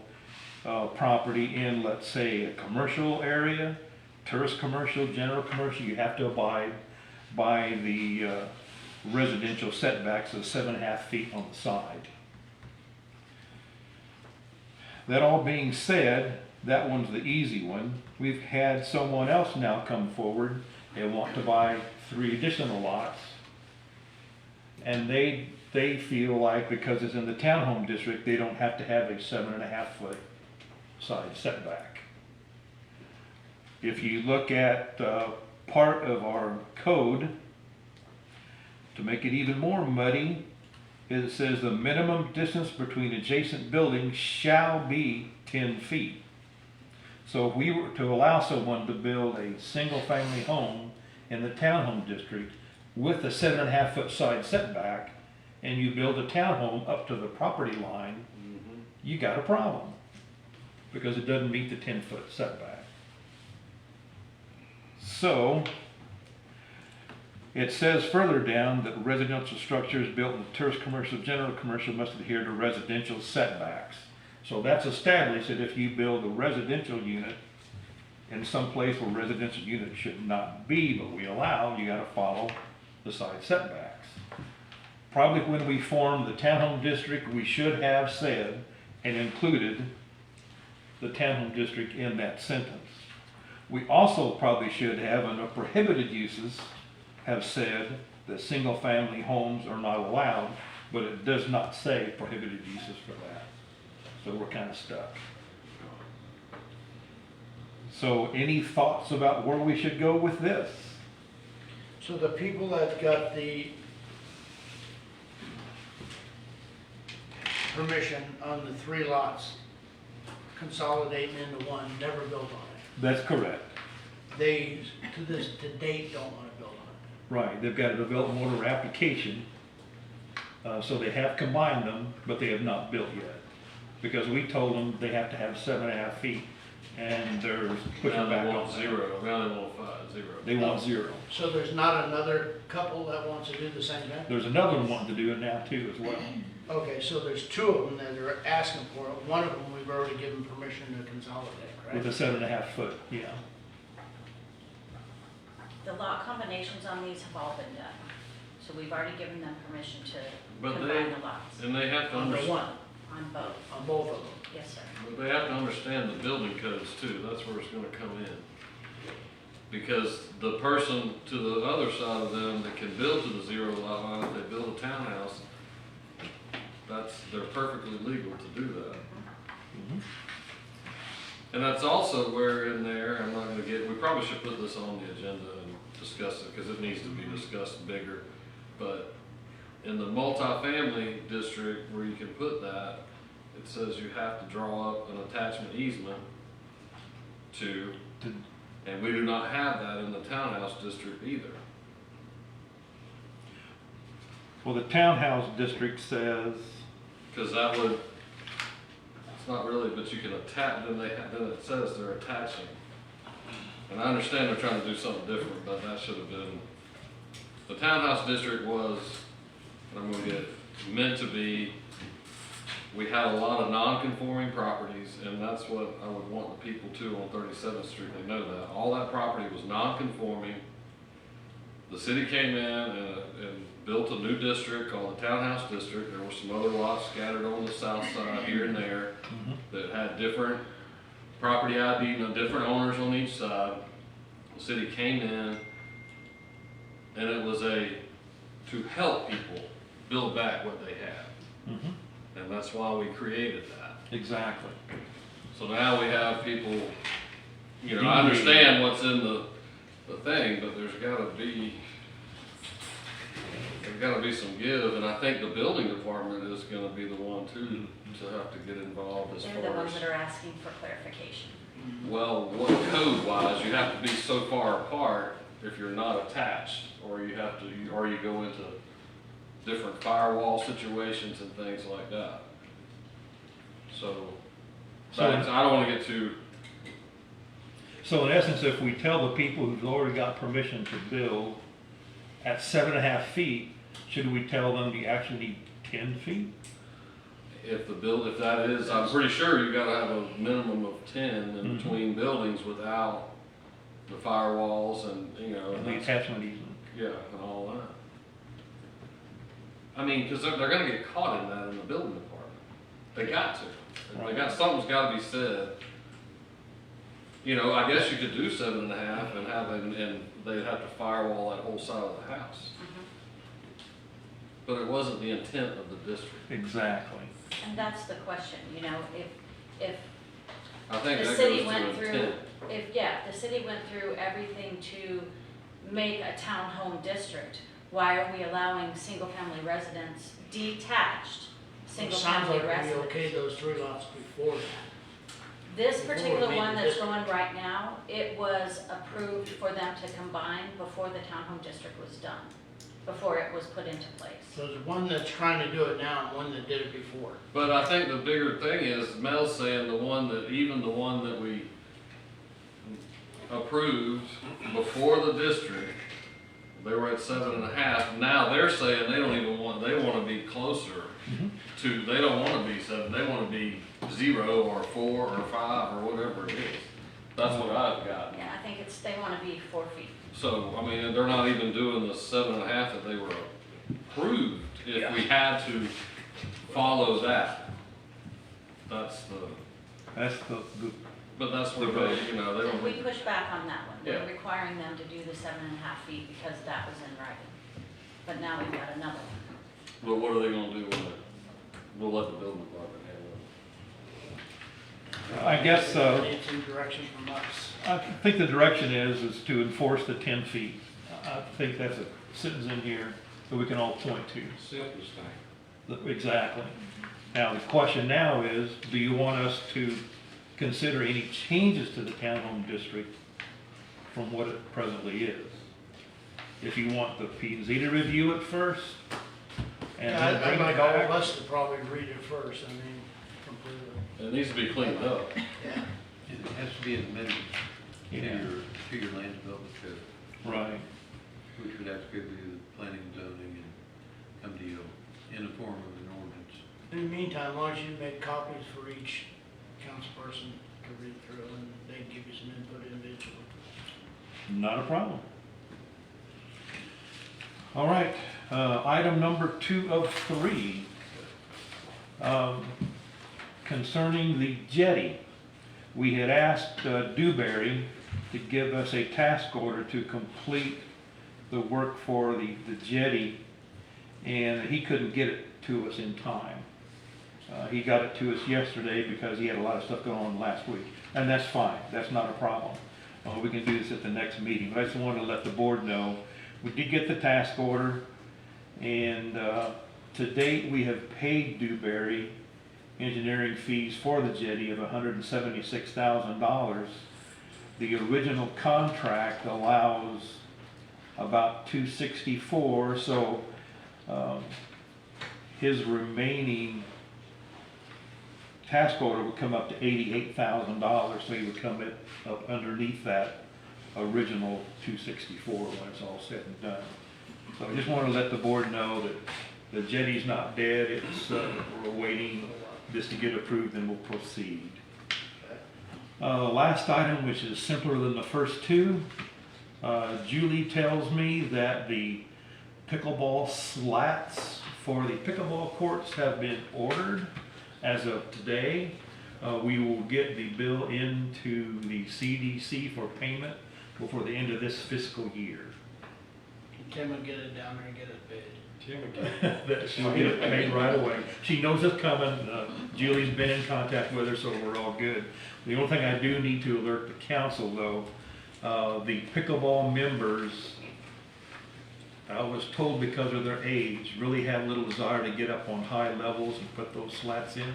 property in, let's say, a commercial area, tourist commercial, general commercial, you have to abide by the residential setbacks of 7.5 feet on the side. That all being said, that one's the easy one. We've had someone else now come forward. They want to buy 3 additional lots. And they feel like because it's in the townhome district, they don't have to have a 7.5-foot side setback. If you look at part of our code, to make it even more muddy, it says the minimum distance between adjacent buildings shall be 10 feet. So if we were to allow someone to build a single-family home in the townhome district with a 7.5-foot side setback, and you build a townhome up to the property line, you got a problem, because it doesn't meet the 10-foot setback. So, it says further down that residential structures built in the tourist commercial, general commercial must adhere to residential setbacks. So that's established that if you build a residential unit in some place where residential units should not be, but we allow, you gotta follow the side setbacks. Probably when we formed the townhome district, we should have said and included the townhome district in that sentence. We also probably should have, under prohibited uses, have said that single-family homes are not allowed, but it does not say prohibited uses for that. So we're kind of stuck. So any thoughts about where we should go with this? So the people that got the permission on the 3 lots, consolidating into one, never built on it. That's correct. They, to date, don't want to build on it. Right, they've got a development order application, so they have combined them, but they have not built yet. Because we told them they have to have 7.5 feet, and they're pushing Now back they on want that. 0, now they want 0. They want 0. So there's not another couple that wants to do the same thing? There's another one wanting to do it now too as well. Okay, so there's 2 of them that are asking for it. One of them, we've already given permission to consolidate, With a right? 7.5 foot, yeah. The lot combinations on these have all been done. So we've already given them permission to But combine the lots. And they have to On the understand, one, On both. on both of them. Yes, sir. but they have to understand the building codes too, that's where it's gonna come in. Because the person to the other side of them that can build to the 0 lot line, if they build a townhouse, they're perfectly legal to do that. And that's also where in there, I'm not gonna we probably should put this on the agenda and discuss it, because it needs to be discussed bigger. But in the multifamily district where you can put that, it says you have to draw up an attachment easement to, and we do not have that in the townhouse district either. Well, the townhouse district says, Because that would, it's not really, but you can attach, then it says they're attaching. And I understand they're trying to do something different, but that should have been, the townhouse district was, and I'm gonna get it, meant to be, we had a lot of non-conforming properties, and that's what I would want the people to on 37th Street, they know that. All that property was non-conforming. The city came in and built a new district called the Townhouse District. There were some other lots scattered on the south side here and there that had different property ID and different owners on each side. The city came in, and it was to help people build back what they had. And that's why we created that. exactly. So now we have people, I understand what's in the thing, but there's gotta be some give, and I think the building department is gonna be the one too, to have to get involved as They're far the as. ones that are asking for clarification. Well, what code wise, you have to be so far apart if you're not attached, or you go into different firewall situations and things like that. So, So- I don't wanna get too, So in essence, if we tell the people who've already got permission to build at 7.5 feet, should we tell them you actually need 10 feet? if that is, I'm pretty sure you gotta have a minimum of 10 in Mhm. between buildings without the firewalls and, you know. And the that's- attachment easement. Yeah, and all that. I mean, cause they're gonna get caught in that in the building department. They got to. Something's gotta be said. You know, I guess you could do 7.5 and have, and they'd have to firewall that whole side of the house. But it wasn't the intent of the district. Exactly. And that's the question, you know, if I think the that city goes went to through, intent. if the city went through everything to make a townhome district, why are we allowing single-family residents, detached It sounds single-family like we residents? okayed those 3 lots before that. This Before we particular made one the that's district. going right now, it was approved for them to combine before the townhome district was done, before it was put into place. So there's one that's trying to do it now and one that did it before. But I think the bigger thing is Mel's saying even the one that we approved before the district, they were at 7.5. Now they're saying they wanna be closer to, they don't wanna be 7, they wanna be 0 or 4 or 5 or whatever it is. That's what I've got. Yeah, I think they wanna be 4 feet. So, I mean, they're not even doing the 7.5 that they were approved, if we had to follow that. That's the, but that's where they, you know, they And we don't, pushed back on that one. Yeah. We're requiring them to do the 7.5 feet because that was in writing. But now we've got another one. but what are they gonna do with it? We'll let the building department handle it. I guess, They need some direction from us. I think the direction is to enforce the 10 feet. I think that's a sentence in here that we can all point to. Simplest thing. Exactly. Now, the question now is, do you want us to consider any changes to the townhome district from what it presently is? If you want the P and Z to review it first, and Yeah, then I'd bring like it all of back. us to probably read it first, I mean, completely. It needs to be cleaned up. Yeah. It has to be amended to Yeah. your land development code, Right. which would have to go through the planning and zoning and come to you in the form of an ordinance. In the meantime, why don't you make copies for each council person to read through, and they can give you some input individually. Not a problem. All right, item number 2 of 3. Concerning the jetty. We had asked Dewberry to give us a task order to complete the work for the jetty, and he couldn't get it to us in time. He got it to us yesterday because he had a lot of stuff going on last week, and that's fine, that's not a problem. We can do this at the next meeting, but I just wanted to let the board know, we did get the task order, and to date, we have paid Dewberry engineering fees for the jetty of $176,000. The original contract allows about $264,000, so his remaining task order would come up to $88,000, so he would come up underneath that original $264,000 when it's all said and done. So I just want to let the board know that the jetty's not dead, it's, we're awaiting this to get approved and we'll proceed. Last item, which is simpler than the first 2, Julie tells me that the pickleball slats for the pickleball courts have been ordered as of today. We will get the bill into the CDC for payment before the end of this fiscal year. Tim will get it down there and get it paid. That she'll get it paid right away. She knows it's coming. Julie's been in contact with her, so we're all good. The only thing I do need to alert the council, though, the pickleball members, I was told because of their age, really have little desire to get up on high levels and put those slats in.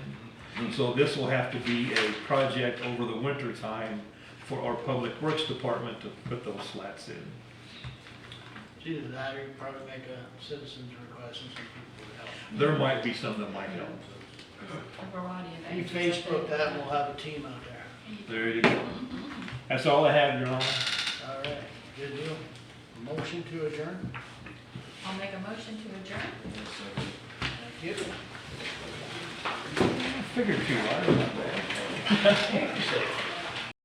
So this will have to be a project over the winter time for our Public Works Department to put those slats in. It's either that or you probably make a citizen's request and some people would help. There might be some that might help. a variety of You ages. Facebook that and we'll have a team out there. There you go. That's all I have, Your Honor. All right, good deal. Motion to adjourn? I'll make a motion to adjourn. Thank you. I figured you were.